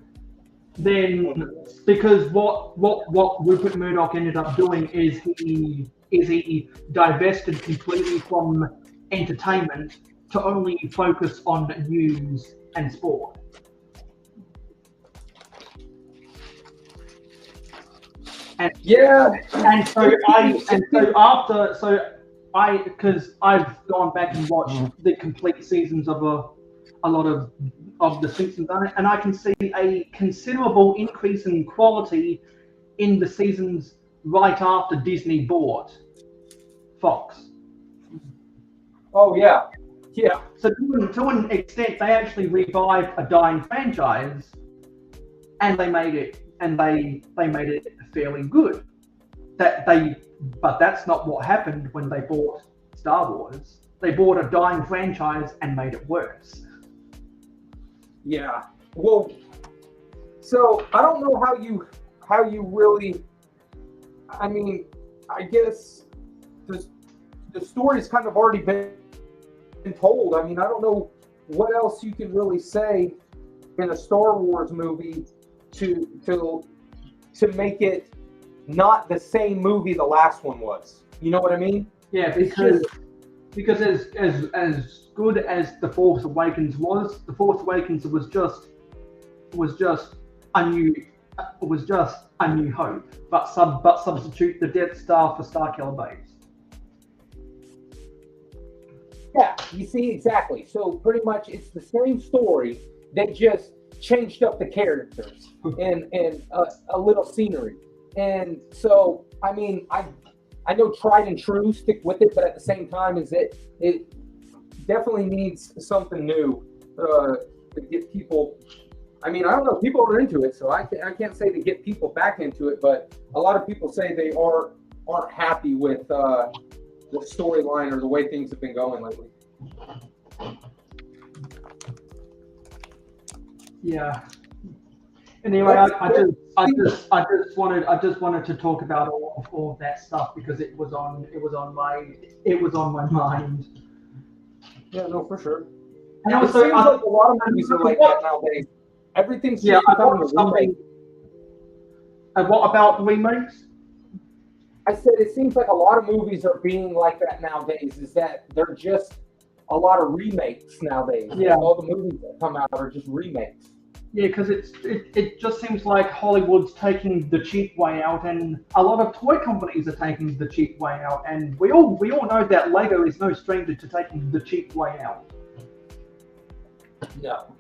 then, because what Rupert Murdoch ended up doing is he divested completely from entertainment to only focus on news and sport. And because I've gone back and watched the complete seasons of a lot of The Simpsons, and I can see a considerable increase in quality in the seasons right after Disney bought Fox. Oh yeah. Yeah. So to an extent, they actually revived a dying franchise, and they made it fairly good. But that's not what happened when they bought Star Wars. They bought a dying franchise and made it worse. Yeah. Well, so I don't know how you really. I mean, I guess the story's kind of already been told. I mean, I don't know what else you can really say in a Star Wars movie to make it not the same movie the last one was. You know what I mean? Yeah, because as good as The Force Awakens was, The Force Awakens was just a new hope, but substitute the Death Star for Starkiller Base. Yeah, you see, exactly. So pretty much it's the same story. They just changed up the characters and a little scenery. And so, I mean, I know tried and true, stick with it, but at the same time, it definitely needs something new to get people. I mean, I don't know, people are into it, so I can't say to get people back into it, but a lot of people say they aren't happy with the storyline or the way things have been going lately. Yeah. Anyway, I just wanted to talk about all of that stuff because it was on my mind. Yeah, no, for sure. And it also, seems like a lot of movies are like that nowadays. Everything's just becoming a remake. And what about remakes? I said it seems like a lot of movies are being like that nowadays. Is that they're just a lot of remakes nowadays? Yeah. All the movies that come out are just remakes. Yeah, because it just seems like Hollywood's taking the cheap way out, and a lot of toy companies are taking the cheap way out, and we all know that Lego is no stranger to taking the cheap way out. No.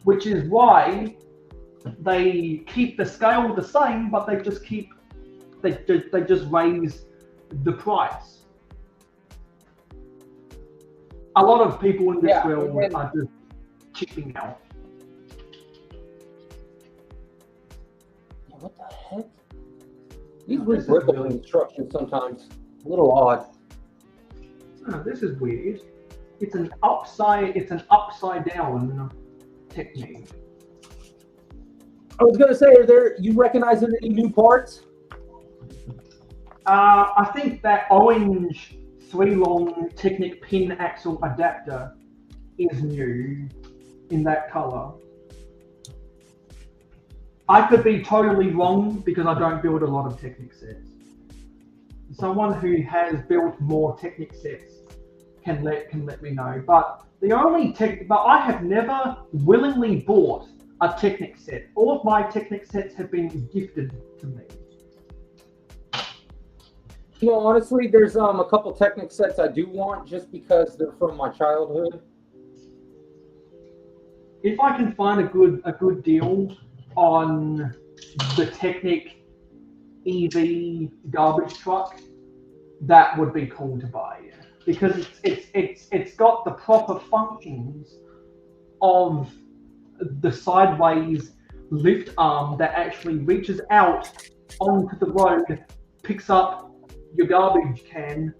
Which is why they keep the scale the same, but they just raise the price. A lot of people in this world are just chipping out. What the heck? These reversible instructions sometimes a little odd. Oh, this is weird. It's an upside down technique. I was gonna say, you recognize any new parts? I think that orange 3-long Technic pin axle adapter is new in that color. I could be totally wrong because I don't build a lot of Technic sets. Someone who has built more Technic sets can let me know. But I have never willingly bought a Technic set. All of my Technic sets have been gifted to me. You know, honestly, there's a couple Technic sets I do want just because they're from my childhood. If I can find a good deal on the Technic EV garbage truck, that would be cool to buy, because it's got the proper functions of the sideways lift arm that actually reaches out onto the road, picks up your garbage can,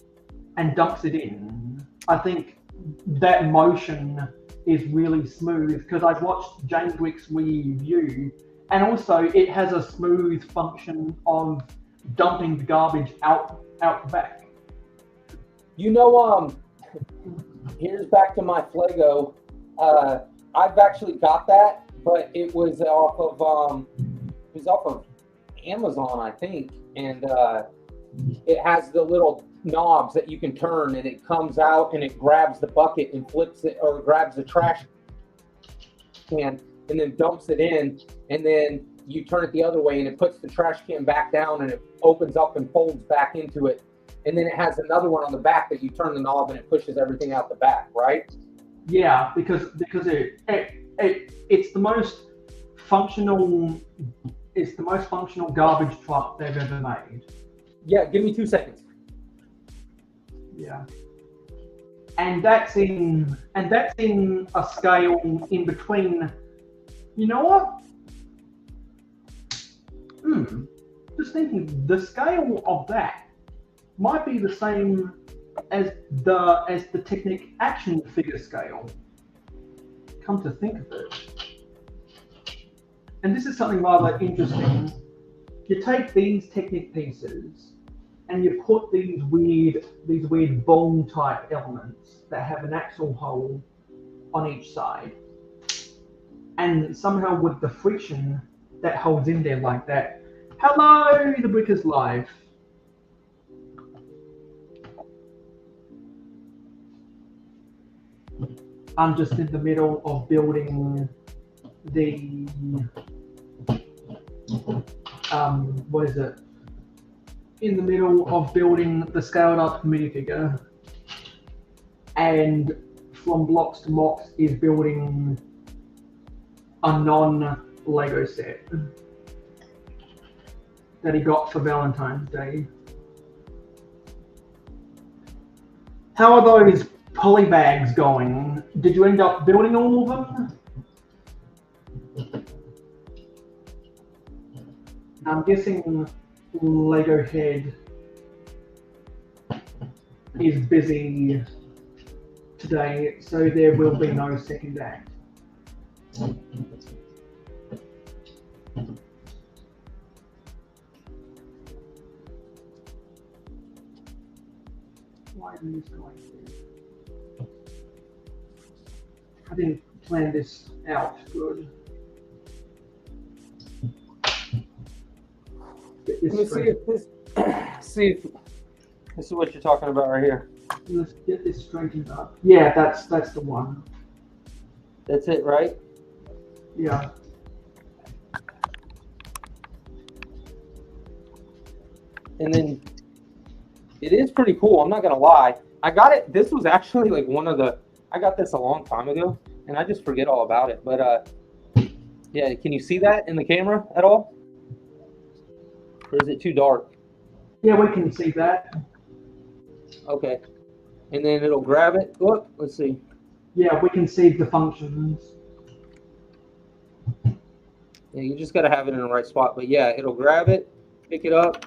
and dumps it in. I think that motion is really smooth, because I've watched James Wick's review, and also it has a smooth function of dumping the garbage out the back. You know, here's back to my Flego. I've actually got that, but it was off of Amazon, I think, and it has the little knobs that you can turn, and it comes out and it grabs the bucket and flips it, or grabs the trash can and then dumps it in, and then you turn it the other way and it puts the trash can back down and it opens up and folds back into it, and then it has another one on the back that you turn the knob and it pushes everything out the back, right? Yeah, because it's the most functional garbage truck they've ever made. Yeah, give me 2 seconds. Yeah. And that's in a scale in between. You know what? Just thinking, the scale of that might be the same as the Technic action figure scale. Come to think of it. And this is something rather interesting. You take these Technic pieces and you put these weird bone type elements that have an axle hole on each side, and somehow with the friction that holds in there like that. Hello, the brick is live. I'm just in the middle of building the what is it? In the middle of building the scaled up minifigure, and from blocks to blocks is building a non-Lego set that he got for Valentine's Day. How are those polybags going? Did you end up building all of them? I'm guessing Lego Head is busy today, so there will be no second act. Why is this going here? I didn't plan this out good. Let me see if this. See if this is what you're talking about right here. Let's get this straightened up. Yeah, that's the one. That's it, right? Yeah. And then it is pretty cool. I'm not gonna lie. I got it. This was actually like one of the. I got this a long time ago, and I just forget all about it. But yeah. Can you see that in the camera at all? Or is it too dark? Yeah, we can see that. Okay. And then it'll grab it. Look, let's see. Yeah, we can see the functions. Yeah, you just got to have it in the right spot. But yeah, it'll grab it, pick it up.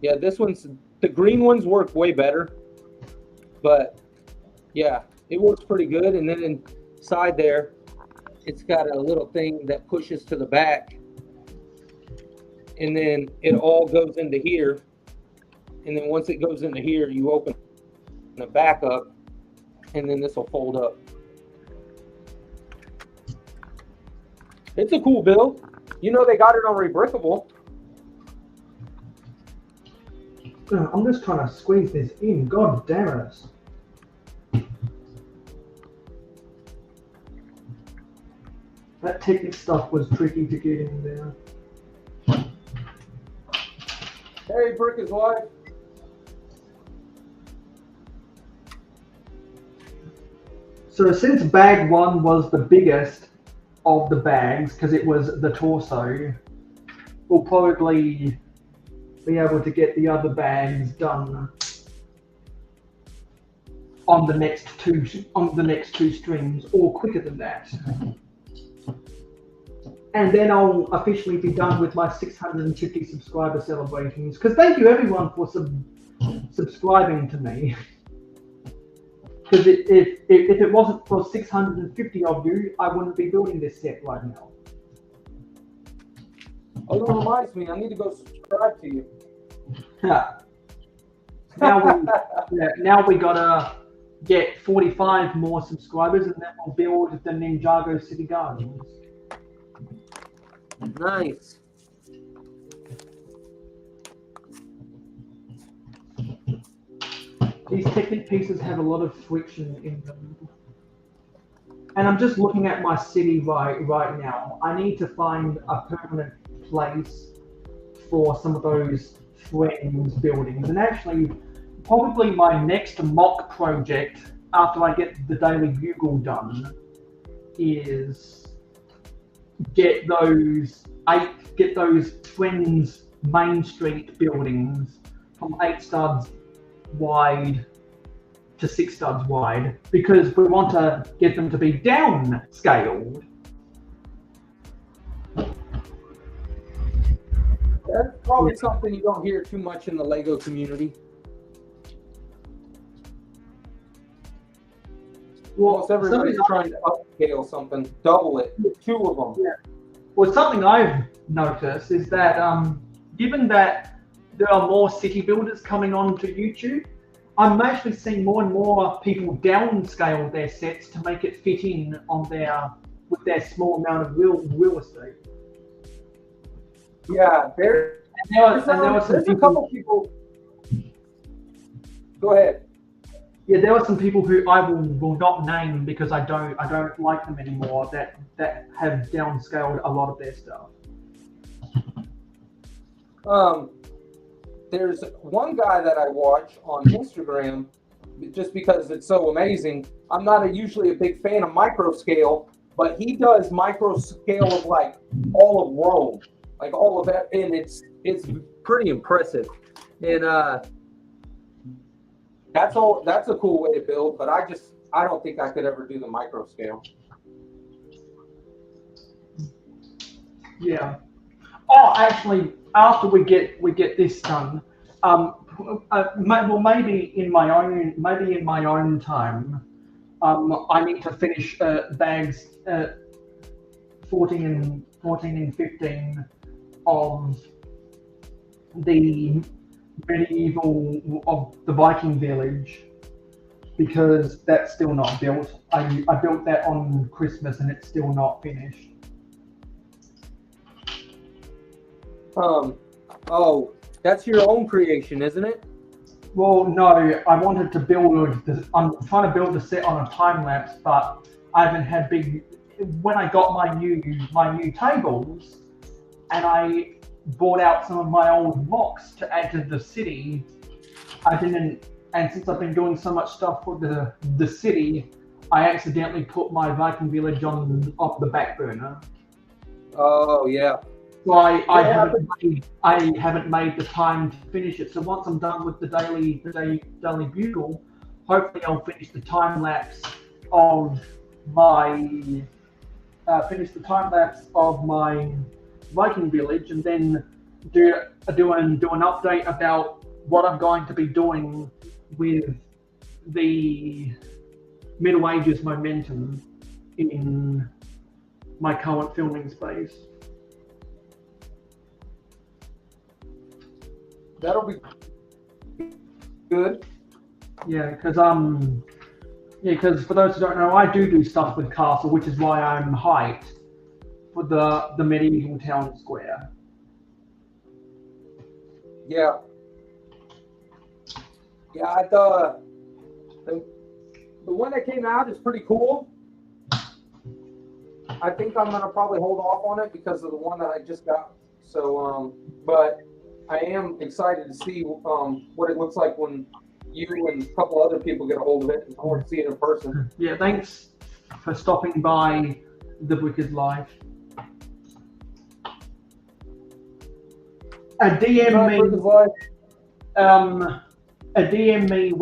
Yeah, this one's, the green ones work way better. But yeah, it works pretty good. And then inside there, it's got a little thing that pushes to the back. And then it all goes into here. And then once it goes into here, you open the back up, and then this will fold up. It's a cool build. You know they got it on Rebrickable. I'm just trying to squeeze this in. God damn it. That technic stuff was tricky to get in there. Hey, Brick is wife. So since bag 1 was the biggest of the bags, because it was the torso, we'll probably be able to get the other bags done on the next two streams, or quicker than that. And then I'll officially be done with my 650 subscriber celebrations. Because thank you everyone for subscribing to me. Because if it wasn't for 650 of you, I wouldn't be building this set right now. Oh, that reminds me, I need to go subscribe to you. Yeah. Now we gotta get 45 more subscribers, and then we'll build the Ninjago City Gardens. Nice. These Technic pieces have a lot of friction in them. And I'm just looking at my city right now. I need to find a permanent place for some of those Friends buildings. And actually, probably my next mock project after I get the Daily Bugle done is get those Friends Main Street buildings from 8 studs wide to 6 studs wide, because we want to get them to be downscaled. That's probably something you don't hear too much in the Lego community. Well, almost everybody's trying to upscale something, double it, 2 of them. Yeah. Well, something I've noticed is that given that there are more city builders coming onto YouTube, I'm actually seeing more and more people downscale their sets to make it fit in on with their small amount of real estate. Yeah, there's a couple people. Go ahead. Yeah, there are some people who I will not name because I don't like them anymore that have downscaled a lot of their stuff. There's one guy that I watch on Instagram just because it's so amazing. I'm not usually a big fan of micro scale, but he does micro scale of like all of Rome, like all of that, and it's pretty impressive. And that's a cool way to build, but I don't think I could ever do the micro scale. Yeah. Oh, actually, after we get this done, well, maybe in my own time, I need to finish bags 14 and 15 of the medieval of the Viking village, because that's still not built. I built that on Christmas and it's still not finished. Oh, that's your own creation, isn't it? Well, no, I wanted to build this. I'm trying to build the set on a time lapse, but I haven't had when I got my new tables, and I bought out some of my old mocks to add to the city. I didn't, and since I've been doing so much stuff for the city, I accidentally put my Viking village off the back burner. Oh yeah. So I haven't made the time to finish it. So once I'm done with the Daily Bugle, hopefully I'll finish the time lapse of my Viking village, and then do an update about what I'm going to be doing with the Middle Ages momentum in my current filming space. That'll be good. Yeah, because for those who don't know, I do stuff with Castle, which is why I'm hyped for the medieval town square. Yeah. Yeah, the one that came out is pretty cool. I think I'm gonna probably hold off on it because of the one that I just got. So, but I am excited to see what it looks like when you and a couple other people get a hold of it and I want to see it in person. Yeah, thanks for stopping by The Wicked Life. DM me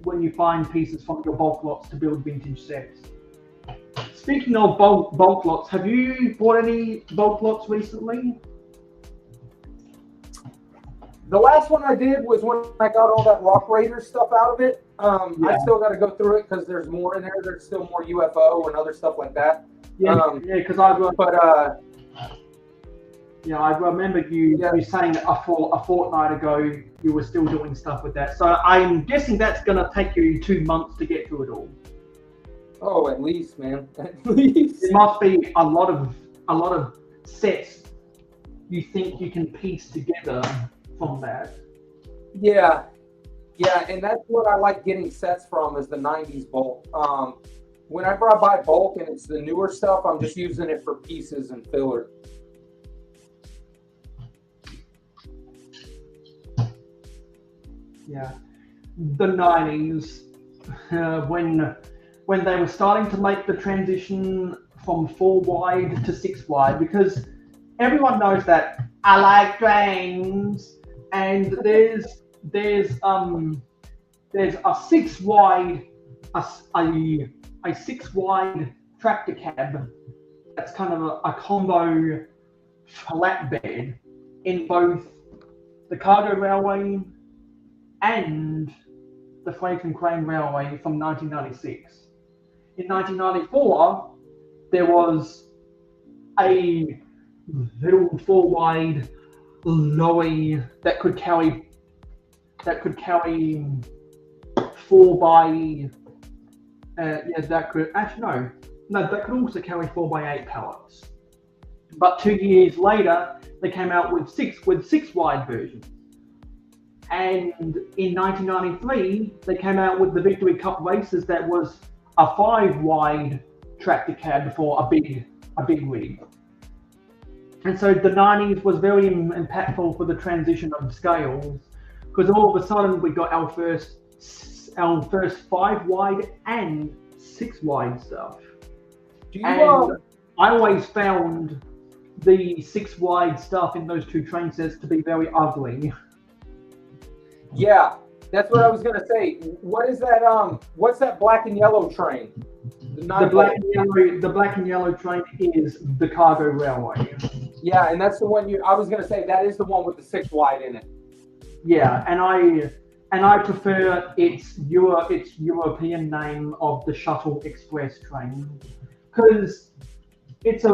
when you find pieces from your bulk lots to build vintage sets. Speaking of bulk lots, have you bought any bulk lots recently? The last one I did was when I got all that Rock Raider stuff out of it. I still got to go through it because there's more in there. There's still more UFO and other stuff like that. Because I remember you saying a fortnight ago you were still doing stuff with that. So I'm guessing that's going to take you 2 months to get through it all. Oh, at least, man. At least. There must be a lot of sets you think you can piece together from that. Yeah, and that's what I like getting sets from is the 90s bulk. Whenever I buy bulk and it's the newer stuff, I'm just using it for pieces and filler. Yeah, the 90s, when they were starting to make the transition from 4 wide to 6 wide, because everyone knows that I like trains, and there's a 6 wide a 6 wide tractor cab that's kind of a combo flatbed in both the cargo railway and the freight and crane railway from 1996. In 1994, there was a little 4 wide lorry that could carry 4 by that could also carry 4 by 8 pallets. But 2 years later, they came out with 6 wide versions. And in 1993, they came out with the Victory Cup races that was a 5 wide tractor cab for a big rig. And so the 90s was very impactful for the transition of scales, because all of a sudden we got our first 5 wide and 6 wide stuff. I always found the 6 wide stuff in those 2 train sets to be very ugly. Yeah, that's what I was gonna say. What is that? What's that black and yellow train? The black and yellow train is the cargo railway. Yeah, and that's the one I was gonna say that is the one with the 6 wide in it. Yeah, and I prefer its European name of the Shuttle Express train, because it's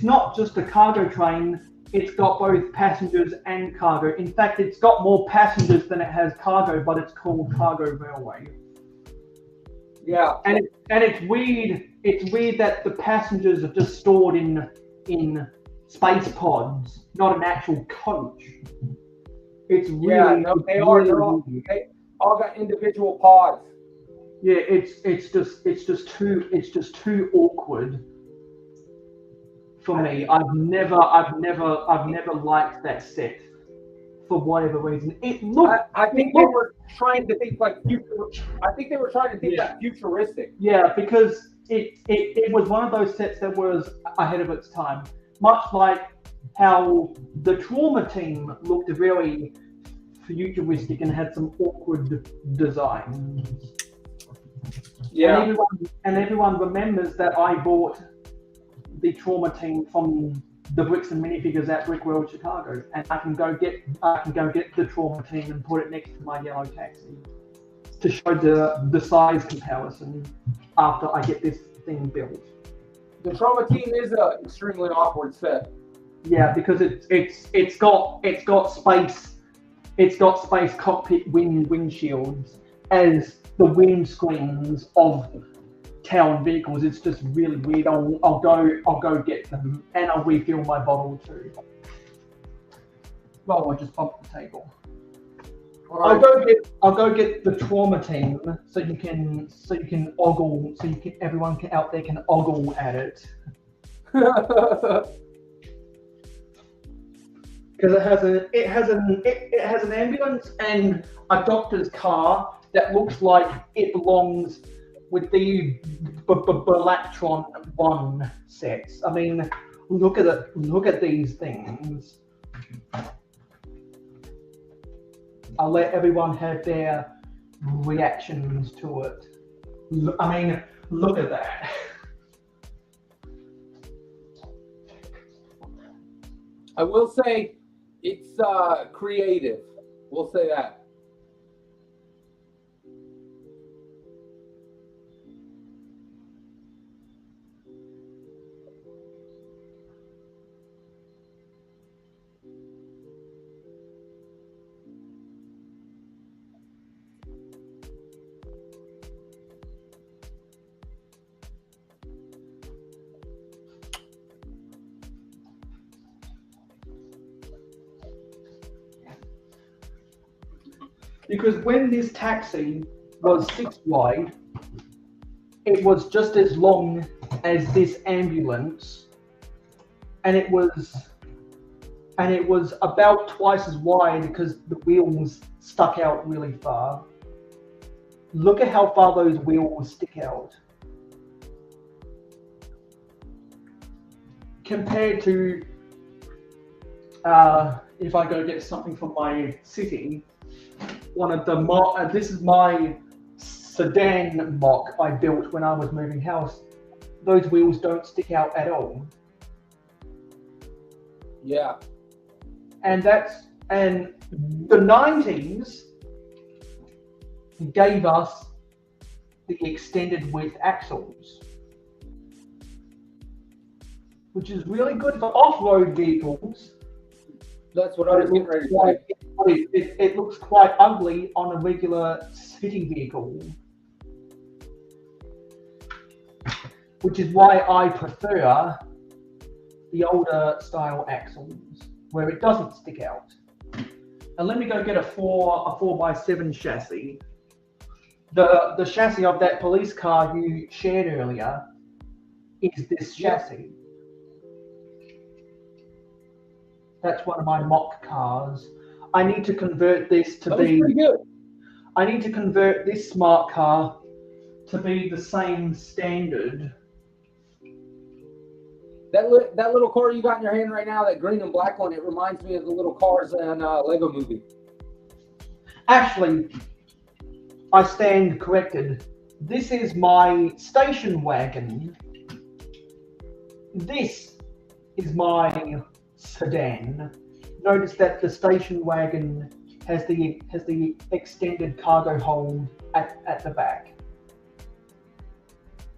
not just a cargo train. It's got both passengers and cargo. In fact, it's got more passengers than it has cargo, but it's called cargo railway. Yeah. And it's weird. It's weird that the passengers are just stored in space pods, not an actual coach. It's really they all got individual pods. Yeah, it's just too awkward. For me, I've never liked that set for whatever reason. It looked. I think they were trying to think like futuristic. Yeah, because it was one of those sets that was ahead of its time, much like how the Trauma Team looked very futuristic and had some awkward designs. Yeah, and everyone remembers that I bought the Trauma Team from the Bricks and Minifigures at Brick World Chicago, and I can go get the Trauma Team and put it next to my yellow taxi to show the size comparison after I get this thing built. The Trauma Team is an extremely awkward set. Yeah, because it's got space cockpit windshields as the windscreens of town vehicles. It's just really weird. I'll go get them, and I'll refill my bottle too. Oh, I just bumped the table. I'll go get the trauma team so you can ogle everyone out there can ogle at it. Because it has an ambulance and a doctor's car that looks like it belongs with the Balactron 1 sets. I mean, look at it. Look at these things. I'll let everyone have their reactions to it. I mean, look at that. I will say it's creative. We'll say that. Because when this taxi was 6 wide, it was just as long as this ambulance, and it was about twice as wide because the wheels stuck out really far. Look at how far those wheels stick out. Compared to, if I go get something from my city, one of the this is my sedan mock I built when I was moving house. Those wheels don't stick out at all. Yeah. And the 90s gave us the extended width axles, which is really good for off-road vehicles. That's what I was getting ready to say. It looks quite ugly on a regular city vehicle, which is why I prefer the older style axles where it doesn't stick out. And let me go get a 4x7 chassis. The chassis of that police car you shared earlier is this chassis. That's one of my mock cars. I need to convert this to be pretty good. I need to convert this smart car to be the same standard. That little car you got in your hand right now, that green and black one, it reminds me of the little cars in Lego Movie. Actually, I stand corrected. This is my station wagon. This is my sedan. Notice that the station wagon has the extended cargo hold at the back.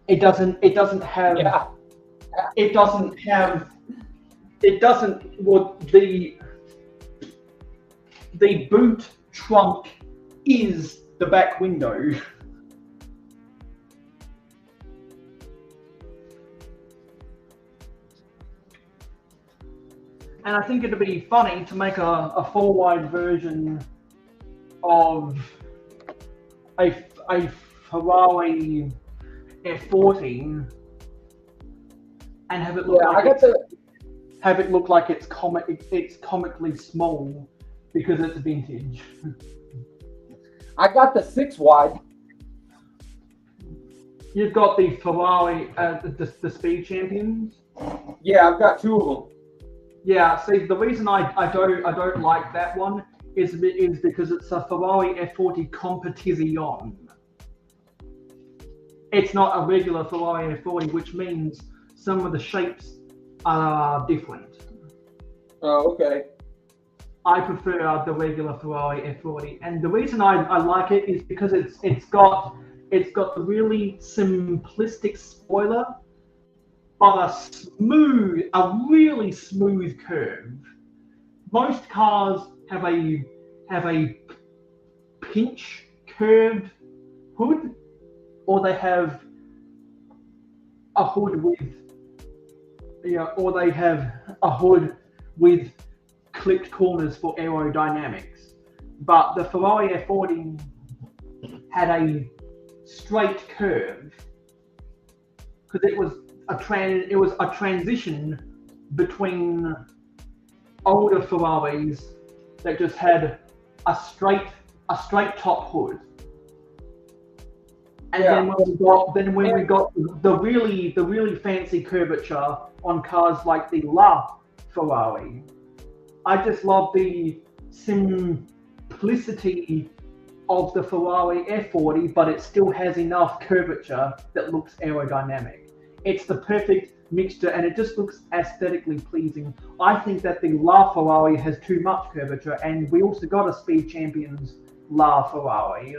It doesn't have. Yeah. It doesn't have. It doesn't. Well, the boot trunk is the back window. And I think it'd be funny to make a 4-wide version of a Ferrari F40 and have it look have it look like it's comically small because it's vintage. I got the 6-wide. You've got the Ferrari, the Speed Champions. Yeah, I've got 2 of them. Yeah, see, the reason I don't like that one is because it's a Ferrari F40 Competizione. It's not a regular Ferrari F40, which means some of the shapes are different. Oh, okay. I prefer the regular Ferrari F40, and the reason I like it is because it's got the really simplistic spoiler, but a really smooth curve. Most cars have a pinch curved hood, or they have a hood with clipped corners for aerodynamics. but the Ferrari F40 had a straight curve because it was a transition between older Ferraris that just had a straight top hood. And then when we got the really fancy curvature on cars like the La Ferrari, I just love the simplicity of the Ferrari F40, but it still has enough curvature that looks aerodynamic. It's the perfect mixture, and it just looks aesthetically pleasing. I think that the La Ferrari has too much curvature, and we also got a Speed Champions La Ferrari.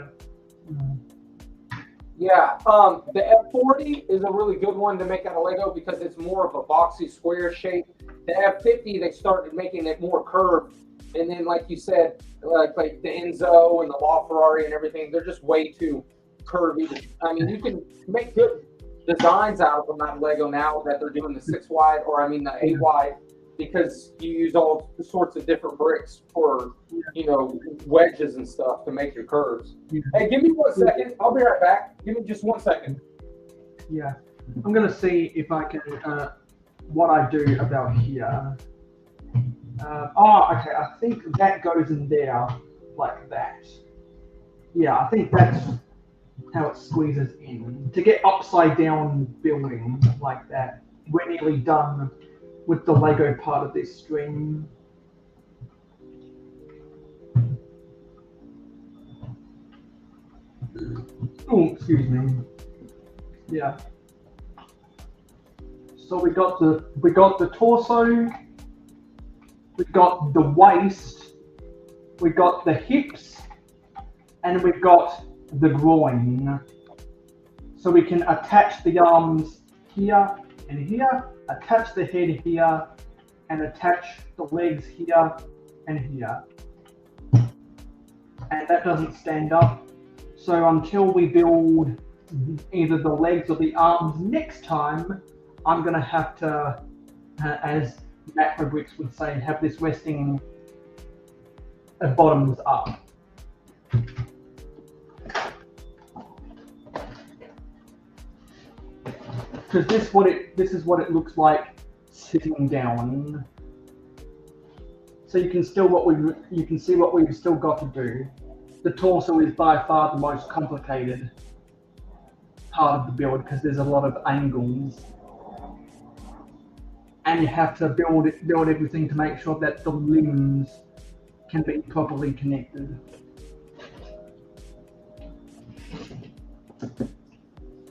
Yeah, the F40 is a really good one to make out of Lego because it's more of a boxy square shape. The F50, they started making it more curved. And then, like you said, like the Enzo and the LaFerrari and everything, they're just way too curvy. I mean, you can make good designs out of them out of Lego now that they're doing the 6 wide, or I mean the 8 wide, because you use all sorts of different bricks for, you know, wedges and stuff to make your curves. Hey, give me 1 second. I'll be right back. Give me just 1 second. Yeah, I'm gonna see if I can what I do about here. Okay, I think that goes in there like that. Yeah, I think that's how it squeezes in. To get upside down building like that, we're nearly done with the Lego part of this stream. Oh, excuse me. Yeah. So we got the torso, we got the waist, we got the hips, and we've got the groin. So we can attach the arms here and here, attach the head here, and attach the legs here and here. And that doesn't stand up. So until we build either the legs or the arms next time, I'm going to have to, as Macro Bricks would say, have this resting bottoms up. Because this is what it looks like sitting down. So you can see what we've still got to do. The torso is by far the most complicated part of the build because there's a lot of angles. And you have to build everything to make sure that the limbs can be properly connected.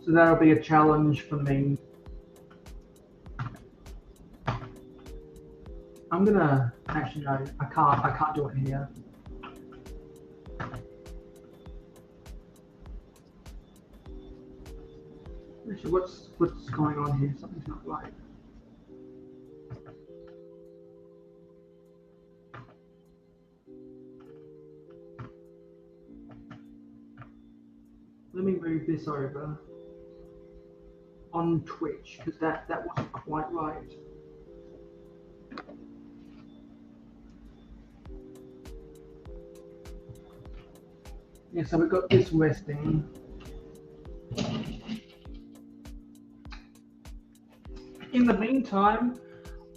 So that'll be a challenge for me. I'm gonna actually no, I can't do it here. Actually, what's going on here? Something's not right. Let me move this over on Twitch because that wasn't quite right. Yeah, so we've got this resting. In the meantime,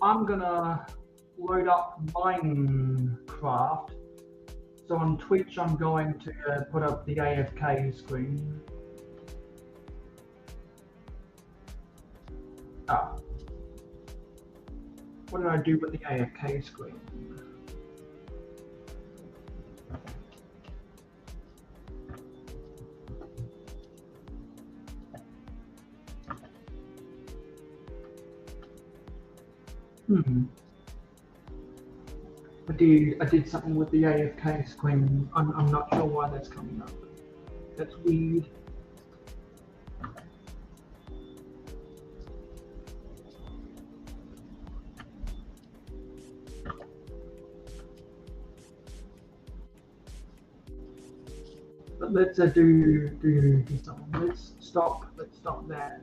I'm gonna load up Minecraft. So on Twitch, I'm going to put up the AFK screen. Oh. What did I do with the AFK screen? I did something with the AFK screen. I'm not sure why that's coming up. That's weird. But let's do something. Let's stop that.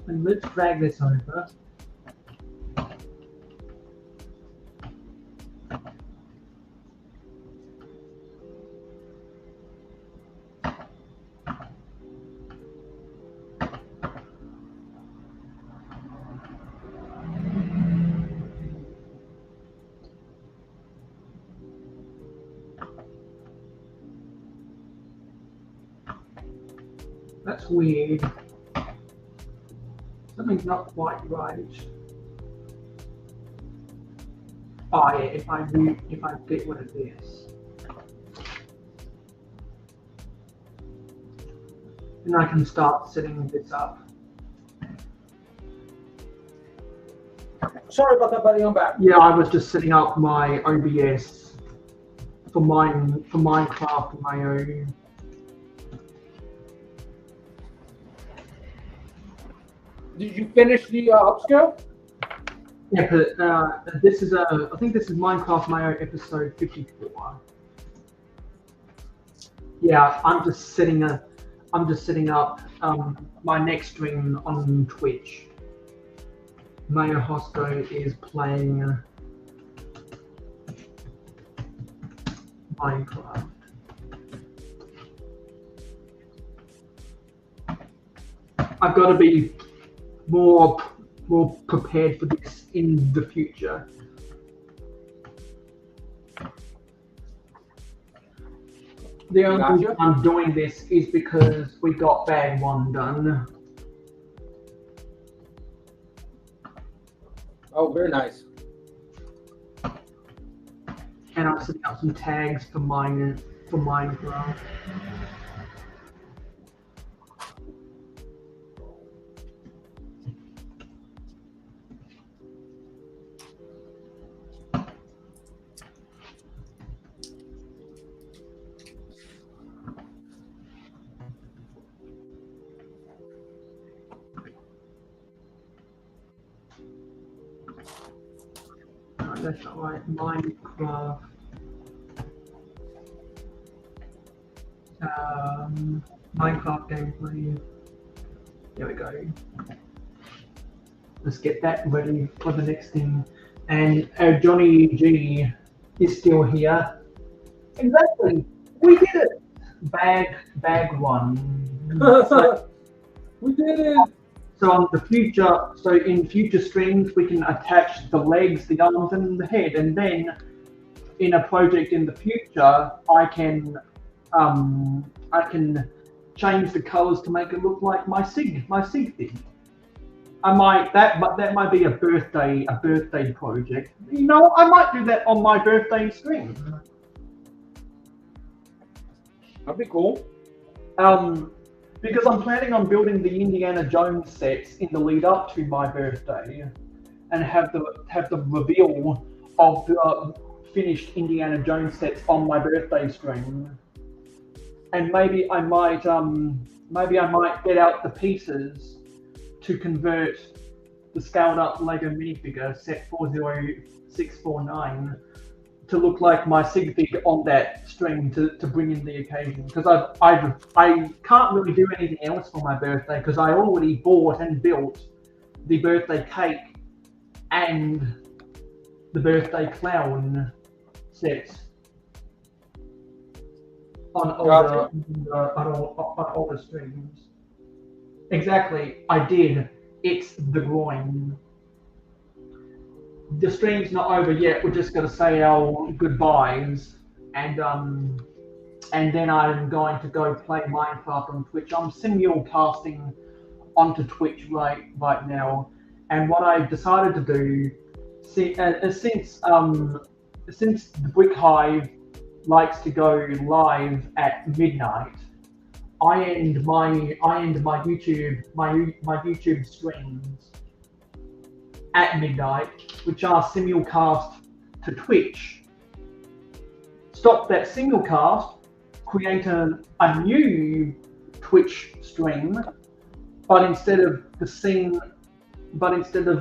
And let's drag this over. That's weird. Something's not quite right. Oh yeah, if I get rid of this. And I can start setting this up. Sorry about that, buddy. I'm back. Yeah, I was just setting up my OBS for Minecraft, my own. Did you finish the upscale? Yeah, but this is I think this is Minecraft Mayo episode 54. Yeah, I'm just setting up my next stream on Twitch. Mayohosko is playing Minecraft. I've got to be more prepared for this in the future. The only reason I'm doing this is because we got bag 1 done. Oh, very nice. And I'm setting up some tags for Minecraft. That's not right. Minecraft. Minecraft gameplay. There we go. Let's get that ready for the next thing. And Johnny G is still here. Exactly. We did it. Bag 1. We did it. So in future streams, we can attach the legs, the arms, and the head, and then in a project in the future, I can change the colors to make it look like my sig thing. That might be a birthday project. You know, I might do that on my birthday stream. That'd be cool. Because I'm planning on building the Indiana Jones sets in the lead up to my birthday, and have the reveal of the finished Indiana Jones sets on my birthday stream. And maybe I might get out the pieces to convert the scaled up Lego minifigure set 40649 to look like my sig fig on that stream to bring in the occasion, because I can't really do anything else for my birthday because I already bought and built the birthday cake and the birthday clown sets on older streams. Exactly, I did. It's the groin. The stream's not over yet. We're just going to say our goodbyes, and then I'm going to go play Minecraft on Twitch. I'm simulcasting onto Twitch right now, and what I've decided to do, since the Brick Hive likes to go live at midnight, I end my YouTube streams at midnight, which are simulcast to Twitch. Stop that simulcast, create a new Twitch stream, but instead of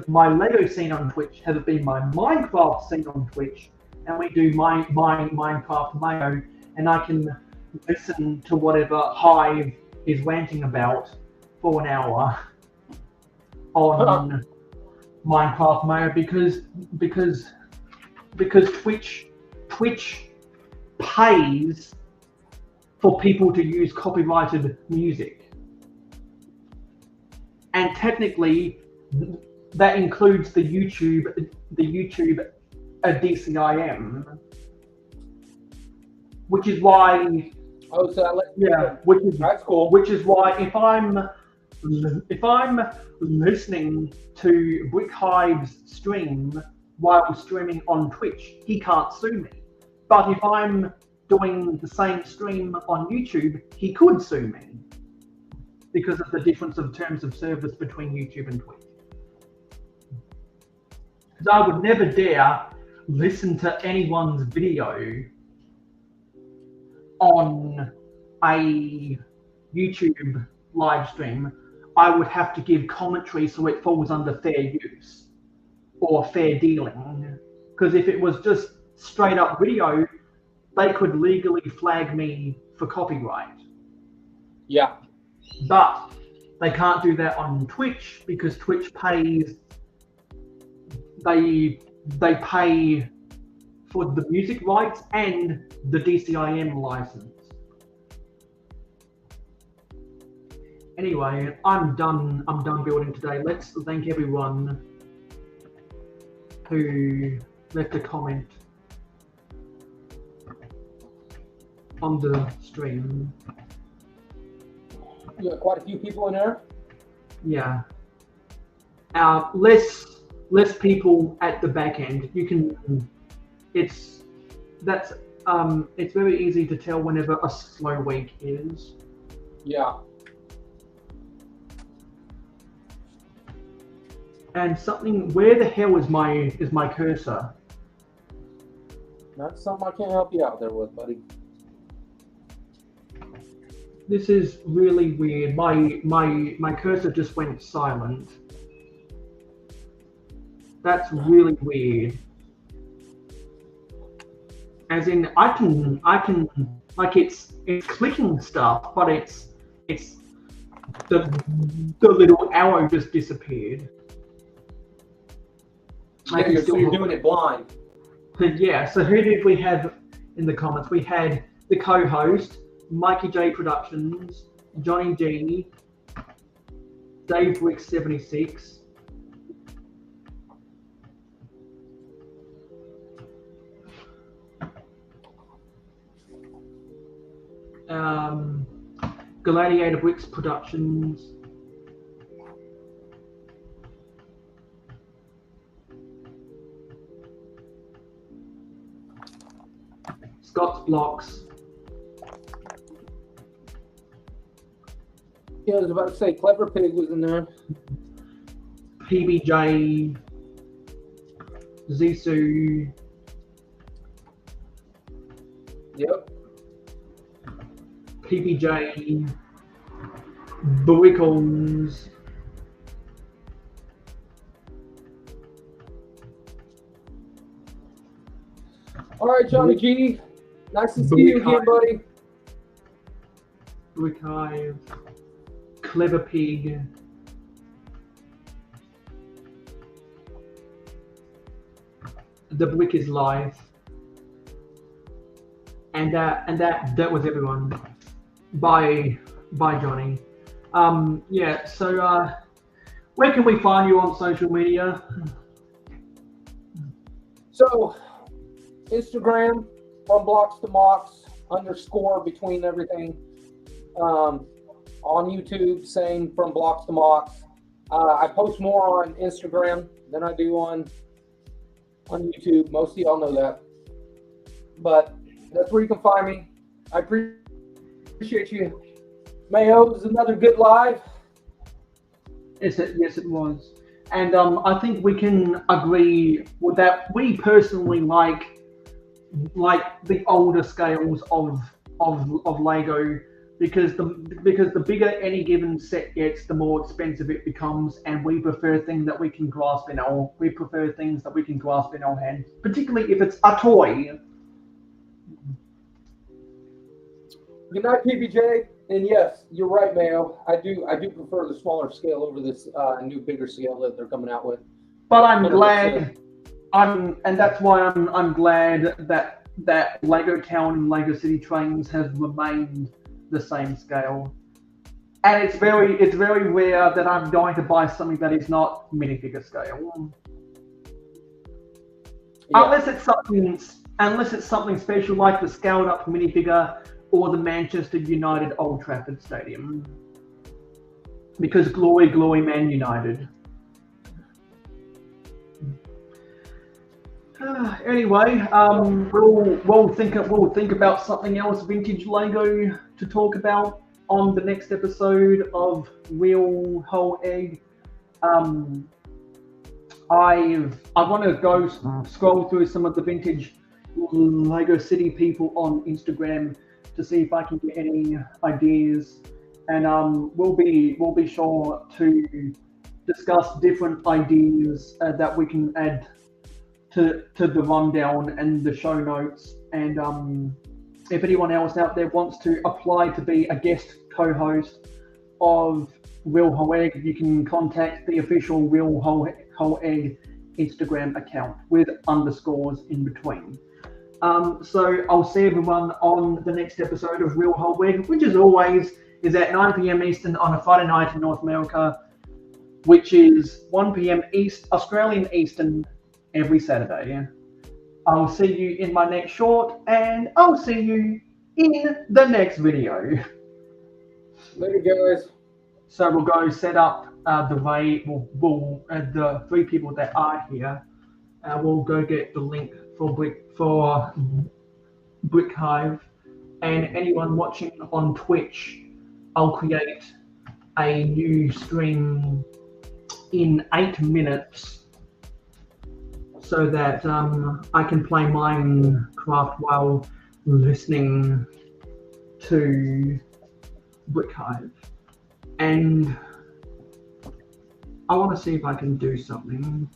my Lego scene on Twitch, have it be my Minecraft scene on Twitch, and we do my Minecraft Mayo, and I can listen to whatever Hive is ranting about for an hour. on Minecraft Mayo because Twitch pays for people to use copyrighted music, and technically that includes the YouTube DCIM, which is why. Oh, so that's cool. Which is why if I'm listening to Brick Hive's stream while streaming on Twitch, he can't sue me. But if I'm doing the same stream on YouTube, he could sue me because of the difference of terms of service between YouTube and Twitch. Because I would never dare listen to anyone's video on a YouTube live stream. I would have to give commentary so it falls under fair use or fair dealing. Because if it was just straight up video, they could legally flag me for copyright. Yeah. But they can't do that on Twitch because Twitch pays. They pay for the music rights and the DCIM license. Anyway, I'm done building today. Let's thank everyone who left a comment on the stream. You got quite a few people in there. Yeah. Less people at the back end. You can. It's very easy to tell whenever a slow week is. Yeah. And something. Where the hell is my cursor? That's something I can't help you out there with, buddy. This is really weird. My cursor just went silent. That's really weird. As in, I can like it's clicking stuff, but it's the little arrow just disappeared. So you're doing it blind. Yeah. So who did we have in the comments? We had the co-host, Mikey J Productions, Johnny G, Dave Wick 76. Gladiator Bricks Productions, Scott's Blocks. Yeah, I was about to say Clever Pig was in there. PBJ, Zissou. Yep. PBJ, Burrickles, all right, Johnny G. Nice to see you again, buddy. Brick Hive, Clever Pig, The Brick is Live, and that was everyone. Bye, Johnny. Yeah. So, where can we find you on social media? So, Instagram, from blocks to mocks _ between everything. On YouTube, same, from blocks to mocks. I post more on Instagram than I do on YouTube. Most of y'all know that, but that's where you can find me. I appreciate you. Mayo, is another good live. Yes, it was. And I think we can agree with that. We personally like the older scales of Lego because the bigger any given set gets, the more expensive it becomes, and we prefer things that we can grasp in our hand, particularly if it's a toy. Good night, PBJ. And yes, you're right, Mayo. I do prefer the smaller scale over this new bigger scale that they're coming out with. But I'm 100%. glad, and that's why I'm glad that Lego Town and Lego City trains have remained the same scale. And it's very rare that I'm going to buy something that is not minifigure scale. Yeah. Unless it's something special like the scaled up minifigure or the Manchester United Old Trafford Stadium. Because glory, glory, Man United. Anyway, we'll think about something else vintage Lego to talk about on the next episode of Real Whole Egg. I want to go scroll through some of the vintage Lego City people on Instagram to see if I can get any ideas, and we'll be sure to discuss different ideas that we can add to the rundown and the show notes. And if anyone else out there wants to apply to be a guest co-host of Real Whole Egg, you can contact the official Real Whole Egg Instagram account with underscores in between. So I'll see everyone on the next episode of Real Whole Egg, which as always is at 9 p.m. Eastern on a Friday night in North America, which is 1 p.m. Australian Eastern every Saturday. I'll see you in my next short, and I'll see you in the next video. Later, guys. So we'll go set up the way the three people that are here. We'll go get the link for Brick Hive, and anyone watching on Twitch, I'll create a new stream in 8 minutes so that I can play Minecraft while listening to Brick Hive. And I want to see if I can do something.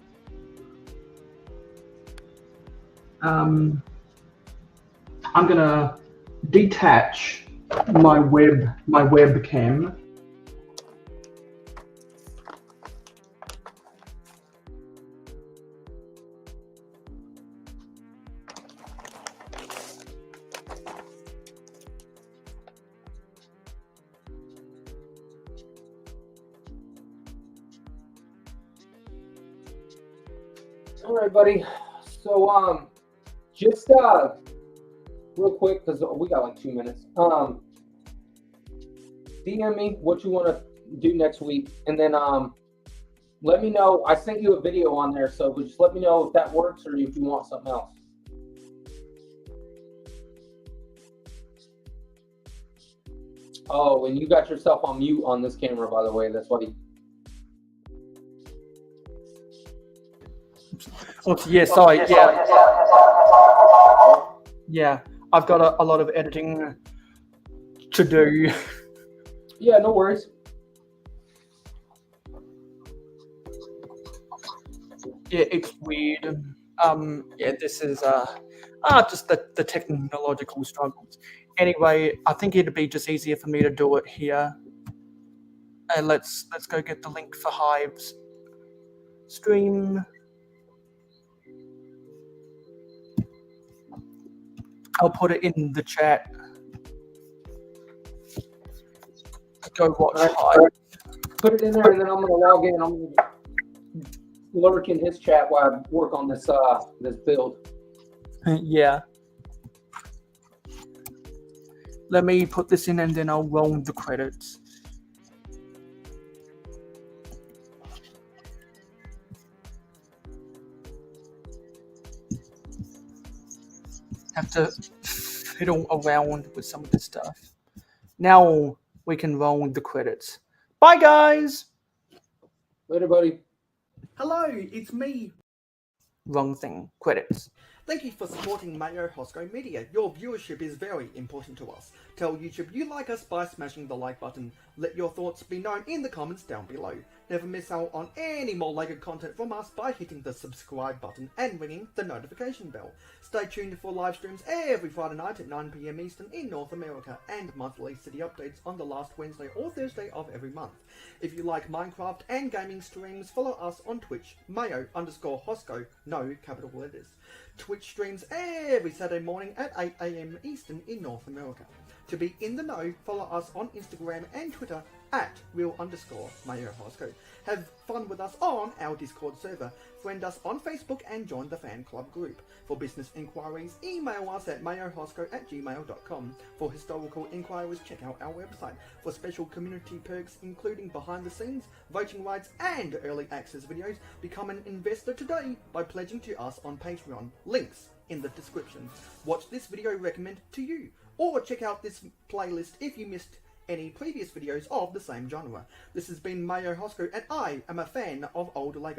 I'm gonna detach my webcam. All right, buddy. So, just real quick, because we got like 2 minutes. DM me what you want to do next week, and then let me know. I sent you a video on there, so just let me know if that works or if you want something else. Oh, and you got yourself on mute on this camera, by the way. That's why. Oh, yeah, sorry. Yeah, I've got a lot of editing to do. Yeah, no worries. Yeah, it's weird. Yeah, this is just the technological struggles. Anyway, I think it'd be just easier for me to do it here. And let's go get the link for Hive's stream. I'll put it in the chat. Go watch Hive. Put it in there, and then I'm gonna log in. I'm gonna lurk in his chat while I work on this this build. Yeah. Let me put this in, and then I'll roll the credits. Have to fiddle around with some of this stuff. Now we can roll the credits. Bye, guys. Later, buddy. Hello, it's me. Wrong thing. Credits. Thank you for supporting mayohosko Media. Your viewership is very important to us. Tell YouTube you like us by smashing the like button. Let your thoughts be known in the comments down below. Never miss out on any more LEGO content from us by hitting the subscribe button and ringing the notification bell. Stay tuned for live streams every Friday night at 9 PM Eastern in North America and monthly city updates on the last Wednesday or Thursday of every month. If you like Minecraft and gaming streams, follow us on Twitch, mayo_hosko, no capital letters. Twitch streams every Saturday morning at 8 AM Eastern in North America. To be in the know, follow us on Instagram and Twitter at real_mayohosko. Have fun with us on our Discord server. Friend us on Facebook and join the fan club group. For business inquiries, email us at mayohosko@gmail.com. For historical inquiries, check out our website. For special community perks, including behind the scenes, voting rights, and early access videos, become an investor today by pledging to us on Patreon. Links in the description. Watch this video recommended to you, or check out this playlist if you missed any previous videos of the same genre. This has been mayohosko, and I am a fan of old LEGO.